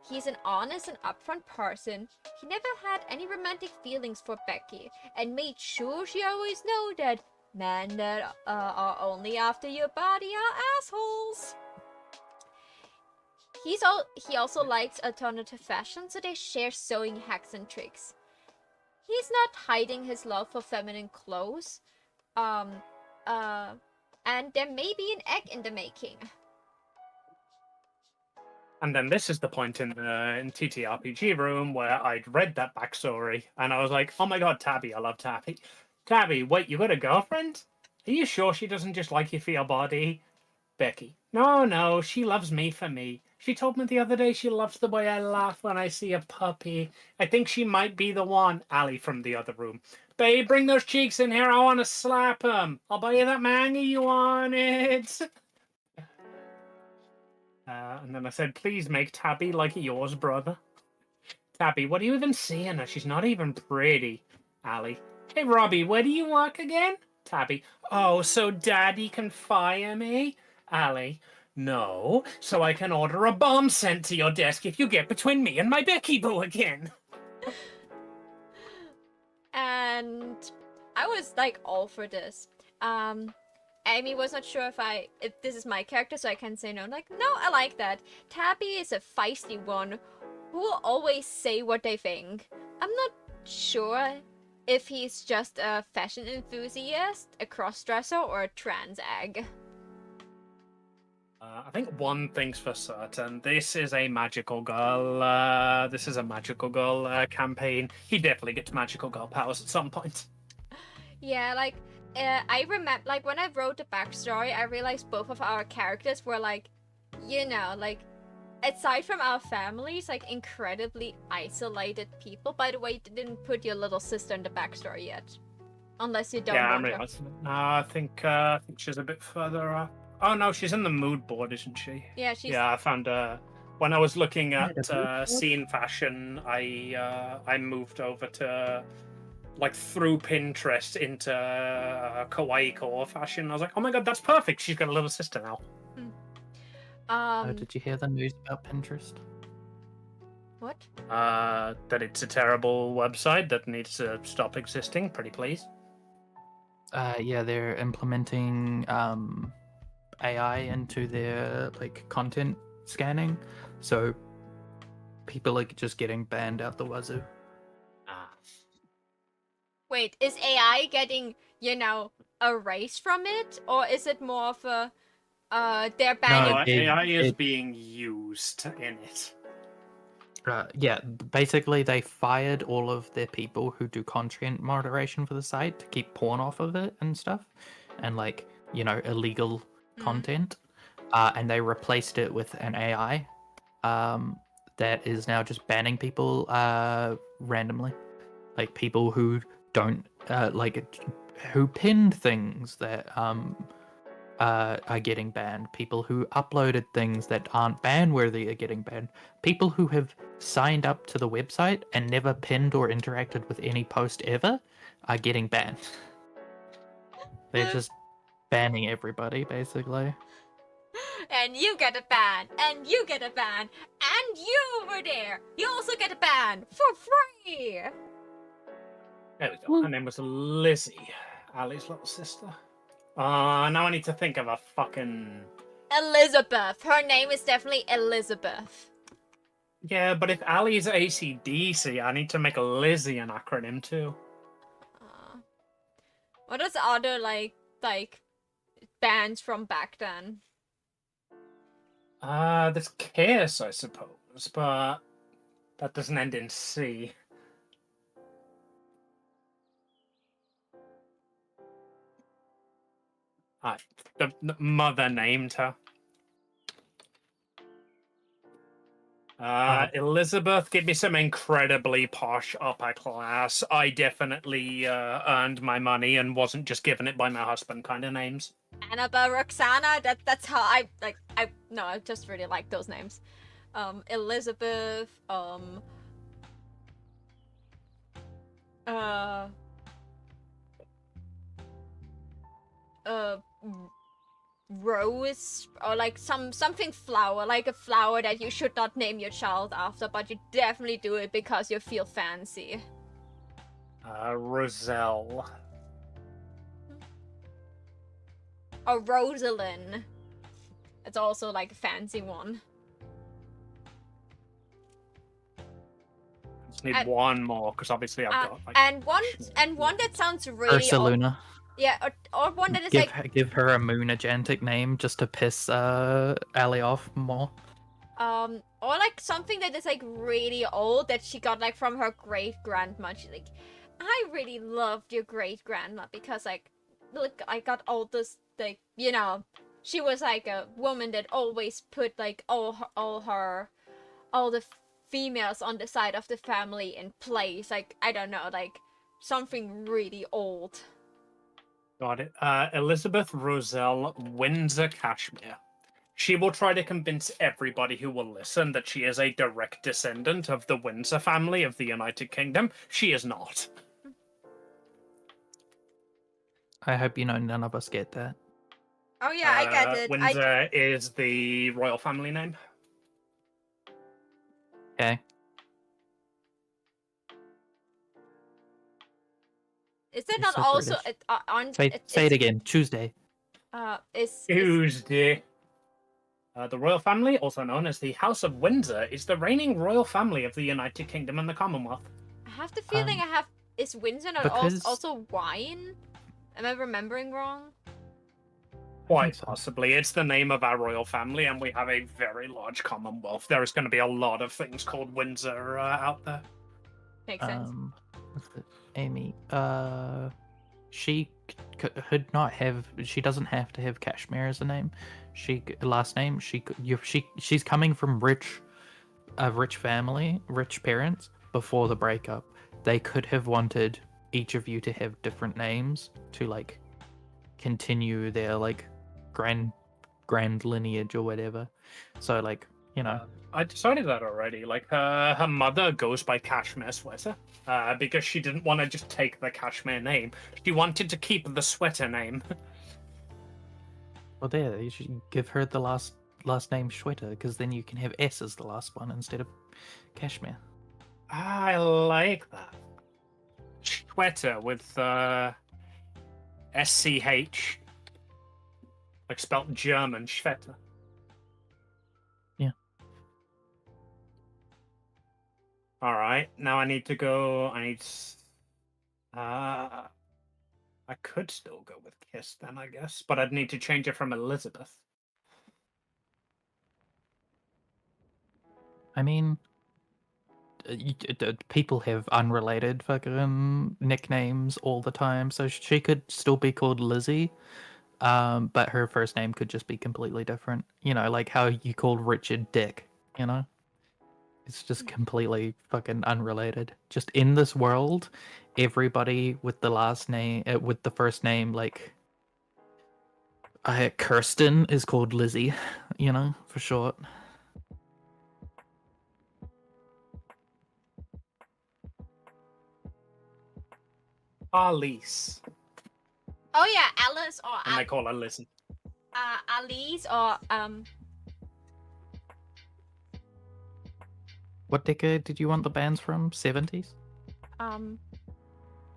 He's an honest and upfront person. He never had any romantic feelings for Becky, and made sure she always know that men that are only after your body are assholes. He also likes alternative fashion, so they share sewing hacks and tricks. He's not hiding his love for feminine clothes. And there may be an egg in the making. And then this is the point in TTRPG room where I'd read that backstory, and I was like, oh my god, Tabby, I love Tabby. Tabby, wait, you got a girlfriend? Are you sure she doesn't just like you for your body? Becky, no, she loves me for me. She told me the other day she loves the way I laugh when I see a puppy. I think she might be the one. Ali from the other room. Babe, bring those cheeks in here. I want to slap them. I'll buy you that manga you wanted. And then I said, please make Tabby like yours, brother. Tabby, what are you even seeing her? She's not even pretty. Ali, hey, Robbie, where do you work again? Tabby, oh, so Daddy can fire me? Ali, no, so I can order a bomb sent to your desk if you get between me and my Becky boo again. And I was like all for this. Amy was not sure if this is my character, so I can say no. Like, no, I like that. Tabby is a feisty one who will always say what they think. I'm not sure if he's just a fashion enthusiast, a crossdresser, or a trans egg. I think one thing's for certain. This is a magical girl. This is a magical girl campaign. He definitely gets magical girl powers at some point. Yeah, like, I remember, like, when I wrote the backstory, I realized both of our characters were, like, you know, like, aside from our families, like, incredibly isolated people. By the way, you didn't put your little sister in the backstory yet. Unless you don't Yeah, want I'm her. realizing it. No, I think she's a bit further up. Oh no, she's in the mood board, isn't she? Yeah, she's... Yeah, I found when I was looking Yeah, at the mood board? scene fashion, I moved over to like through Pinterest into kawaii core fashion. I was like, oh my god, that's perfect. She's got a little sister now. Did you hear the news about Pinterest? What? That it's a terrible website that needs to stop existing. Pretty please. Yeah, they're implementing AI into their like content scanning, so people are just getting banned out the wazoo. Wait, is AI getting, you know, erased from it? Or is it more of a, they're banning... No, it- AI is it- being used in it. Yeah, basically they fired all of their people who do content moderation for the site to keep porn off of it and stuff, and like, you know, illegal content, and they replaced it with an AI that is now just banning people randomly, like people who don't who pinned things that are getting banned, people who uploaded things that aren't ban worthy are getting banned, people who have signed up to the website and never pinned or interacted with any post ever are getting banned. They're just banning everybody, basically. And you get a ban, and you get a ban, and you over there, you also get a ban for free! There we go. Her name was Lizzie, Ali's little sister. Now I need to think of a fucking... Elizabeth. Her name is definitely Elizabeth. Yeah, but if Ali's AC/DC, I need to make Lizzie an acronym too. What is other, like, bands from back then? There's Chaos, I suppose, but that doesn't end in C. The mother named her. Elizabeth, give me some incredibly posh upper class. I definitely earned my money and wasn't just given it by my husband kind of names. Annabelle, Roxana, that's how I just really like those names. Elizabeth, Rose, or like something flower, like a flower that you should not name your child after, but you definitely do it because you feel fancy. Roselle. Or Rosalind. It's also like a fancy one. Just need one more, because obviously I've got like... and one that sounds really Ursaluna. Yeah, or one that is give her a Moonagentic name just to piss Ali off more. or like something that is like really old that she got like from her great grandma. She's like, I really loved your great grandma because like, look, I got all this, like, you know, she was like a woman that always put like all the females on the side of the family in place. Like, I don't know, like something really old. Got it. Elizabeth Roselle Windsor Cashmere. She will try to convince everybody who will listen that she is a direct descendant of the Windsor family of the United Kingdom. She is not. I hope you know none of us get that. Oh yeah, I get it. Windsor is the royal family name. Okay. Is there You're not so also British. Say it again. Tuesday. Is Tuesday. The royal family, also known as the House of Windsor, is the reigning royal family of the United Kingdom and the Commonwealth. I have the feeling is Windsor not because- also wine? Am I remembering wrong? Quite so. possibly. It's the name of our royal family, and we have a very large Commonwealth. There is going to be a lot of things called Windsor out there. Makes sense. What's it? Amy. She could not have. She doesn't have to have Kashmir as a name. Last name. She's coming from a rich family, rich parents. Before the breakup, they could have wanted each of you to have different names to like continue their like grand lineage or whatever. So like I decided that already. Like her mother goes by Kashmir Sweater because she didn't want to just take the Kashmir name. She wanted to keep the sweater name. Well, there you should give her the last name Shweta, because then you can have S as the last one instead of Kashmir. I like that. Sweater with SCH, like spelt German, Schwetter. Yeah. All right. Now I need to go. I could still go with Kiss then, I guess, but I'd need to change it from Elizabeth. I mean, people have unrelated fucking nicknames all the time, so she could still be called Lizzie, but her first name could just be completely different. You know, like how you called Richard Dick, you know? It's just completely fucking unrelated. Just in this world, everybody with the last name, with the first name, like, Kirsten is called Lizzie, you know, for short. Alice. Oh yeah, Alice or And they call her Lizzie. Alice or What decade did you want the bands from? 70s?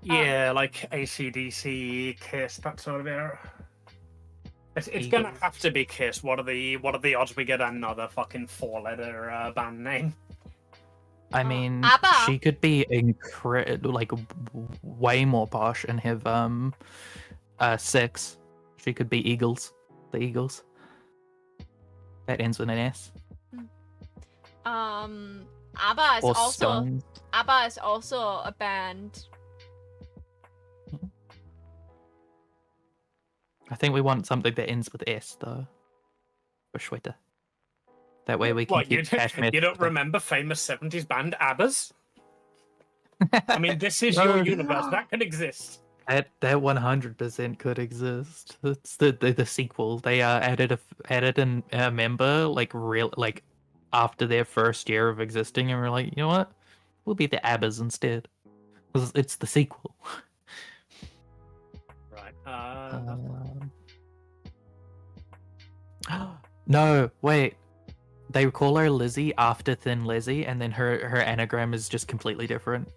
Yeah, like AC/DC, Kiss, that sort of era. It's gonna Eagles. have to be Kiss. What are the odds we get another fucking 4-letter band name? I mean, ABBA. she could be way more posh and have 6. She could be Eagles, the Eagles. That ends with an S. ABBA is Or also Stones. ABBA is also a band. I think we want something that ends with S though, for Shweta. That way we can What, keep Kashmir. you don't remember famous 70s band ABBA's? I mean, this is No. your universe. That could exist. That 100% could exist. It's the sequel. They added a member like after their first year of existing, and we're like, you know what? We'll be the Abbas instead. 'Cause it's the sequel. Right. No, wait. They call her Lizzie after Thin Lizzie, and then her anagram is just completely different.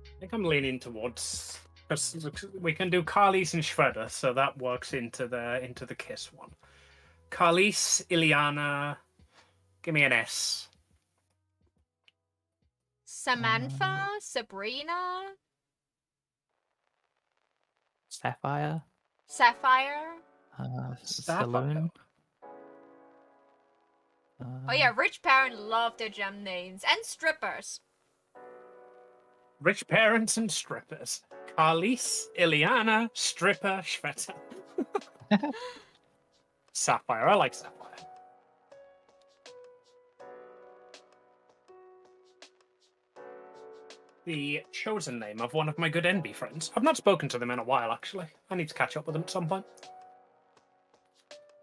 I think I'm leaning towards, because we can do Carlis and Shredder, so that works into the Kiss one. Carlis, Ileana, give me an S. Samantha, Sabrina, Sapphire. Sapphire. Saloon. Oh yeah, rich parents love their gem names and strippers. Rich parents and strippers. Carlis, Ileana, stripper, Shredder. Sapphire. I like Sapphire. The chosen name of one of my good NB friends. I've not spoken to them in a while, actually. I need to catch up with them at some point.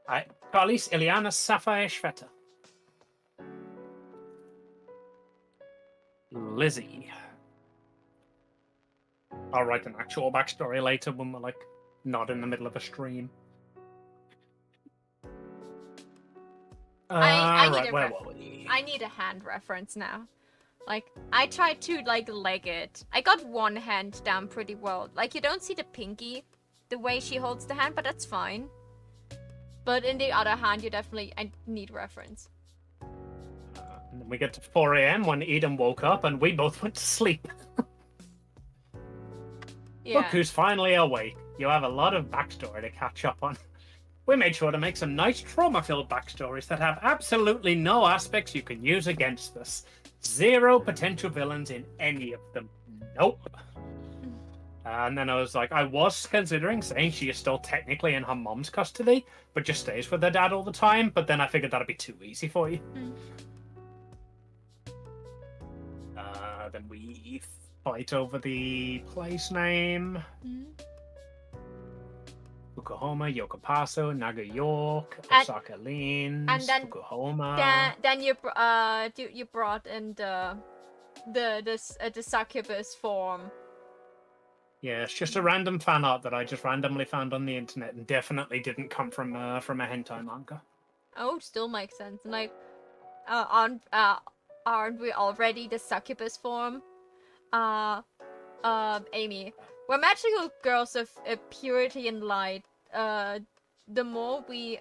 Alright. Carlis, Ileana, Sapphire, Shredder. Lizzie. I'll write an actual backstory later when we're, like, not in the middle of a stream. I need Right, a where were we? I need a hand reference now. Like, I tried to, like, leg it. I got one hand down pretty well. Like, you don't see the pinky, the way she holds the hand, but that's fine. But in the other hand, I need reference. And then we get to 4 a.m. when Eden woke up and we both went to sleep. Yeah. Look who's finally awake. You have a lot of backstory to catch up on. We made sure to make some nice trauma-filled backstories that have absolutely no aspects you can use against us. 0 potential villains in any of them. Nope. And then I was considering saying she is still technically in her mom's custody, but just stays with her dad all the time, but then I figured that'd be too easy for you. Then we fight over the place name. Oklahoma, Yokopaso, Naga York, Osaka Lanes, and then Oklahoma. Then you brought in the succubus form. Yeah, it's just a random fan art that I just randomly found on the internet and definitely didn't come from a hentai manga. Oh, still makes sense. And like, aren't we already the succubus form? Amy, we're magical girls of purity and light. The more we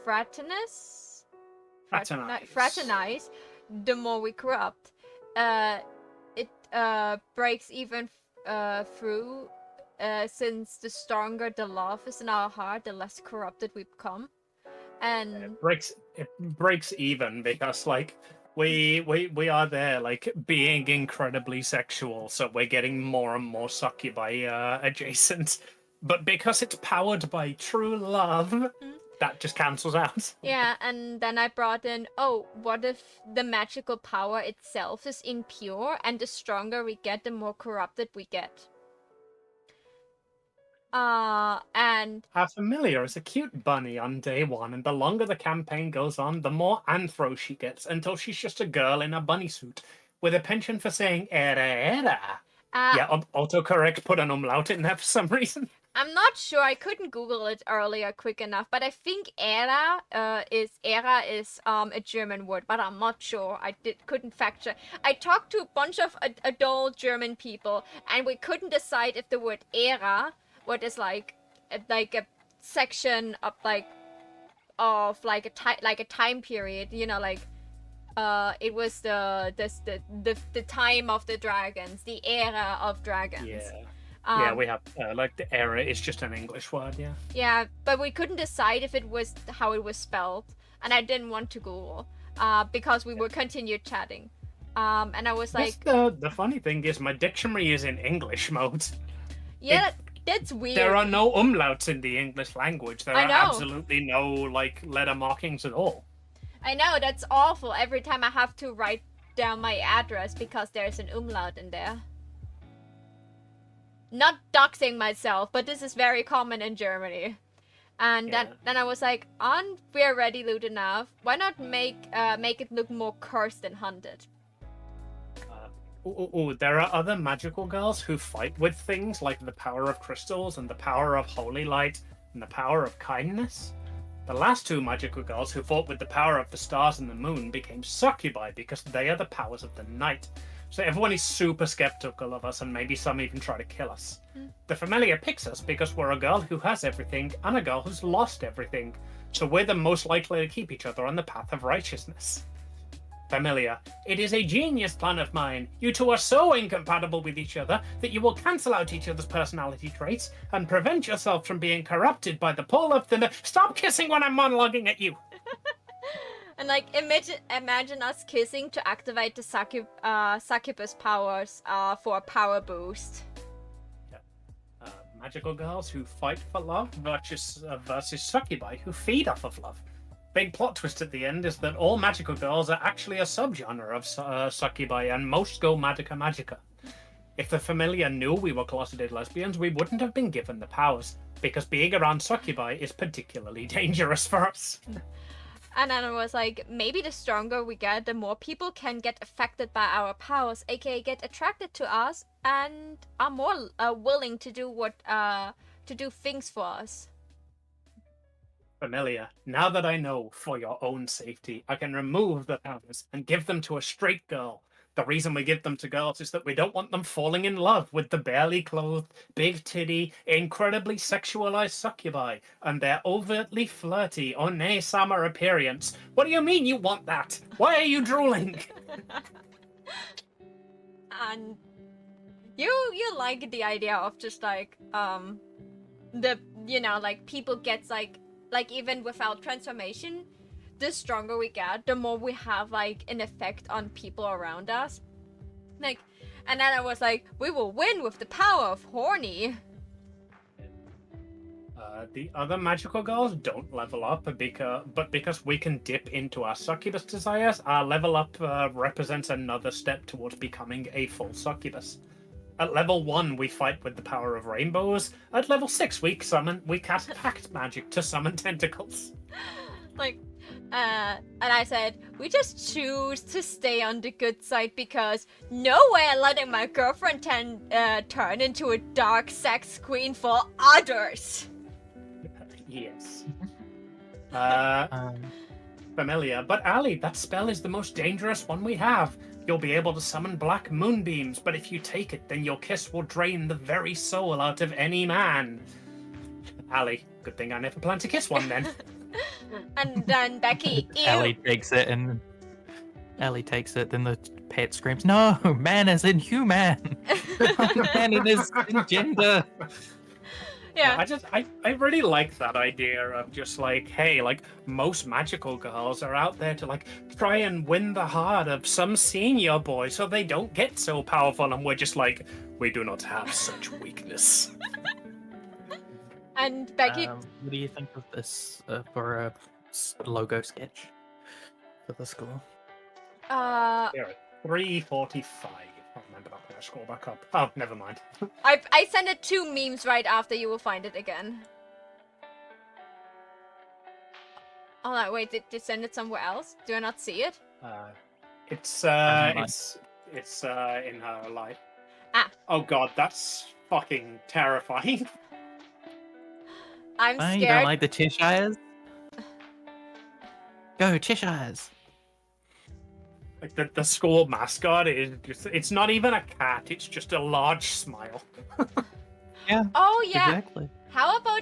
fraternize, the more we corrupt. It breaks even through, since the stronger the love is in our heart, the less corrupted we become. And it breaks even because like we are there like being incredibly sexual, so we're getting more and more succubi adjacent. But because it's powered by true love, that just cancels out. Yeah, and then I brought in, oh, what if the magical power itself is impure, and the stronger we get, the more corrupted we get. And Our familiar is a cute bunny on day 1, and the longer the campaign goes on, the more anthro she gets, until she's just a girl in a bunny suit, with a penchant for saying era era. Yeah, autocorrect put an umlaut in there for some reason. I'm not sure, I couldn't Google it earlier quick enough, but I think era is a German word, but I'm not sure. Couldn't fact check. I talked to a bunch of adult German people, and we couldn't decide if the word era, what is like a section of a time period, you know, like it was the time of the dragons, the era of dragons. Yeah, we have like the era is just an English word. Yeah, but we couldn't decide if it was how it was spelled, and I didn't want to Google because we would continue chatting. And I was like, the funny thing is my dictionary is in English mode. Yeah, that's weird. There are no umlauts in the English language. There are absolutely no like letter markings at all. I know, that's awful. Every time I have to write down my address because there's an umlaut in there. Not doxing myself, but this is very common in Germany. And then I was like, aren't we already loot enough? Why not make it look more cursed and hunted? There are other magical girls who fight with things like the power of crystals and the power of holy light and the power of kindness. The last 2 magical girls who fought with the power of the stars and the moon became succubi because they are the powers of the night. So everyone is super skeptical of us, and maybe some even try to kill us. The familiar picks us because we're a girl who has everything and a girl who's lost everything. So we're the most likely to keep each other on the path of righteousness. Familiar, it is a genius plan of mine. You two are so incompatible with each other that you will cancel out each other's personality traits and prevent yourself from being corrupted by the pull of the... Stop kissing when I'm monologuing at you! And like, imagine us kissing to activate the succubus powers for a power boost. Magical girls who fight for love versus succubi who feed off of love. Big plot twist at the end is that all magical girls are actually a subgenre of succubi, and most go magica. If the familiar knew we were closeted lesbians, we wouldn't have been given the powers, because being around succubi is particularly dangerous for us. And then I was like, maybe the stronger we get, the more people can get affected by our powers, aka get attracted to us and are more willing to do things for us. Familiar, now that I know, for your own safety, I can remove the powers and give them to a straight girl. The reason we give them to girls is that we don't want them falling in love with the barely clothed, big titty, incredibly sexualized succubi and their overtly flirty, One Sama appearance. What do you mean you want that? Why are you drooling? And you like the idea of just like the like people gets like even without transformation, the stronger we get, the more we have like an effect on people around us. Like, and then I was like, we will win with the power of horny. The other magical girls don't level up because we can dip into our succubus desires. Our level up represents another step towards becoming a full succubus. At level 1, we fight with the power of rainbows. At level 6, we cast pact magic to summon tentacles. Like, and I said, we just choose to stay on the good side because no way I'm letting my girlfriend turn into a dark sex queen for others. Yes. Familiar, but Ali, that spell is the most dangerous one we have. You'll be able to summon black moonbeams, but if you take it, then your kiss will drain the very soul out of any man. Ali, good thing I never planned to kiss one then. And then Becky, ew. Ellie takes it, then the pet screams, "No, man is inhuman. Man is gender." Yeah. I really like that idea of just like, hey, like most magical girls are out there to like try and win the heart of some senior boy so they don't get so powerful, and we're just like, we do not have such weakness. And Becky, What do you think of this for a logo sketch for the school? Here, 345. I remember that when I scroll back up. Oh, never mind. I sent it 2 memes right after. You will find it again. Oh no, wait, did you send it somewhere else? Do I not see it? It's in her life. Ah. Oh god, that's fucking terrifying. I'm scared. You don't like the Cheshires? Go Cheshires! Like the school mascot is just—it's not even a cat; it's just a large smile. Yeah. Oh yeah. Exactly. How about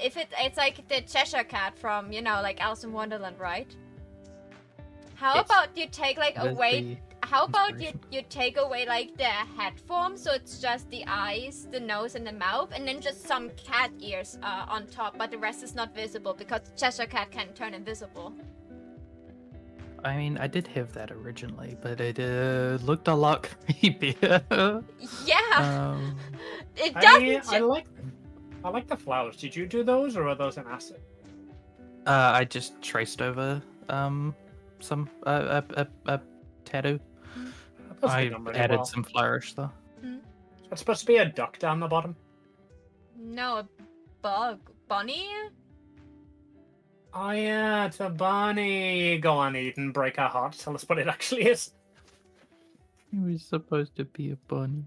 if it's like the Cheshire Cat from like Alice in Wonderland, right? How Yes. about you take like That is away? the How about you inspiration. take away like the head form, so it's just the eyes, the nose, and the mouth, and then just some cat ears on top, but the rest is not visible because Cheshire Cat can turn invisible. I mean, I did have that originally, but it looked a lot creepier. Yeah, it I doesn't. I like the flowers. Did you do those, or are those an acid? I just traced over some a tattoo. Those I get done really added well. some flourish though. It's supposed to be a duck down the bottom. No, a bunny. Oh yeah, it's a bunny. Go on, Eden, break our hearts. Tell us what it actually is. It was supposed to be a bunny.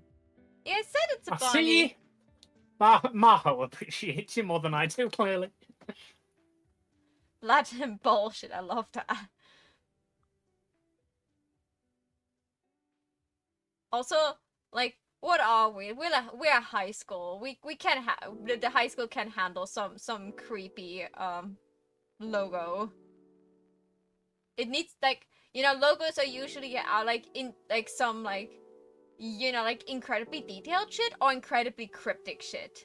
Yeah, I said it's a I bunny. see. Maho appreciates you more than I do, clearly. Latin bullshit. I love that. Also, like, what are we? We're high school. We can the high school can handle some creepy logo. It needs like logos are usually like in like some like like incredibly detailed shit or incredibly cryptic shit.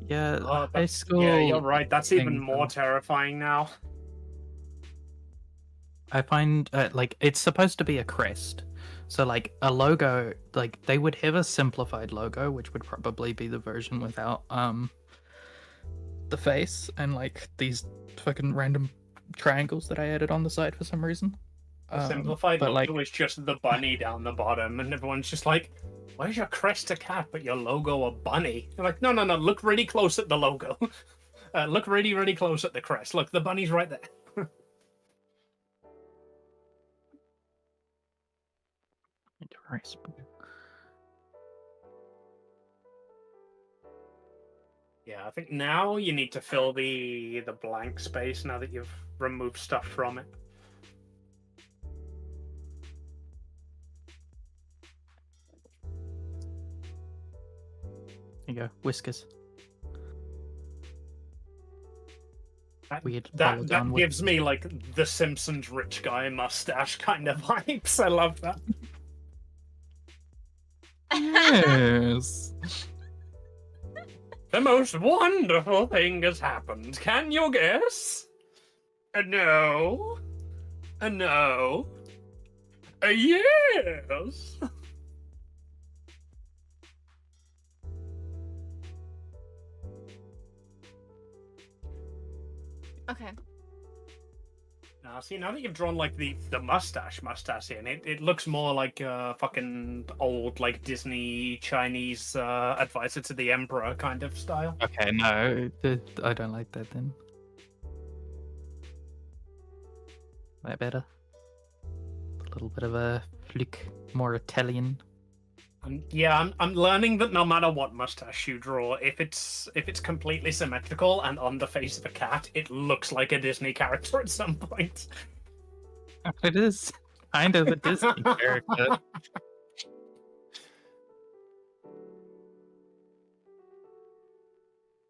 Yeah, Oh, high that's- school. Yeah, you're right. That's even things more are- terrifying now. I find like it's supposed to be a crest. So like a logo, like they would have a simplified logo, which would probably be the version without the face and like these fucking random triangles that I added on the side for some reason. The simplified but logo like is just the bunny down the bottom, and everyone's just like, "Why is your crest a cat, but your logo a bunny?" You're like, "No, no, no! Look really close at the logo. Look really, really close at the crest. Look, the bunny's right there." Interesting. Yeah, I think now you need to fill the blank space now that you've removed stuff from it. There you go, whiskers. Weird That polygon gives me like the Simpsons rich guy mustache kind of vibes. I love that. Yes. The most wonderful thing has happened. Can you guess? No. No. Yes. Okay. Now, see, now that you've drawn like the mustache in, it looks more like a fucking old like Disney Chinese advisor to the emperor kind of style. Okay, no, I don't like that then. That better? A little bit of a flick, more Italian. Yeah, I'm learning that no matter what mustache you draw, if it's completely symmetrical and on the face of a cat, it looks like a Disney character at some point. It is kind of a Disney character.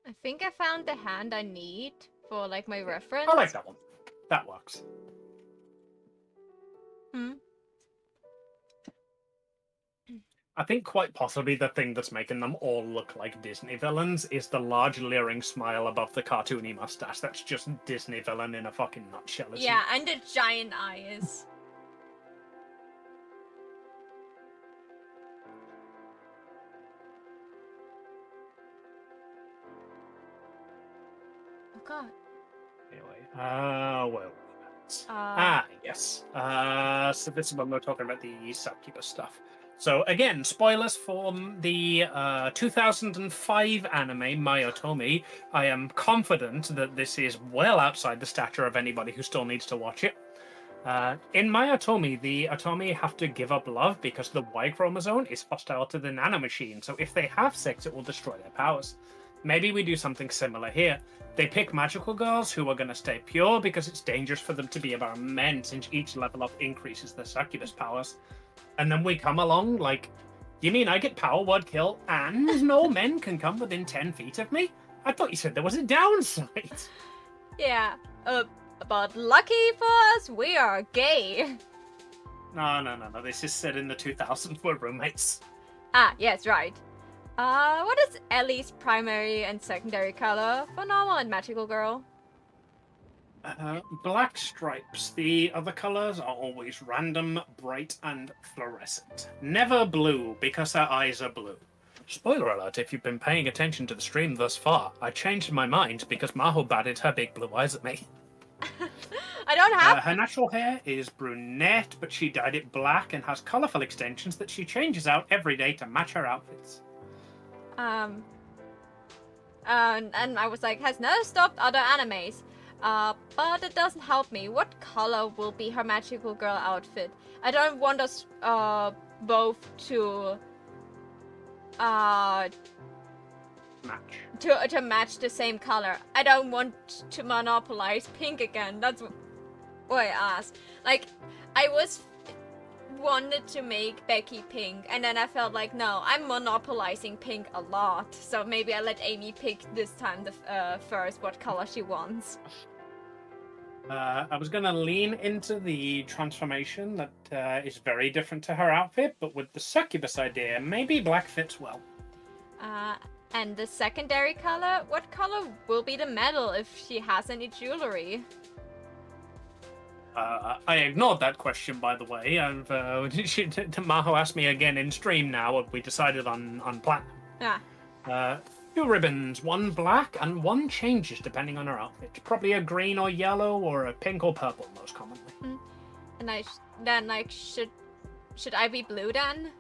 I think I found the hand I need for like my reference. I like that one. That works. I think quite possibly the thing that's making them all look like Disney villains is the large leering smile above the cartoony mustache. That's just Disney villain in a fucking nutshell. Yeah, and the giant eyes. Oh god. Anyway, yes. So this is when we're talking about the succubus stuff. So again, spoilers from the 2005 anime Mayotomi. I am confident that this is well outside the stature of anybody who still needs to watch it. In Mayotomi, the Atomi have to give up love because the Y chromosome is hostile to the nanomachine. So if they have sex, it will destroy their powers. Maybe we do something similar here. They pick magical girls who are going to stay pure because it's dangerous for them to be around men since each level up increases their succubus powers. And then we come along like, you mean I get power word kill and no men can come within 10 feet of me? I thought you said there was a downside. Yeah, but lucky for us, we are gay. No. This is set in the 2000s. We're roommates. Ah, yes, right. What is Ellie's primary and secondary color for normal and magical girl? Black stripes. The other colors are always random, bright, and fluorescent. Never blue, because her eyes are blue. Spoiler alert, if you've been paying attention to the stream thus far, I changed my mind because Maho batted her big blue eyes at me. I don't have... Her natural hair is brunette, but she dyed it black and has colourful extensions that she changes out every day to match her outfits. And I was like, has never stopped other animes. But it doesn't help me. What color will be her magical girl outfit? I don't want us both to Match. to match the same color. I don't want to monopolize pink again. That's what I asked. Like, I wanted to make Becky pink, and then I felt like, no, I'm monopolizing pink a lot. So maybe I let Amy pick this time first what color she wants. I was going to lean into the transformation that is very different to her outfit, but with the succubus idea, maybe black fits well. And the secondary color? What color will be the medal if she has any jewelry? I ignored that question, by the way. Maho asked me again in stream now, and we decided on platinum. Yeah. 2 ribbons, 1 black, and 1 changes depending on her outfit. Probably a green or yellow, or a pink or purple, most commonly. And should I be blue then?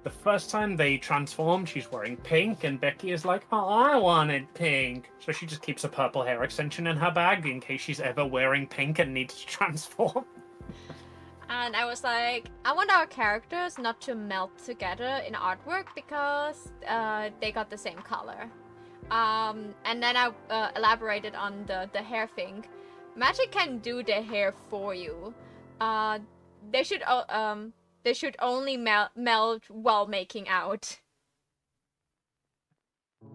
The first time they transform, she's wearing pink, and Becky is like, "Oh, I wanted pink." So she just keeps a purple hair extension in her bag in case she's ever wearing pink and needs to transform. And I was like, I want our characters not to melt together in artwork because they got the same color. And then I elaborated on the hair thing. Magic can do the hair for you. They should only melt while making out.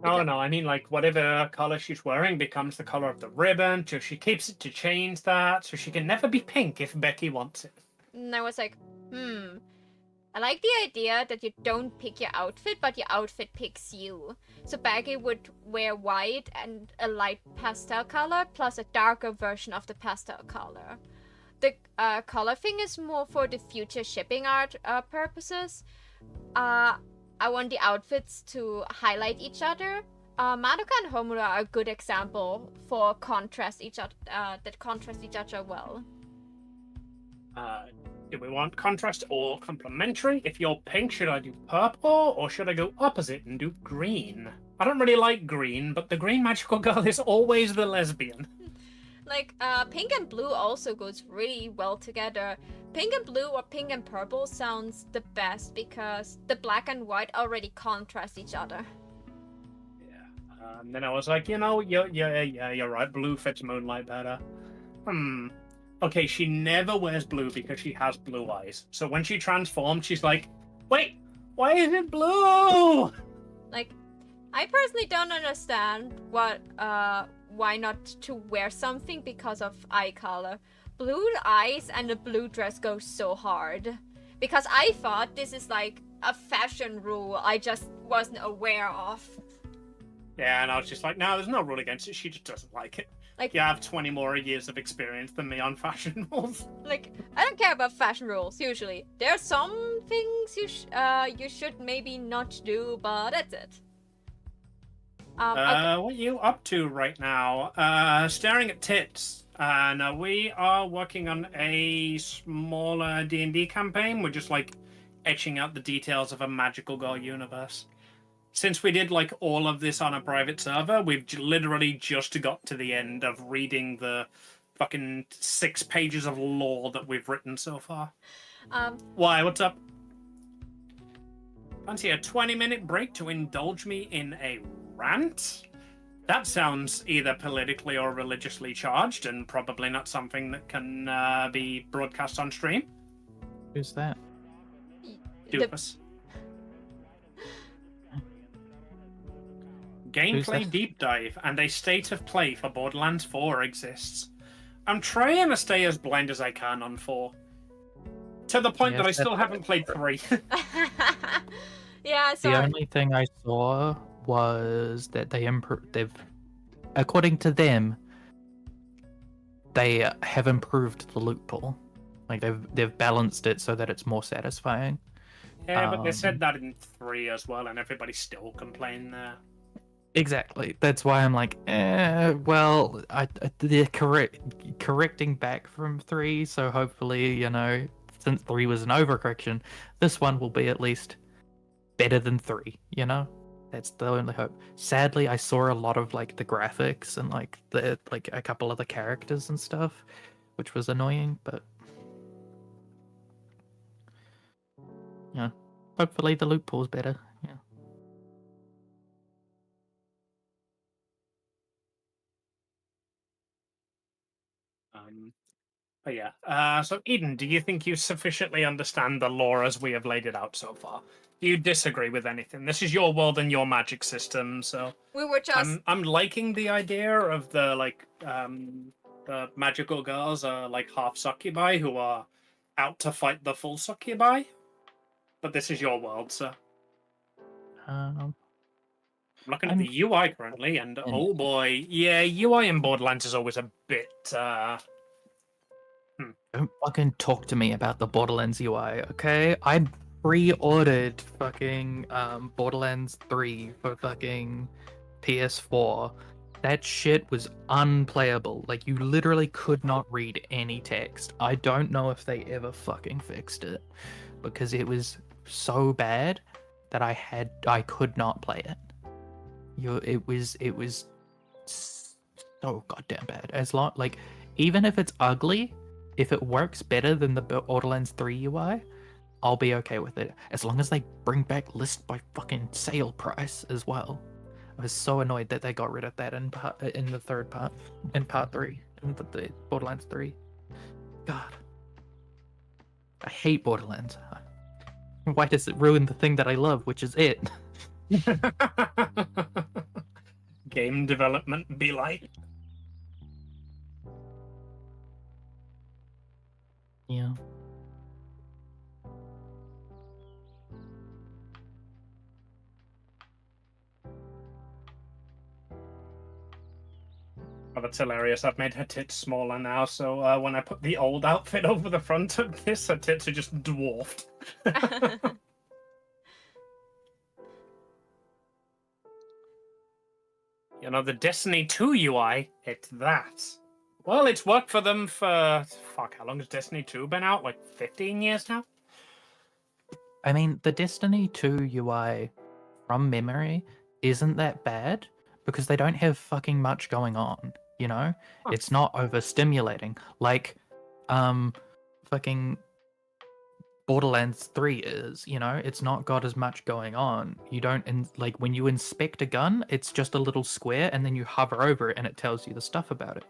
Oh no, I mean like whatever color she's wearing becomes the color of the ribbon, so she keeps it to change that, so she can never be pink if Becky wants it. And I was like, I like the idea that you don't pick your outfit, but your outfit picks you. So Baggy would wear white and a light pastel color, plus a darker version of the pastel color. The color thing is more for the future shipping art purposes. I want the outfits to highlight each other. Madoka and Homura are a good example for contrast each other that contrast each other well. Do we want contrast or complementary? If you're pink, should I do purple or should I go opposite and do green? I don't really like green, but the green magical girl is always the lesbian. Like, pink and blue also goes really well together. Pink and blue or pink and purple sounds the best because the black and white already contrast each other. Yeah. And then I was like, you're right. Blue fits Moonlight better. Okay, she never wears blue because she has blue eyes. So when she transforms, she's like, wait, why is it blue? Like, I personally don't understand why not to wear something because of eye color. Blue eyes and a blue dress go so hard. Because I thought this is like a fashion rule I just wasn't aware of. Yeah, and I was just like, no, there's no rule against it. She just doesn't like it. Like, you have 20 more years of experience than me on fashion rules. Like, I don't care about fashion rules, usually. There are some things you should maybe not do, but that's it. Okay. What are you up to right now? Staring at tits. No, we are working on a smaller D&D campaign. We're just, like, etching out the details of a magical girl universe. Since we did, like, all of this on a private server, we've literally just got to the end of reading the fucking 6 pages of lore that we've written so far. Why? What's up? Fancy a 20-minute break to indulge me in a rant? That sounds either politically or religiously charged, and probably not something that can be broadcast on stream. Who's that? Doofus. Gameplay deep dive and a state of play for Borderlands 4 exists. I'm trying to stay as blind as I can on 4. To the point that I still haven't played 3. Yeah, sorry. The only thing I saw was that they've, according to them, they have improved the loot pool. Like they've balanced it so that it's more satisfying. Yeah, but they said that in 3 as well, and everybody still complained there. Exactly. That's why I'm like, well, they're correcting back from 3, so hopefully, since 3 was an overcorrection, this one will be at least better than 3, That's the only hope. Sadly, I saw a lot of, like, the graphics and, like, a couple of the characters and stuff, which was annoying, but... Yeah. Hopefully the loot pool's better, yeah. But yeah, so Eden, do you think you sufficiently understand the lore as we have laid it out so far? Do you disagree with anything? This is your world and your magic system, so We were just... I'm liking the idea of the the magical girls are like half succubi who are out to fight the full succubi. But this is your world, so I'm looking at the UI currently, and oh boy, yeah, UI in Borderlands is always a bit Don't fucking talk to me about the Borderlands UI, okay? I pre-ordered fucking Borderlands 3 for fucking PS4. That shit was unplayable. Like, you literally could not read any text. I don't know if they ever fucking fixed it, because it was so bad that I could not play it. It was so goddamn bad. Even if it's ugly, if it works better than the Borderlands 3 UI, I'll be okay with it. As long as they bring back list by fucking sale price as well. I was so annoyed that they got rid of that in the third part, in part 3, in the Borderlands 3. God. I hate Borderlands. Why does it ruin the thing that I love, which is it? Game development be like. Yeah. Oh, that's hilarious. I've made her tits smaller now, so when I put the old outfit over the front of this, her tits are just dwarfed. You know, the Destiny 2 UI, it's that. Well, it's worked for them for... Fuck, how long has Destiny 2 been out? Like 15 years now? I mean, the Destiny 2 UI, from memory, isn't that bad because they don't have fucking much going on, you know? Huh. It's not overstimulating. Like, fucking Borderlands 3 is, you know? It's not got as much going on. You don't, like, when you inspect a gun, it's just a little square and then you hover over it and it tells you the stuff about it.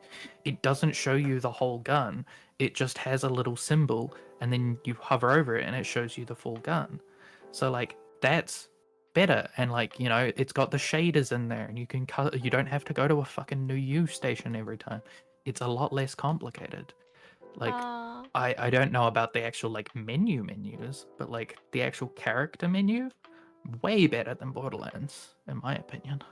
It doesn't show you the whole gun. It just has a little symbol and then you hover over it and it shows you the full gun. So, like, that's better. And, like, you know, it's got the shaders in there and you can you don't have to go to a fucking new U station every time. It's a lot less complicated. Like, I don't know about the actual, like, menus, but, like, the actual character menu, way better than Borderlands, in my opinion.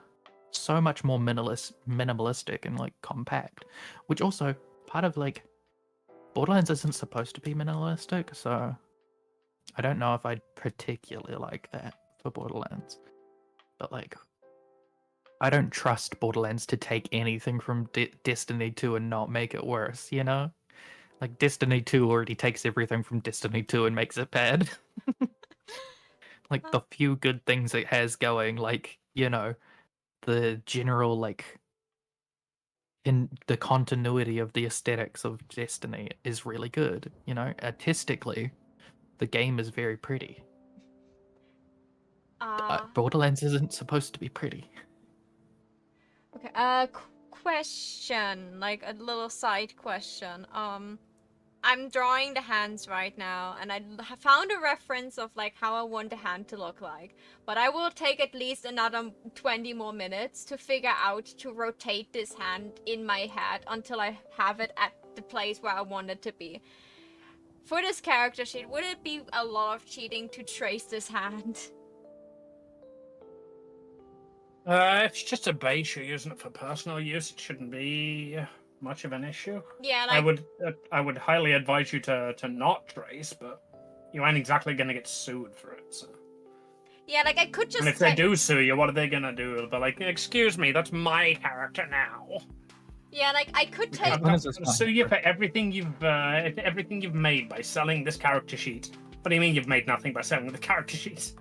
So much more minimalistic and, like, compact. Which also, part of, like, Borderlands isn't supposed to be minimalistic, so I don't know if I'd particularly like that for Borderlands. But, like, I don't trust Borderlands to take anything from Destiny 2 and not make it worse, you know? Like, Destiny 2 already takes everything from Destiny 2 and makes it bad. Like, the few good things it has going, like, you know, the general, like, in the continuity of the aesthetics of Destiny is really good, you know? Artistically, the game is very pretty. Borderlands isn't supposed to be pretty. Okay, question, like a little side question. I'm drawing the hands right now, and I found a reference of like how I want the hand to look like. But I will take at least another 20 more minutes to figure out to rotate this hand in my head until I have it at the place where I want it to be. For this character sheet, would it be a lot of cheating to trace this hand? It's just a base you're using it for personal use. It shouldn't be much of an issue. Yeah, like... I would highly advise you to not trace, but you ain't exactly gonna get sued for it. So. Yeah, like I could just. And if they do sue you, what are they gonna do? They'll be like, "Excuse me, that's my character now." Yeah, like I could take. I'm gonna sue you for everything you've made by selling this character sheet. What do you mean you've made nothing by selling the character sheet?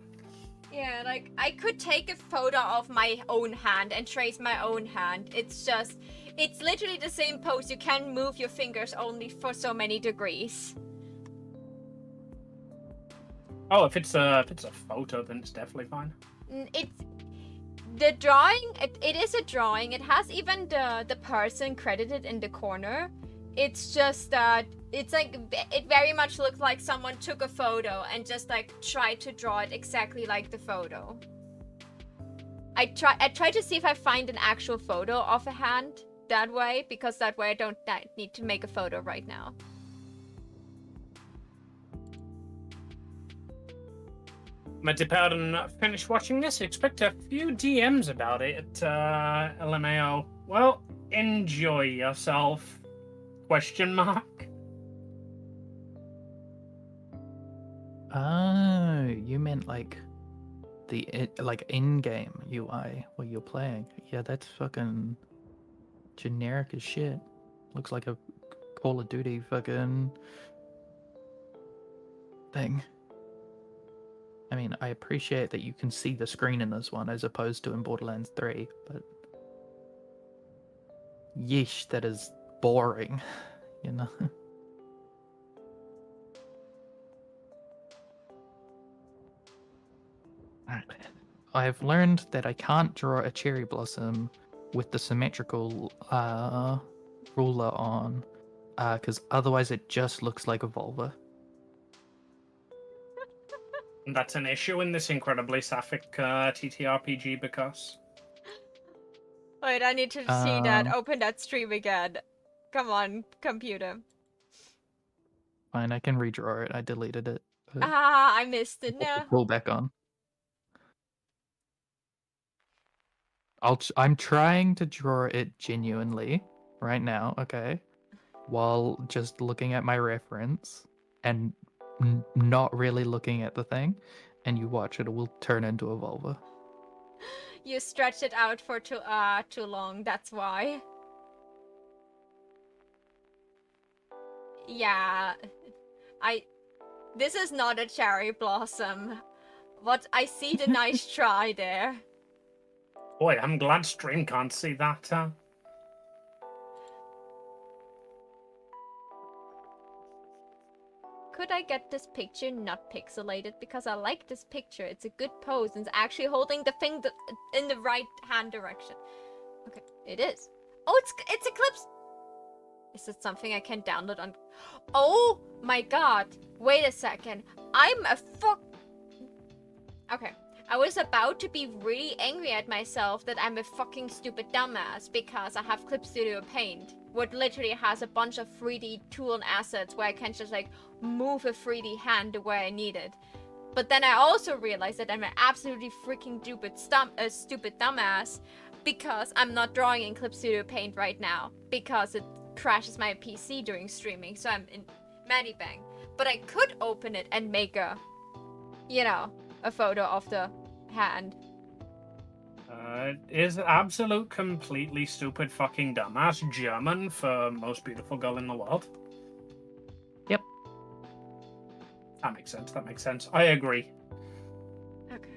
Yeah, like I could take a photo of my own hand and trace my own hand. It's literally the same pose. You can move your fingers only for so many degrees. Oh, if it's a photo, then it's definitely fine. It's the drawing. It is a drawing. It has even the person credited in the corner. It's just that it's like it very much looks like someone took a photo and just like tried to draw it exactly like the photo. I try to see if I find an actual photo of a hand that way, because that way I don't need to make a photo right now. I'm gonna dip out and finish watching this. Expect a few DMs about it, LMAO. Well, enjoy yourself. Question mark. Oh, you meant like the in-game UI where you're playing. Yeah, that's fucking generic as shit. Looks like a Call of Duty fucking thing. I mean, I appreciate that you can see the screen in this one as opposed to in Borderlands 3, but yeesh, that is boring, you know? I've learned that I can't draw a cherry blossom with the symmetrical ruler on, because otherwise it just looks like a vulva. And that's an issue in this incredibly sapphic TTRPG because Wait, I need to see that. Um, Open that stream again. Come on, computer. Fine, I can redraw it. I deleted it. but Ah, I missed it. I'll put the No. tool back on. I'm trying to draw it genuinely right now, okay? While just looking at my reference and not really looking at the thing, and you watch it will turn into a vulva. You stretched it out for too long. That's why. Yeah, this is not a cherry blossom. But I see the nice try there. boy, I'm glad stream can't see that. Could I get this picture not pixelated? Because I like this picture. It's a good pose and it's actually holding the thing in the right hand direction. Okay, it is. Oh, it's Eclipse. Is it something I can download on? Oh my god. Wait a second. I'm a fuck. Okay. I was about to be really angry at myself that I'm a fucking stupid dumbass because I have Clip Studio Paint, what literally has a bunch of 3D tool and assets where I can just like move a 3D hand the way I need it. But then I also realized that I'm an absolutely freaking stupid dumbass because I'm not drawing in Clip Studio Paint right now because it crashes my PC during streaming, so I'm in Medibang. But I could open it and make a, you know, a photo of the hand. Is absolute completely stupid fucking dumbass German for most beautiful girl in the world? Yep. That makes sense. That makes sense. I agree. Okay.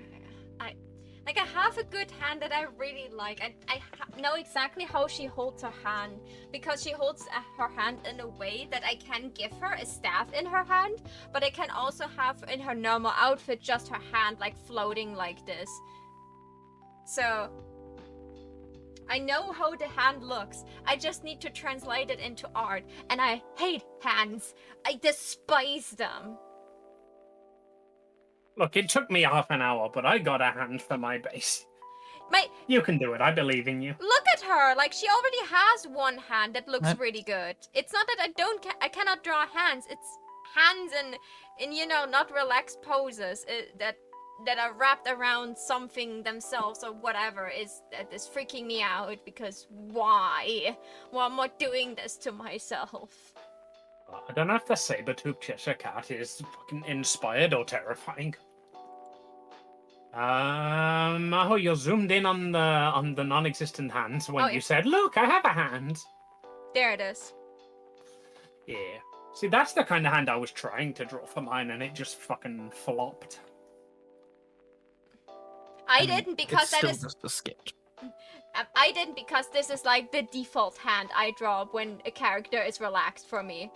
I have a good hand that I really like. I know exactly how she holds her hand because she holds her hand in a way that I can give her a staff in her hand, but I can also have in her normal outfit just her hand like floating like this. So I know how the hand looks. I just need to translate it into art, and I hate hands. I despise them. Look, it took me half an hour, but I got a hand for my base. You can do it. I believe in you. Look at her. Like, she already has one hand that looks Yep. really good. It's not that I cannot draw hands. It's hands in you know, not relaxed poses that are wrapped around something themselves or whatever that is freaking me out because why? Why am I doing this to myself? I don't know if the saber-toothed Cheshire Cat is fucking inspired or terrifying. Maho, you're zoomed in on the non-existent hands when Oh, yeah. you said, "Look, I have a hand." There it is. Yeah. See, that's the kind of hand I was trying to draw for mine, and it just fucking flopped. I didn't because it's that still is just a sketch. I didn't because this is like the default hand I draw when a character is relaxed for me.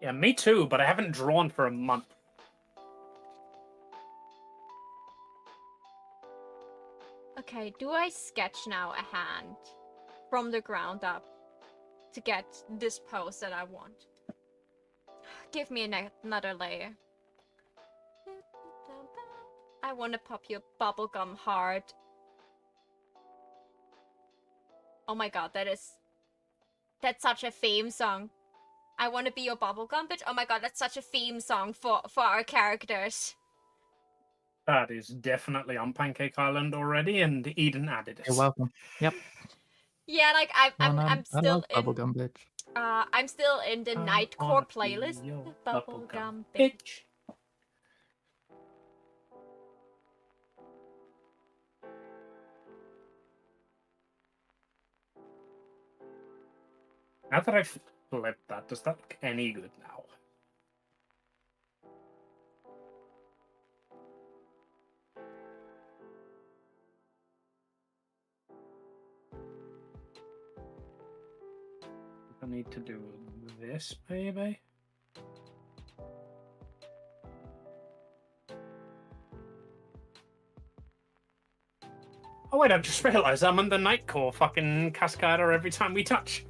Yeah, me too, but I haven't drawn for a month. Okay, do I sketch now a hand from the ground up to get this pose that I want? Give me another layer. I want to pop your bubblegum heart. Oh my god, that's such a theme song. I want to be your bubblegum bitch. Oh my god, that's such a theme song for our characters. That is definitely on Pancake Island already, and Eden added it. You're welcome. Yep. Yeah, like I'm still I love in bubblegum bitch. I'm still in the Nightcore playlist. Bubblegum bitch. Now that I've flipped that, does that look any good now? I need to do this, maybe? wait, I've just realized I'm under Nightcore fucking Cascada every time we touch.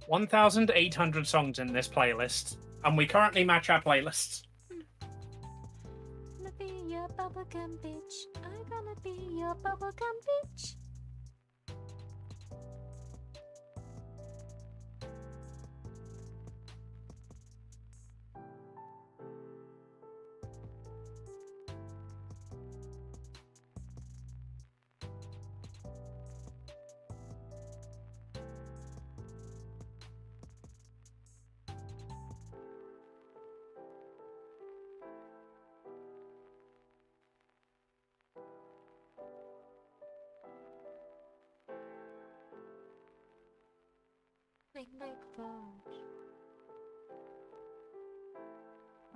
1,800 songs in this playlist, and we currently match our playlists. Gonna be your bubblegum bitch. I'm gonna be your bubblegum bitch.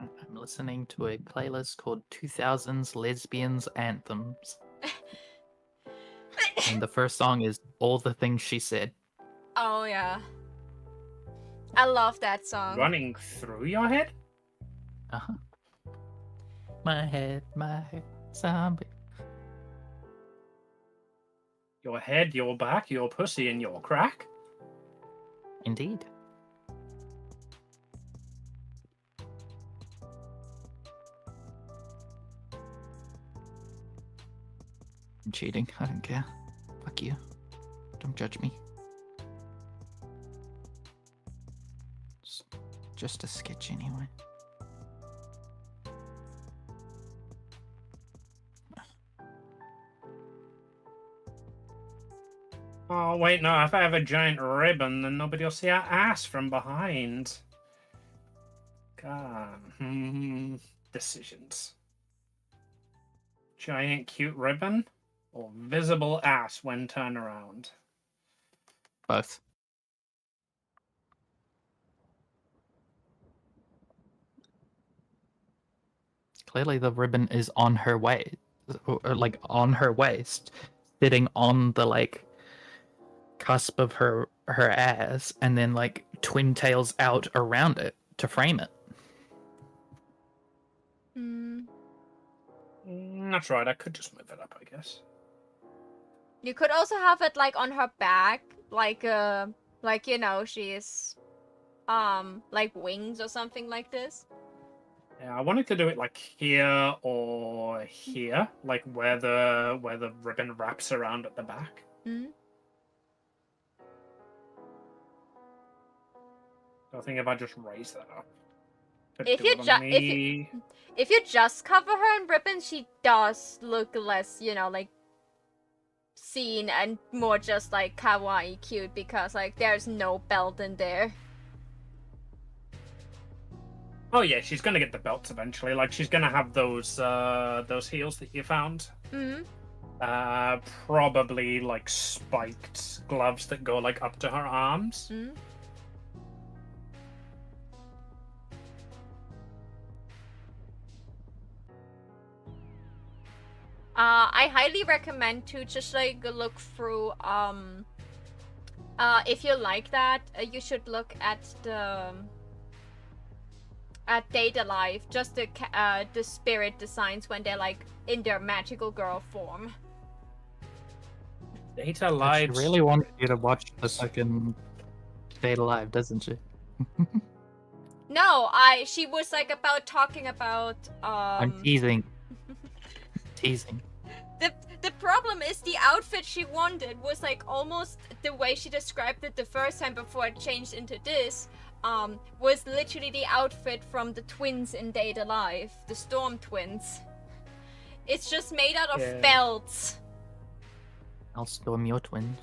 I'm listening to a playlist called 2000s Lesbians Anthems. And the first song is All the Things She Said. Oh yeah. I love that song. Running through your head? Uh-huh. My head, zombie. Your head, your back, your pussy, and your crack? Indeed. I'm cheating. I don't care. Fuck you. Don't judge me. It's just a sketch anyway. Oh, wait, no, if I have a giant ribbon, then nobody will see our ass from behind. God. Decisions. Giant cute ribbon? Or visible ass when turned around? Both. Clearly the ribbon is on her way, or like on her waist, sitting on the like cusp of her ass, and then like twin tails out around it to frame it. That's right, I could just move it up, I guess. You could also have it like on her back, like you know, she's like wings or something like this. Yeah, I wanted to do it like here or here, like where the ribbon wraps around at the back. So I think if I just raise that up. If you just cover her in ribbon, she does look less, you know, like seen and more just like kawaii cute because like there's no belt in there. Oh yeah, she's gonna get the belts eventually. Like she's gonna have those heels that you found. Probably like spiked gloves that go like up to her arms. I highly recommend to just like look through if you like that, you should look at the Data Life, just the spirit designs when they're like in their magical girl form. Data Life. She really wanted you to watch the fucking Data Live, doesn't she? No, she was like talking about I'm teasing. Teasing. The problem is the outfit she wanted was like almost the way she described it the first time before it changed into this. Was literally the outfit from the twins in Data Life, the Storm twins. It's just made out of belts. I'll storm your twins.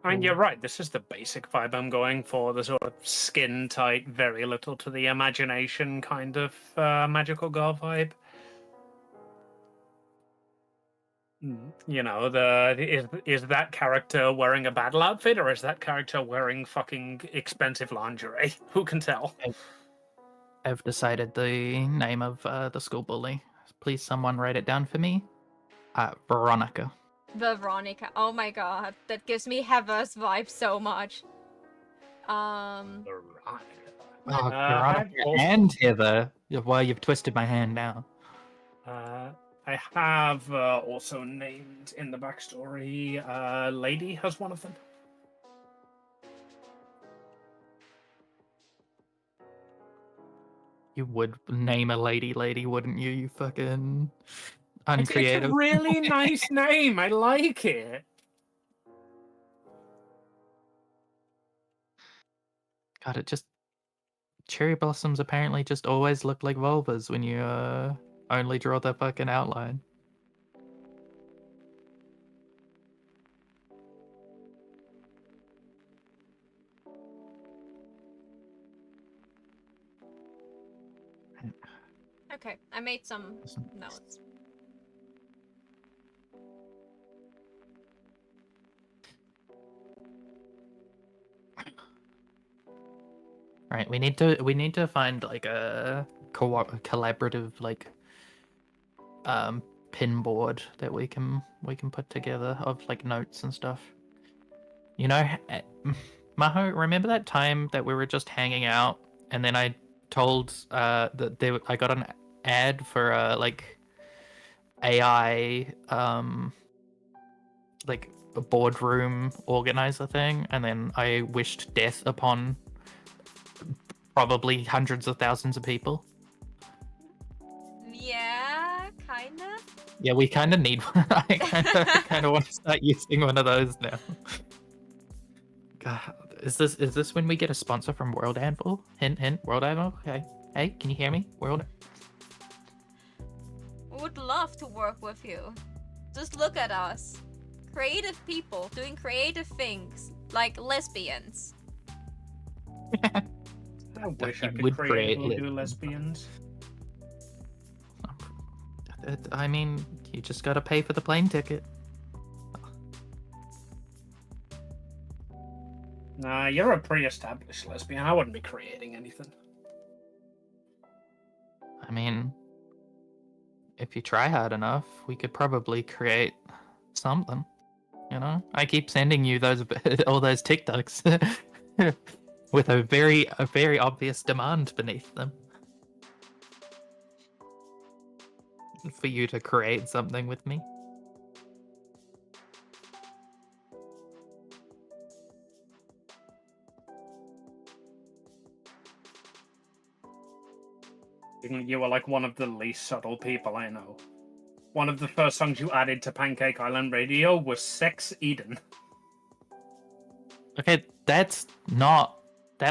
I mean, you're right. This is the basic vibe I'm going for. The sort of skin tight, very little to the imagination kind of magical girl vibe. You know, is that character wearing a battle outfit or is that character wearing fucking expensive lingerie? Who can tell? I've decided the name of the school bully. Please, someone write it down for me. Veronica. Veronica. Oh my god, that gives me Heather's vibe so much. Veronica. Veronica and Heather. Well, you've twisted my hand now. I have also named in the backstory, Lady as one of them. You would name a lady, wouldn't you? You fucking It's uncreative. a really nice name. I like it. God, it just cherry blossoms apparently just always look like vulvas when you only draw the fucking outline. Okay, I made some notes. Right, we need to find like a collaborative like pin board that we can put together of like notes and stuff. You know, Maho, remember that time that we were just hanging out and then I told that I got an ad for like AI like a boardroom organizer thing, and then I wished death upon probably hundreds of thousands of people. Yeah, kinda. Yeah, we kind of need one. I kind of want to start using one of those now. God, is this when we get a sponsor from World Anvil? Hint, hint. World Anvil. Hey, can you hear me? World. Would love to work with you. Just look at us. Creative people doing creative things, like lesbians. I wish I You could would creatively create do lesbians. I mean, you just gotta pay for the plane ticket. Nah, you're a pre-established lesbian. I wouldn't be creating anything. I mean, if you try hard enough, we could probably create something. You know, I keep sending you those all those TikToks with a very obvious demand beneath them for you to create something with me. You were like one of the least subtle people I know. One of the first songs you added to Pancake Island Radio was Sex Eden. Okay, that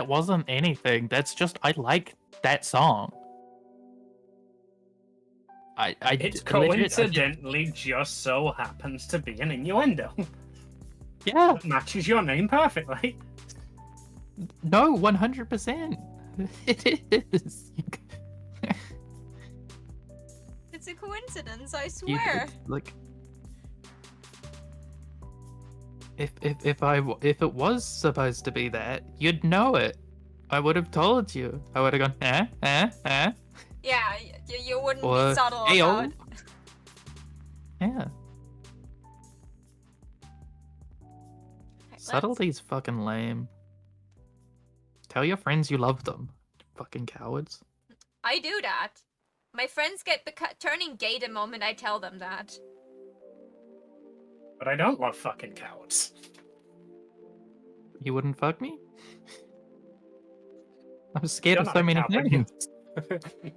wasn't anything. That's just I like that song. It coincidentally just so happens to be an innuendo. Yeah. That matches your name perfectly. No, 100%. It is. It's a coincidence, I swear. Like, if it was supposed to be that, you'd know it. I would have told you. I would have gone, Yeah, you wouldn't or, be subtle "Hey, about. Yeah. Okay, Subtlety's fucking lame. Tell your friends you love them. Fucking cowards. I do that. My friends get turning gay the moment I tell them that. But I don't love fucking cowards. You wouldn't fuck me? I'm scared You're of not so a many coward. things.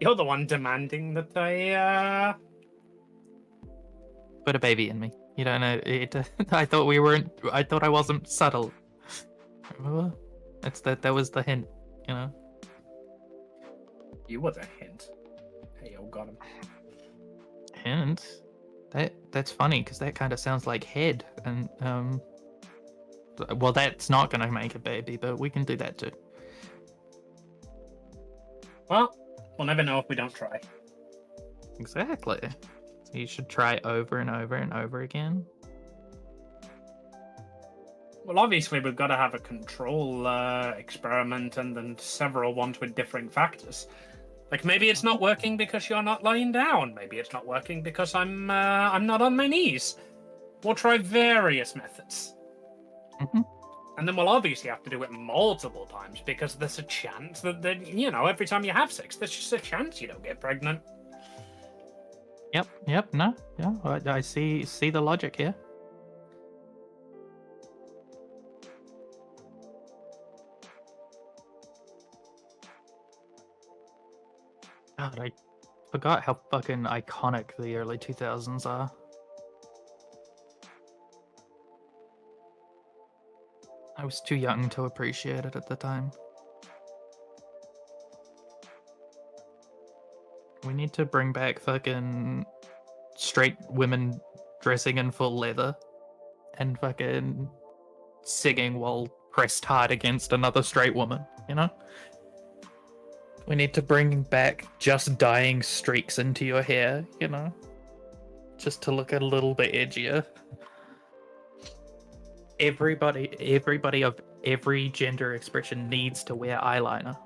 You're the one demanding that I, Put a baby in me. You don't know it. I thought we weren't. I thought I wasn't subtle. Remember? That was the hint. You know. You were the hint. Hey, yo, got him. Hint. That's funny because that kind of sounds like head, and well, that's not gonna make a baby, but we can do that too. Well, we'll never know if we don't try. Exactly. You should try over and over and over again. Well, obviously, we've got to have a control experiment and then several ones with different factors. Like, maybe it's not working because you're not lying down. Maybe it's not working because I'm not on my knees. We'll try various methods. Mhm. And then we'll obviously have to do it multiple times because there's a chance that you know, every time you have sex, there's just a chance you don't get pregnant. Yep. No, yeah, I see the logic here. God, I forgot how fucking iconic the early 2000s are. I was too young to appreciate it at the time. We need to bring back fucking straight women dressing in full leather and fucking singing while pressed hard against another straight woman, you know? We need to bring back just dyeing streaks into your hair, you know? Just to look a little bit edgier. Everybody of every gender expression needs to wear eyeliner.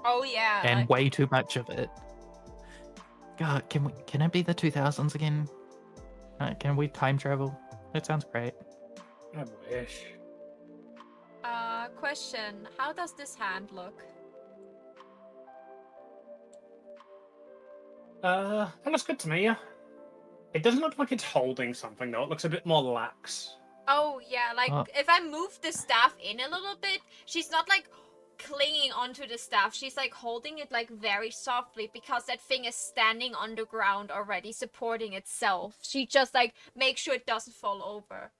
Oh yeah. And way too much of it. God, can it be the 2000s again? Can we time travel? That sounds great. I wish. Question. How does this hand look? That looks good to me, yeah. It doesn't look like it's holding something, though. It looks a bit more lax. Oh yeah, like if I move the staff in a little bit, she's not like clinging onto the staff. She's like holding it like very softly because that thing is standing on the ground already, supporting itself. She just like makes sure it doesn't fall over.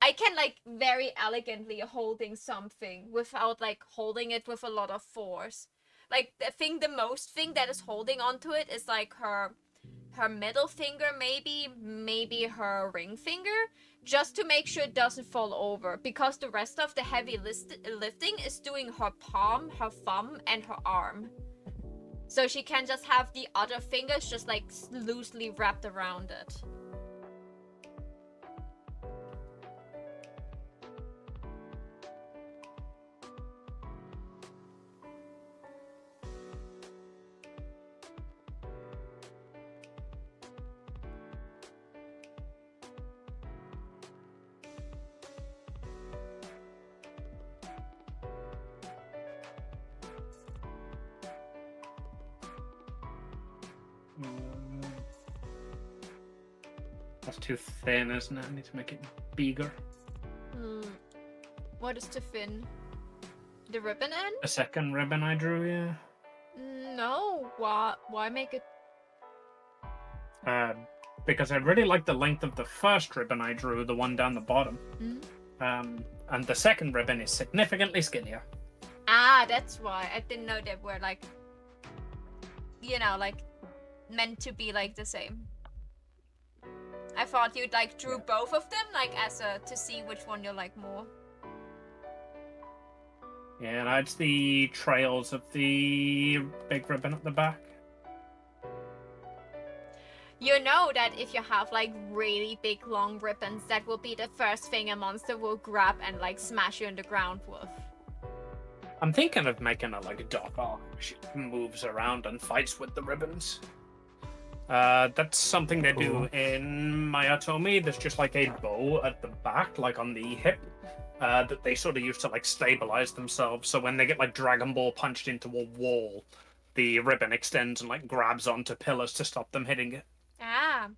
I can like very elegantly holding something without like holding it with a lot of force. Like the most thing that is holding onto it is like her middle finger, maybe her ring finger, just to make sure it doesn't fall over, because the rest of the heavy lifting is doing her palm, her thumb, and her arm. So she can just have the other fingers just like loosely wrapped around it. That's too thin, isn't it? I need to make it bigger. What is too thin? The ribbon end? The second ribbon I drew, yeah. No. Why make it? Because I really like the length of the first ribbon I drew, the one down the bottom. And the second ribbon is significantly skinnier. Ah, that's why. I didn't know they were like, you know, like meant to be like the same. I thought you'd like drew both of them, like as a to see which one you like more. Yeah, and it's the trails of the big ribbon at the back. You know that if you have like really big long ribbons, that will be the first thing a monster will grab and like smash you in the ground with. I'm thinking of making a like dog arm. She moves around and fights with the ribbons. That's something they do in Mayatomi. There's just like a bow at the back, like on the hip, that they sort of use to like stabilize themselves. So when they get like Dragon Ball punched into a wall, the ribbon extends and like grabs onto pillars to stop them hitting it. Ah,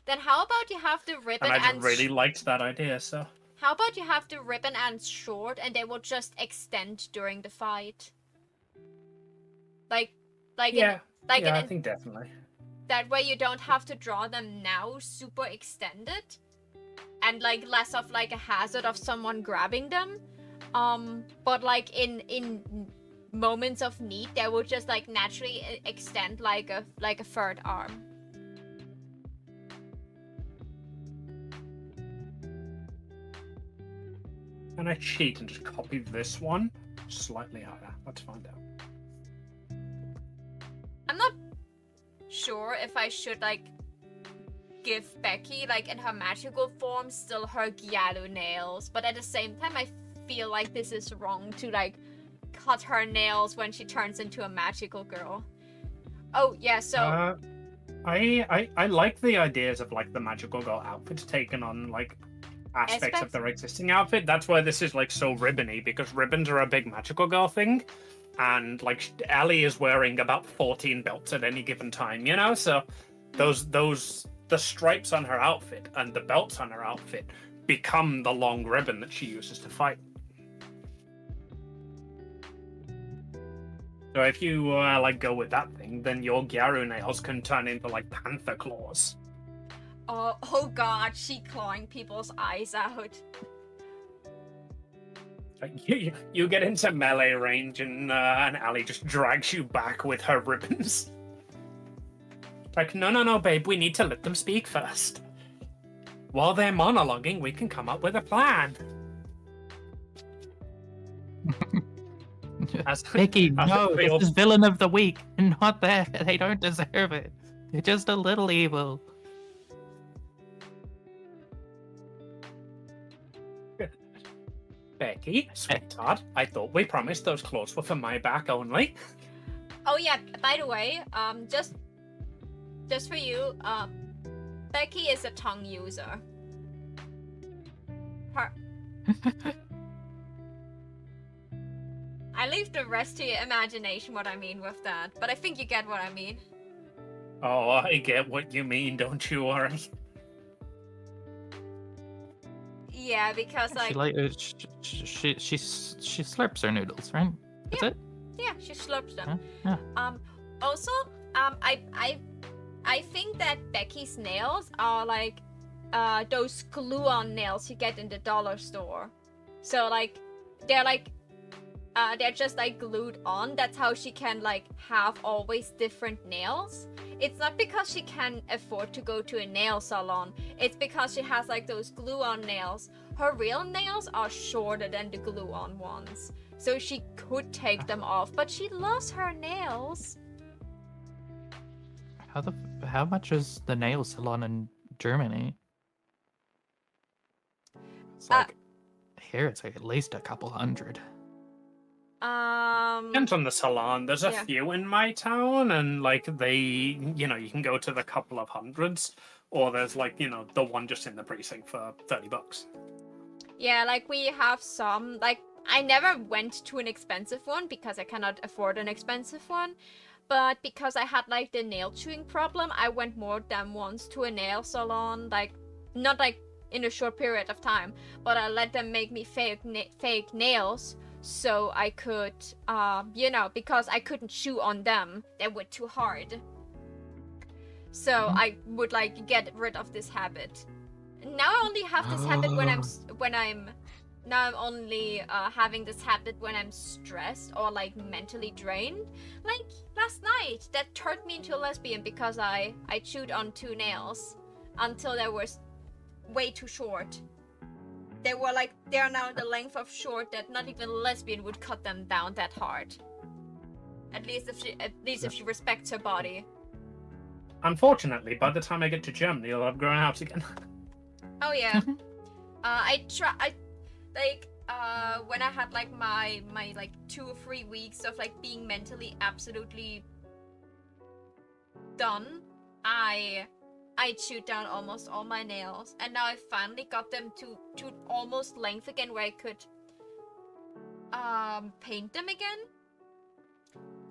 then how about you have the ribbon And I just really liked that idea, so... How about you have the ribbon ends short and they will just extend during the fight? Yeah, I think definitely. That way you don't have to draw them now super extended. And like less of like a hazard of someone grabbing them. But like in moments of need, they will just like naturally extend like a third arm. Can I cheat and just copy this one slightly higher? Let's find out. I'm not sure if I should like give Becky like in her magical form still her Gyalu nails, but at the same time I feel like this is wrong to like cut her nails when she turns into a magical girl. Oh yeah, so I like the ideas of like the magical girl outfits taken on like aspects of their existing outfit. That's why this is like so ribbony, because ribbons are a big magical girl thing, and like Ellie is wearing about 14 belts at any given time, you know, so the stripes on her outfit and the belts on her outfit become the long ribbon that she uses to fight. So if you like go with that thing, then your Gyaru nails can turn into like panther claws. Oh god, she clawing people's eyes out. Like, you get into melee range and Ali just drags you back with her ribbons. Like, no, babe, we need to let them speak first. While they're monologuing, we can come up with a plan. Becky, no, real- this is villain of the week, not that. They don't deserve it. They're just a little evil. Becky, sweetheart, I thought we promised those claws were for my back only. Oh yeah, by the way, just for you, Becky is a tongue user. Her. I leave the rest to your imagination what I mean with that, but I think you get what I mean. Oh, I get what you mean, don't you worry. Yeah, because like She slurps her noodles, right? That's it. yeah, she slurps them. Yeah. Also, I think that Becky's nails are like those glue-on nails you get in the dollar store. So like they're just like glued on. That's how she can like have always different nails. It's not because she can afford to go to a nail salon. It's because she has like those glue-on nails. Her real nails are shorter than the glue-on ones. So she could take them off, but she loves her nails. How much is the nail salon in Germany? It's like here it's like at least a couple hundred. Depends on the salon. There's a few in my town, and like you can go to the couple of hundreds, or there's like, the one just in the precinct for $30. Yeah, like we have some, like I never went to an expensive one because I cannot afford an expensive one. But because I had like the nail chewing problem, I went more than once to a nail salon, like not like in a short period of time, but I let them make me fake nails so I could, because I couldn't chew on them, they were too hard. So I would like get rid of this habit. Now I only have this habit now I'm only having this habit when I'm stressed or like mentally drained. Like last night, that turned me into a lesbian because I chewed on 2 nails until they were way too short. They're now the length of short that not even a lesbian would cut them down that hard. At least if she respects her body. Unfortunately, by the time I get to Germany, it'll have grown out again. Oh yeah. When I had like my like 2 or 3 weeks of like being mentally absolutely done, I chewed down almost all my nails, and now I finally got them to almost length again where I could paint them again.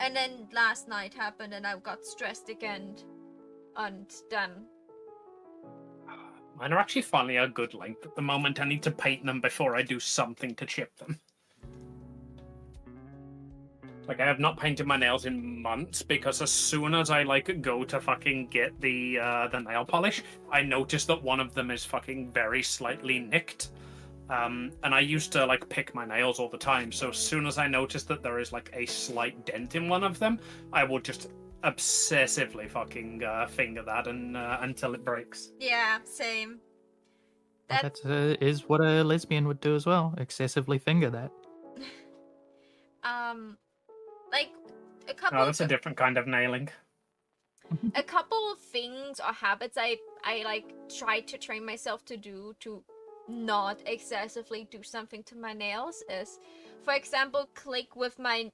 And then last night happened and I got stressed again, and then Mine are actually finally a good length at the moment. I need to paint them before I do something to chip them. Like, I have not painted my nails in months because as soon as I go to fucking get the nail polish, I notice that one of them is fucking very slightly nicked. And I used to pick my nails all the time, so as soon as I notice that there is a slight dent in one of them, I will just obsessively fucking finger that and until it breaks. yeah, same. That is what a lesbian would do as well. Excessively finger that. Like a couple. Oh, that's a different kind of nailing. A couple of things or habits I try to train myself to do to not excessively do something to my nails is, for example, click with my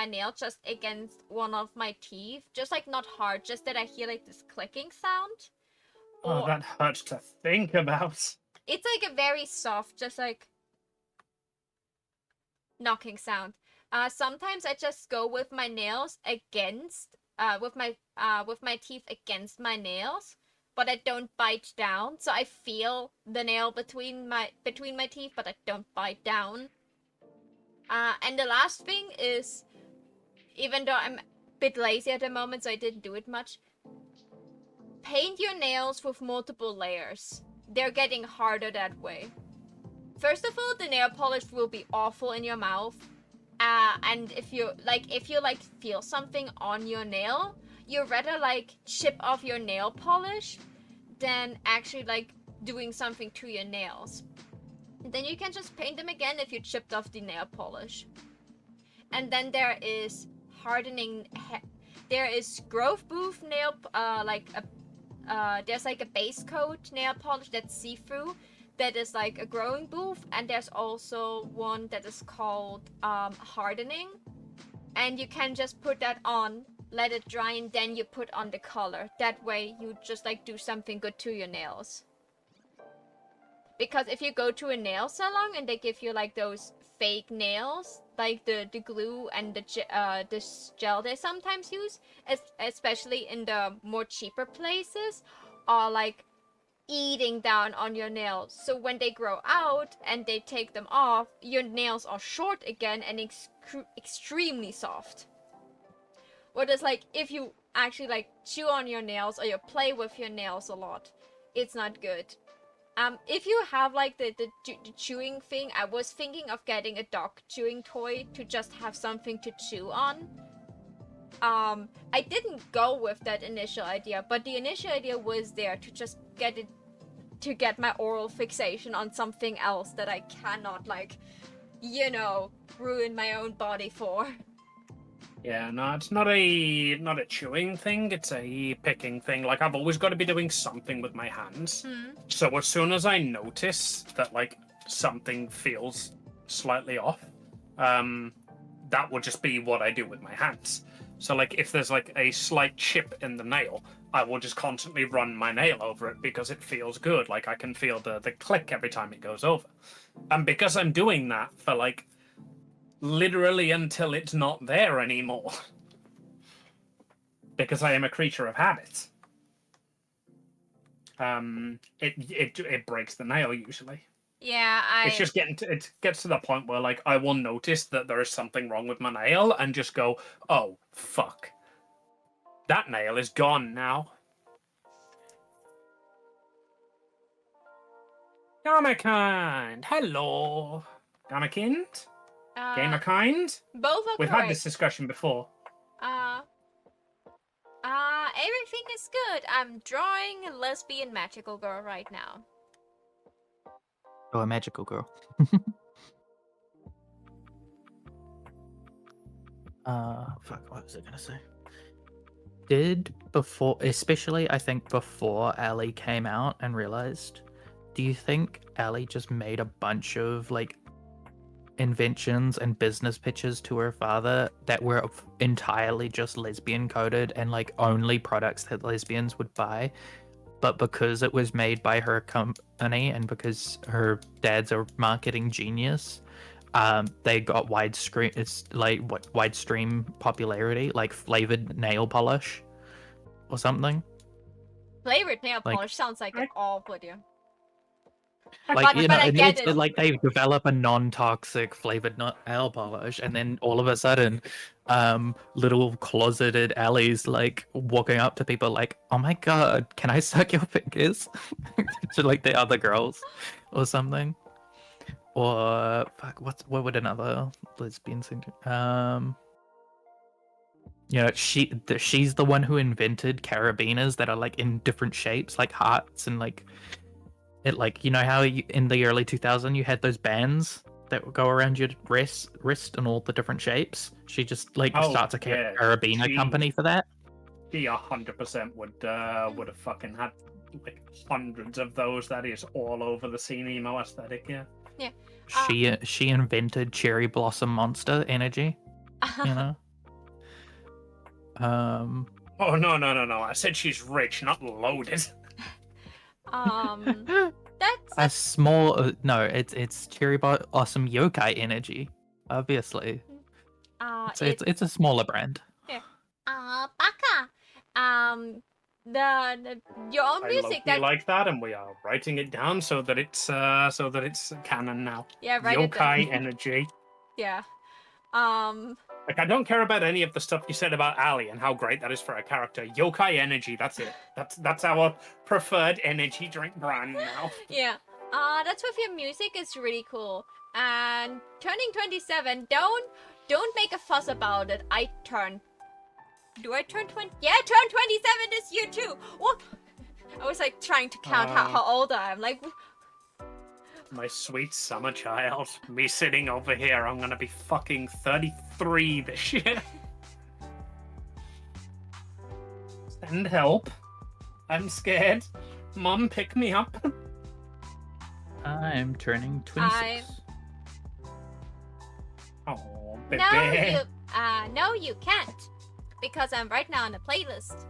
nail just against one of my teeth, just not hard, just that I hear this clicking sound. Oh, that hurts to think about. It's a very soft, just knocking sound. Sometimes I just go with my nails against with my teeth against my nails, but I don't bite down. So I feel the nail between my teeth, but I don't bite down. And the last thing is, even though I'm a bit lazy at the moment, so I didn't do it much, paint your nails with multiple layers. They're getting harder that way. First of all, the nail polish will be awful in your mouth. And if you feel something on your nail, you'd rather like chip off your nail polish than actually like doing something to your nails. And then you can just paint them again if you chipped off the nail polish. And then there is hardening. There is growth booth nail, there's like a base coat nail polish that's see-through. That is like a growing booth, and there's also one that is called hardening, and you can just put that on, let it dry, and then you put on the color. That way you just like do something good to your nails. Because if you go to a nail salon and they give you like those fake nails, like the glue and the gel they sometimes use, especially in the more cheaper places, are like eating down on your nails. So when they grow out and they take them off, your nails are short again and extremely soft. Whereas like if you actually like chew on your nails or you play with your nails a lot, it's not good. If you have like the chewing thing, I was thinking of getting a dog chewing toy to just have something to chew on. I didn't go with that initial idea, but the initial idea was there to just get my oral fixation on something else that I cannot like, ruin my own body for. Yeah, no, it's not a chewing thing, it's a picking thing. Like, I've always got to be doing something with my hands. So as soon as I notice that, like, something feels slightly off, that will just be what I do with my hands. So, like, if there's, like, a slight chip in the nail, I will just constantly run my nail over it because it feels good. Like, I can feel the click every time it goes over. And because I'm doing that for, like, literally until it's not there anymore. Because I am a creature of habit. It breaks the nail usually. Yeah, It's just it gets to the point where like I will notice that there is something wrong with my nail and just go, oh fuck. That nail is gone now. Gamerkind, hello. Gamerkind? Gamerkind? Both are We've correct. had this discussion before. Everything is good. I'm drawing a lesbian magical girl right now. Oh, a magical girl. Fuck, what was I gonna say? Especially I think before Ali came out and realized, do you think Ali just made a bunch of like inventions and business pitches to her father that were entirely just lesbian coded and like only products that lesbians would buy, but because it was made by her company and because her dad's a marketing genius, they got widestream popularity, like flavored nail polish or something. Flavored nail polish sounds like an awful idea. Like, but I get it. Like they develop a non-toxic flavored nail polish, and then all of a sudden, little closeted Allies like walking up to people like, "Oh my god, can I suck your fingers?" to like the other girls, or something. Or fuck, what would another lesbian thing do? She's the one who invented carabiners that are like in different shapes, like hearts and like. It like, you know how in the early 2000s you had those bands that would go around your wrist and all the different shapes? She just like starts a carabiner company for that. She 100% would have fucking had like hundreds of those. That is all over the scene emo aesthetic, yeah. Yeah. She invented Cherry Blossom Monster energy, you know? Oh no. I said she's rich, not loaded. That's a small it's Cherry Blossom Yokai energy, obviously. It's a smaller brand. Yeah. Baka, your own I music low-key like that, and we are writing it down so that it's canon now. Yeah, write it down. Yokai energy. Yeah. Like, I don't care about any of the stuff you said about Ali and how great that is for a character. Yokai energy, that's it. That's our preferred energy drink brand now. Yeah. That's with your music is really cool. And turning 27, don't make a fuss about it. Do I turn 20? Yeah, I turned 27 this year too. What? I was like trying to count how old I am. Like, My sweet summer child. Me sitting over here, I'm gonna be fucking 33 this year. Send help. I'm scared. Mom, pick me up. I'm turning 26. Oh, baby. no, you can't, because I'm right now on the playlist.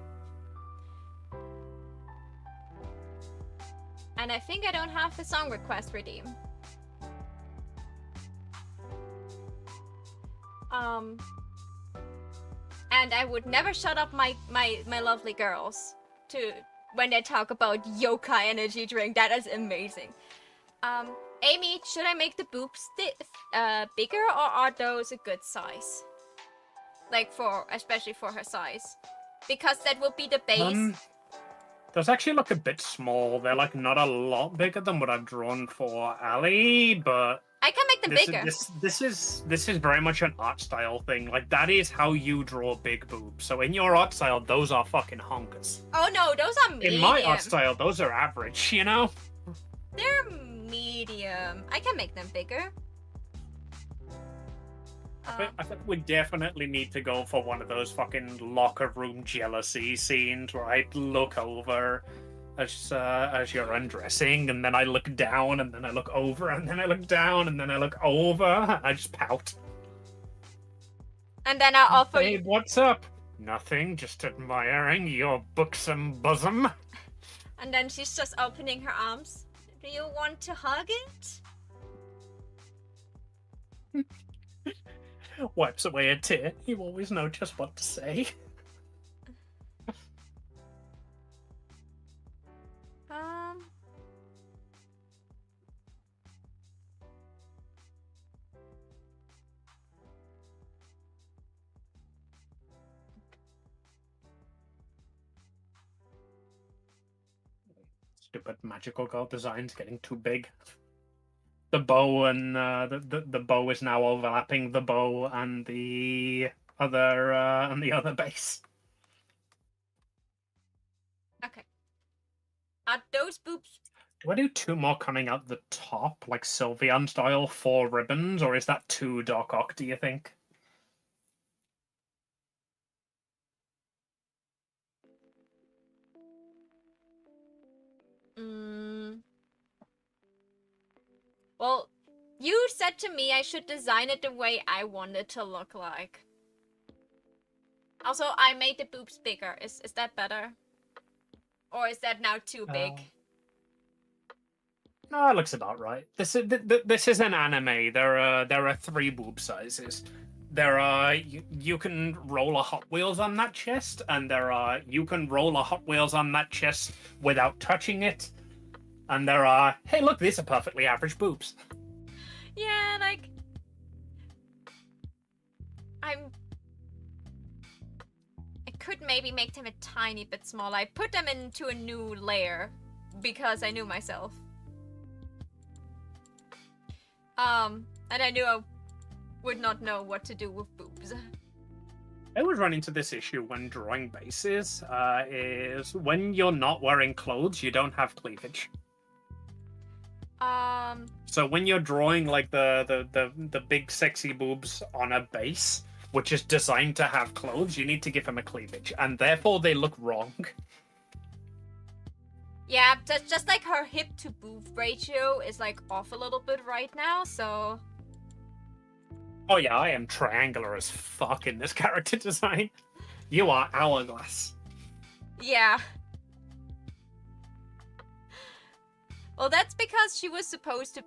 And I think I don't have the song request redeem. And I would never shut up my lovely girls when they talk about yokai energy drink. That is amazing. Amy, should I make the boobs bigger, or are those a good size? Like especially for her size, because that will be the base. Those actually look a bit small. They're like not a lot bigger than what I've drawn for Ali, but I can make them bigger. This is very much an art style thing. Like, that is how you draw big boobs. So in your art style, those are fucking honkers. Oh no, those are medium. In my art style, those are average. You know. They're medium. I can make them bigger. I think we definitely need to go for one of those fucking locker room jealousy scenes where I look over as you're undressing, and then I look down, and then I look over, and then I look down, and then I look over. I just pout. And then I offer Babe, what's up? Nothing, just admiring your buxom bosom. And then she's just opening her arms. Do you want to hug it? Wipes away a tear. You always know just what to say. Stupid magical girl designs getting too big. The bow and the bow is now overlapping the bow and the other base. Okay. Are those boobs? Do I do two more coming out the top, like Sylveon style, 4 ribbons, or is that too Doc Ock, do you think? Well, you said to me I should design it the way I want it to look like. Also, I made the boobs bigger. Is that better? Or is that now too big? No, it looks about right. This is an anime. There are 3 boob sizes. There are you can roll a Hot Wheels on that chest, and you can roll a Hot Wheels on that chest without touching it. And there are, hey, look, these are perfectly average boobs. Yeah, like I could maybe make them a tiny bit smaller. I put them into a new layer because I knew myself. And I knew I would not know what to do with boobs. I would run into this issue when drawing bases, is when you're not wearing clothes, you don't have cleavage. So when you're drawing like the big sexy boobs on a base, which is designed to have clothes, you need to give them a cleavage, and therefore they look wrong. Yeah, just like her hip to boob ratio is like off a little bit right now, so... Oh yeah, I am triangular as fuck in this character design. You are hourglass. Yeah. Well, that's because she was supposed to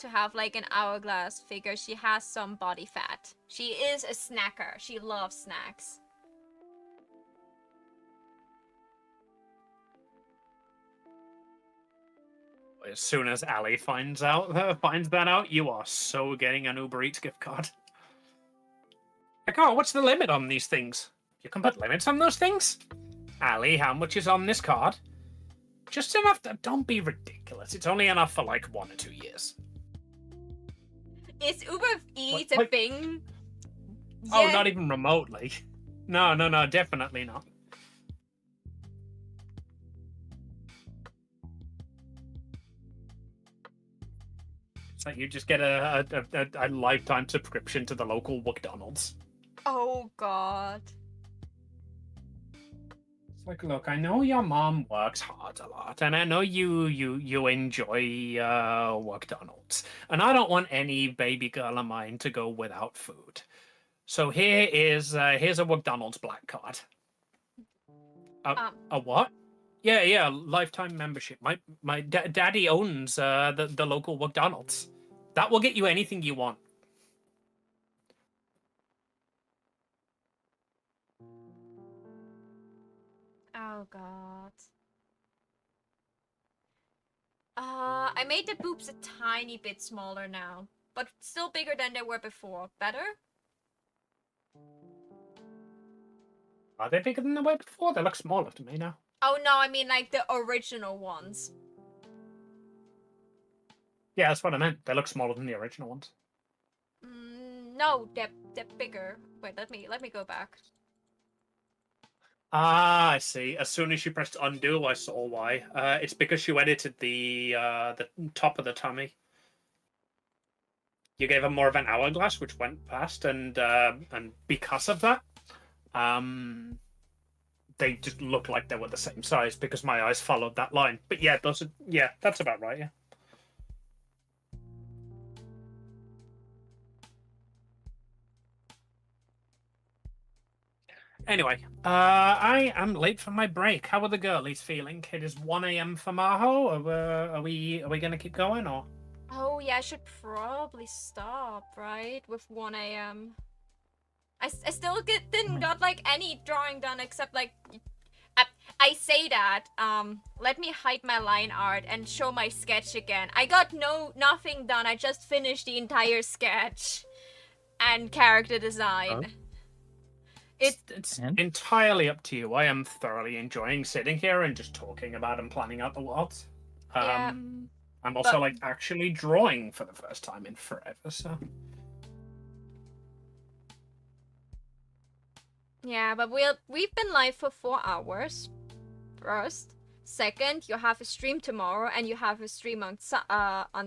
have like an hourglass figure. She has some body fat. She is a snacker. She loves snacks. As soon as Ali finds that out, you are so getting an Uber Eats gift card. Like, oh, what's the limit on these things? You can put limits on those things? Ali, how much is on this card? Just enough to... Don't be ridiculous. It's only enough for like 1 or 2 years. Is Uber Eats What? a thing? Oh, Yeah. not even remotely. No, definitely not. It's like you just get a lifetime subscription to the local McDonald's. Oh god. It's like, look, I know your mom works hard a lot, and I know you enjoy McDonald's, and I don't want any baby girl of mine to go without food. So here's a McDonald's black card. A what? Yeah, lifetime membership. My daddy owns the local McDonald's. That will get you anything you want. Oh god. I made the boobs a tiny bit smaller now, but still bigger than they were before. Better? Are they bigger than they were before? They look smaller to me now. Oh no, I mean like the original ones. Yeah, that's what I meant. They look smaller than the original ones. No, they're bigger. Wait, let me go back. Ah, I see. As soon as you pressed undo, I saw why. It's because you edited the top of the tummy. You gave them more of an hourglass, which went past, and because of that, they just look like they were the same size because my eyes followed that line. But yeah, that's about right. Yeah. Anyway, I am late for my break. How are the girlies feeling? It is 1 a.m. for Maho. Are we gonna keep going or? Oh yeah, I should probably stop, right? With 1 a.m. I still didn't got like any drawing done except like I say that. Let me hide my line art and show my sketch again. I got nothing done. I just finished the entire sketch and character design. Oh. It's entirely up to you. I am thoroughly enjoying sitting here and just talking about and planning out the worlds. Yeah, I'm also but- like actually drawing for the first time in forever, so yeah, but we've been live for 4 hours. First, second, you have a stream tomorrow and you have a stream on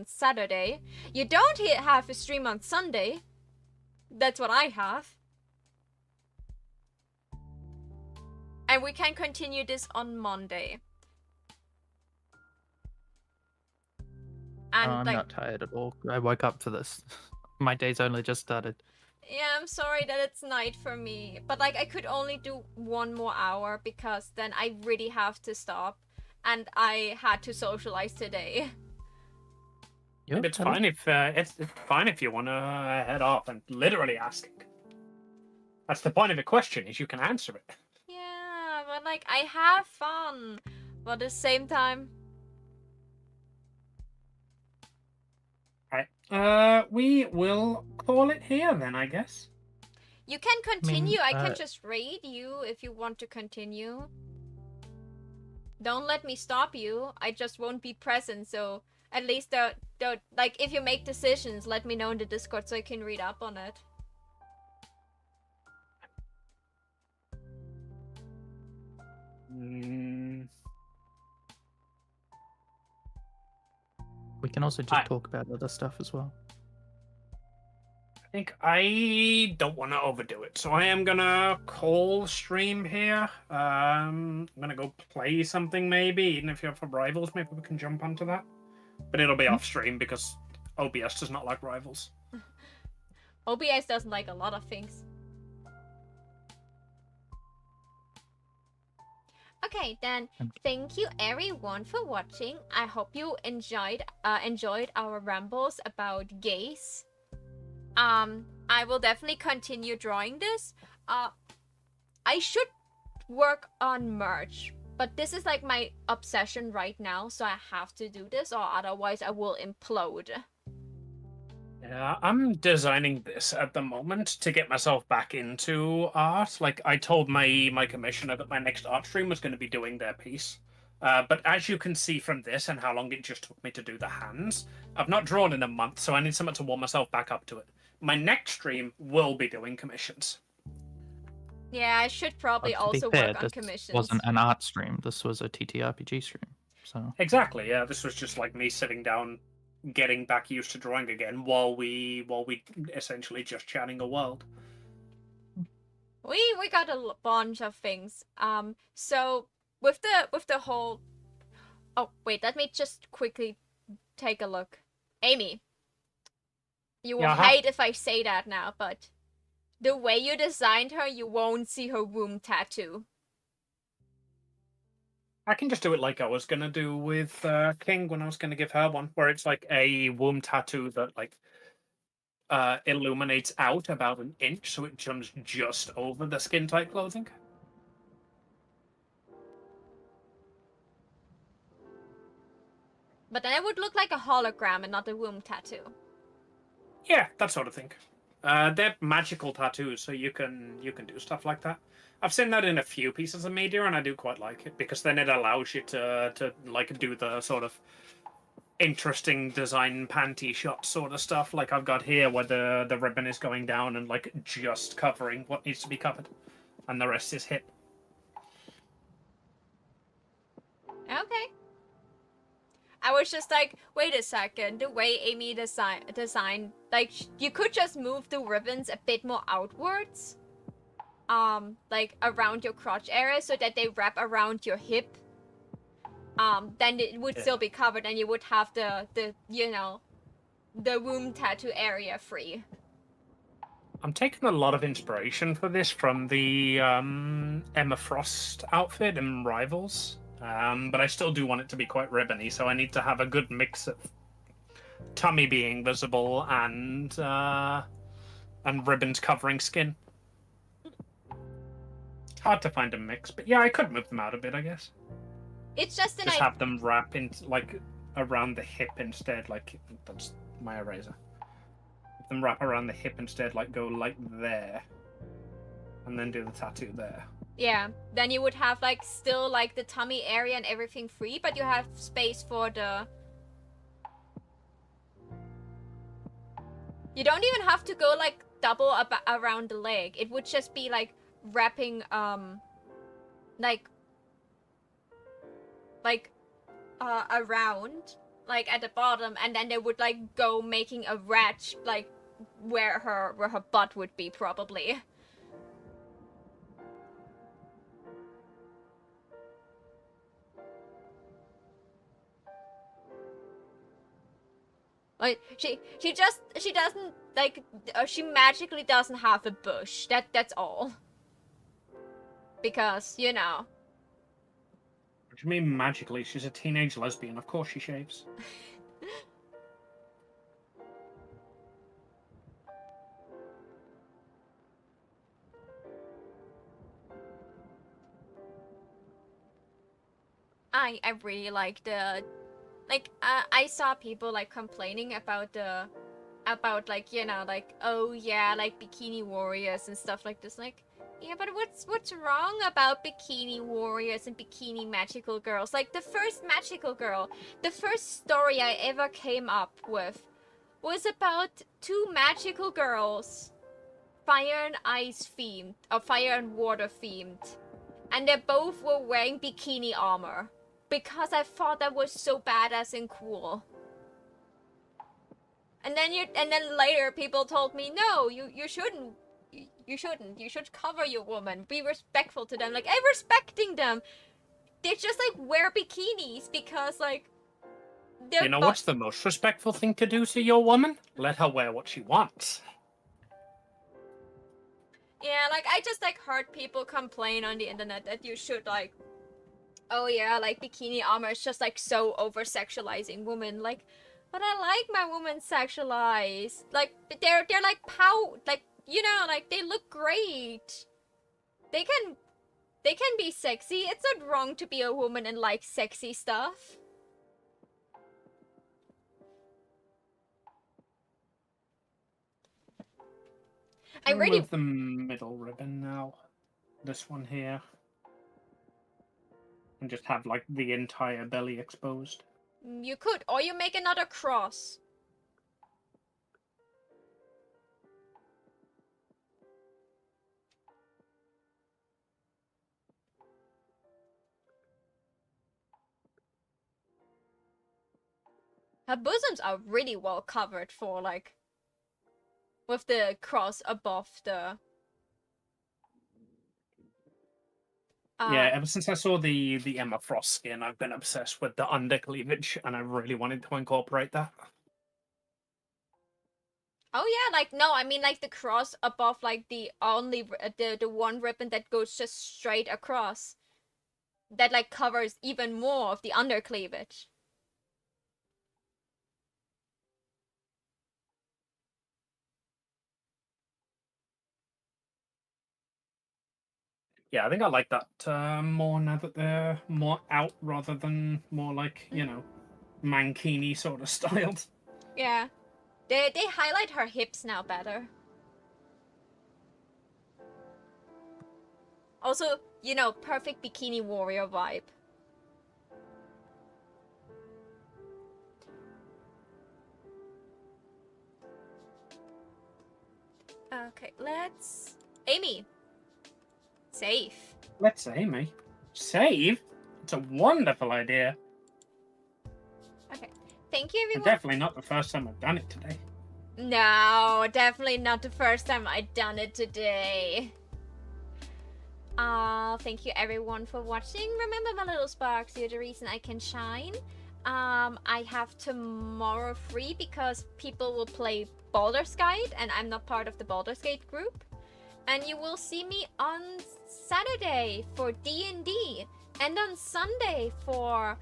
Saturday. You don't have a stream on Sunday. That's what I have. And we can continue this on Monday. And I'm like, not tired at all. I woke up for this. My day's only just started. yeah, I'm sorry that it's night for me. But like, I could only do 1 more hour because then I really have to stop. And I had to socialize today. Yep, it's fine if it's fine if you want to head off and literally asking. That's the point of a question, is you can answer it. Yeah, but like, I have fun. But at the same time, Right. We will call it here then, I guess. you can continue. I can uh, just raid you if you want to continue. Don't let me stop you. I just won't be present, so at least like if you make decisions, let me know in the Discord so I can read up on it. We can also just talk about other stuff as well. I think I don't want to overdo it, so I am gonna call stream here. I'm gonna go play something maybe, even if you're for Rivals, maybe we can jump onto that. But it'll be off stream because OBS does not like Rivals. OBS doesn't like a lot of things. Okay, then thank you everyone for watching. I hope you enjoyed our rambles about gays. I will definitely continue drawing this. I should work on merch But this is like my obsession right now, so I have to do this, or otherwise I will implode. Yeah, I'm designing this at the moment to get myself back into art. Like, I told my commissioner that my next art stream was going to be doing their piece. But as you can see from this and how long it just took me to do the hands, I've not drawn in a month, so I need something to warm myself back up to it. My next stream will be doing commissions. Yeah, I should probably But to be also fair, work on this commissions. wasn't an art stream. This was a TTRPG stream. So Exactly, yeah. This was just like me sitting down, getting back used to drawing again while we essentially just chatting a world. We got a bunch of things. So with the whole. Oh wait, let me just quickly take a look. Amy, you will Yeah, hate if I say that now, but the way you designed her, you won't see her womb tattoo. I can just do it like I was gonna do with King when I was gonna give her one, where it's like a womb tattoo that like illuminates out about an inch, so it jumps just over the skin tight clothing. But then it would look like a hologram and not a womb tattoo. Yeah, that sort of thing. They're magical tattoos, so you can do stuff like that. I've seen that in a few pieces of media, and I do quite like it because then it allows you to like do the sort of interesting design panty shot sort of stuff, like I've got here, where the ribbon is going down and like just covering what needs to be covered, and the rest is hip. Okay. I was just like, wait a second, the way Amy designed, like, you could just move the ribbons a bit more outwards. Like, around your crotch area so that they wrap around your hip. Then it would still be covered and you would have the you know, the womb tattoo area free. I'm taking a lot of inspiration for this from the Emma Frost outfit in Rivals. But I still do want it to be quite ribbony, so I need to have a good mix of tummy being visible and ribbons covering skin. Hard to find a mix, but yeah, I could move them out a bit, I guess. It's just an Just have them wrap in like around the hip instead, like that's my eraser. Have them wrap around the hip instead, like go like there, and then do the tattoo there. Yeah, then you would have like still like the tummy area and everything free, but you have space for the... You don't even have to go like double up around the leg. It would just be like wrapping like around like at the bottom, and then they would like go making a ratch like where her butt would be probably. Like she doesn't like she magically doesn't have a bush. That's all. Because, you know. What do you mean magically? She's a teenage lesbian. Of course she shaves. I really like the... Like, I saw people, like, complaining about the... About, like, you know, like, oh, yeah, like, bikini warriors and stuff like this. Like, yeah, but what's wrong about bikini warriors and bikini magical girls? Like, the first magical girl, the first story I ever came up with was about two magical girls. Fire and ice themed, or fire and water themed. And they both were wearing bikini armor. Because I thought that was so badass and cool. And then later people told me, no, you shouldn't. You shouldn't. You should cover your woman. Be respectful to them. Like, I'm respecting them. They just like wear bikinis because like You know what's the most respectful thing to do to your woman? Let her wear what she wants. Yeah, like I just like heard people complain on the internet that you should like, oh yeah, like bikini armor is just like so over sexualizing women. Like, but I like my women sexualized. Like they're like like, you know, like they look great. They They can be sexy. It's not wrong to be a woman and like sexy stuff. I I'll really remove the middle ribbon now. This one here. And just have like the entire belly exposed. You could, or you make another cross. Her bosoms are really well covered for like with the cross above the Yeah, ever since I saw the Emma Frost skin, I've been obsessed with the undercleavage, and I really wanted to incorporate that. Oh yeah, like no, I mean like the cross above like the only the one ribbon that goes just straight across. That like covers even more of the undercleavage. Yeah, I think I like that more now that they're more out rather than more like, mankini sort of styled. Yeah. They highlight her hips now better. Also, perfect bikini warrior vibe. Okay, let's... Amy. Save. Let's Amy. Save? It's a wonderful idea. Okay. Thank you, And everyone. definitely not the first time I've done it today. No, definitely not the first time I've done it today. Thank you everyone for watching. Remember, my little sparks, you're the reason I can shine. I have tomorrow free because people will play Baldur's Gate and I'm not part of the Baldur's Gate group. And you will see me on Saturday for D&D and on Sunday for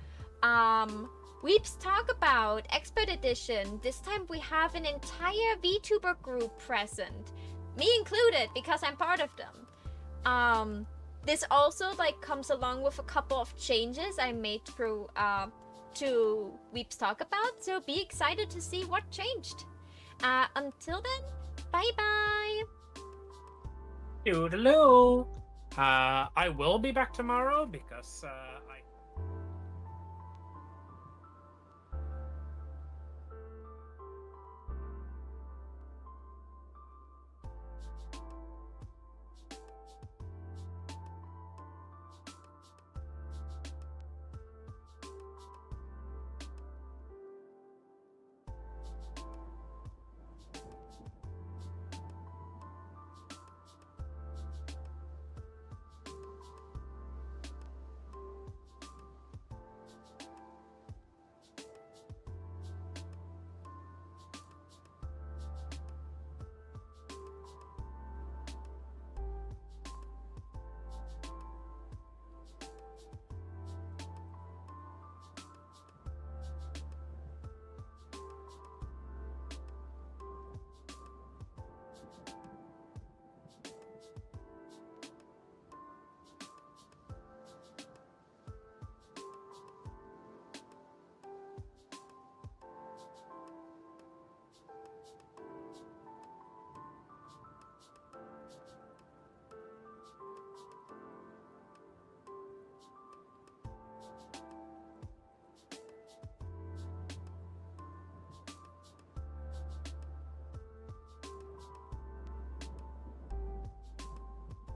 Weeps Talk About Expert Edition. This time we have an entire VTuber group present, me included because I'm part of them. This also like comes along with a couple of changes I made through to Weeps Talk About, so be excited to see what changed. Until then, bye bye. Toodaloo. I will be back tomorrow because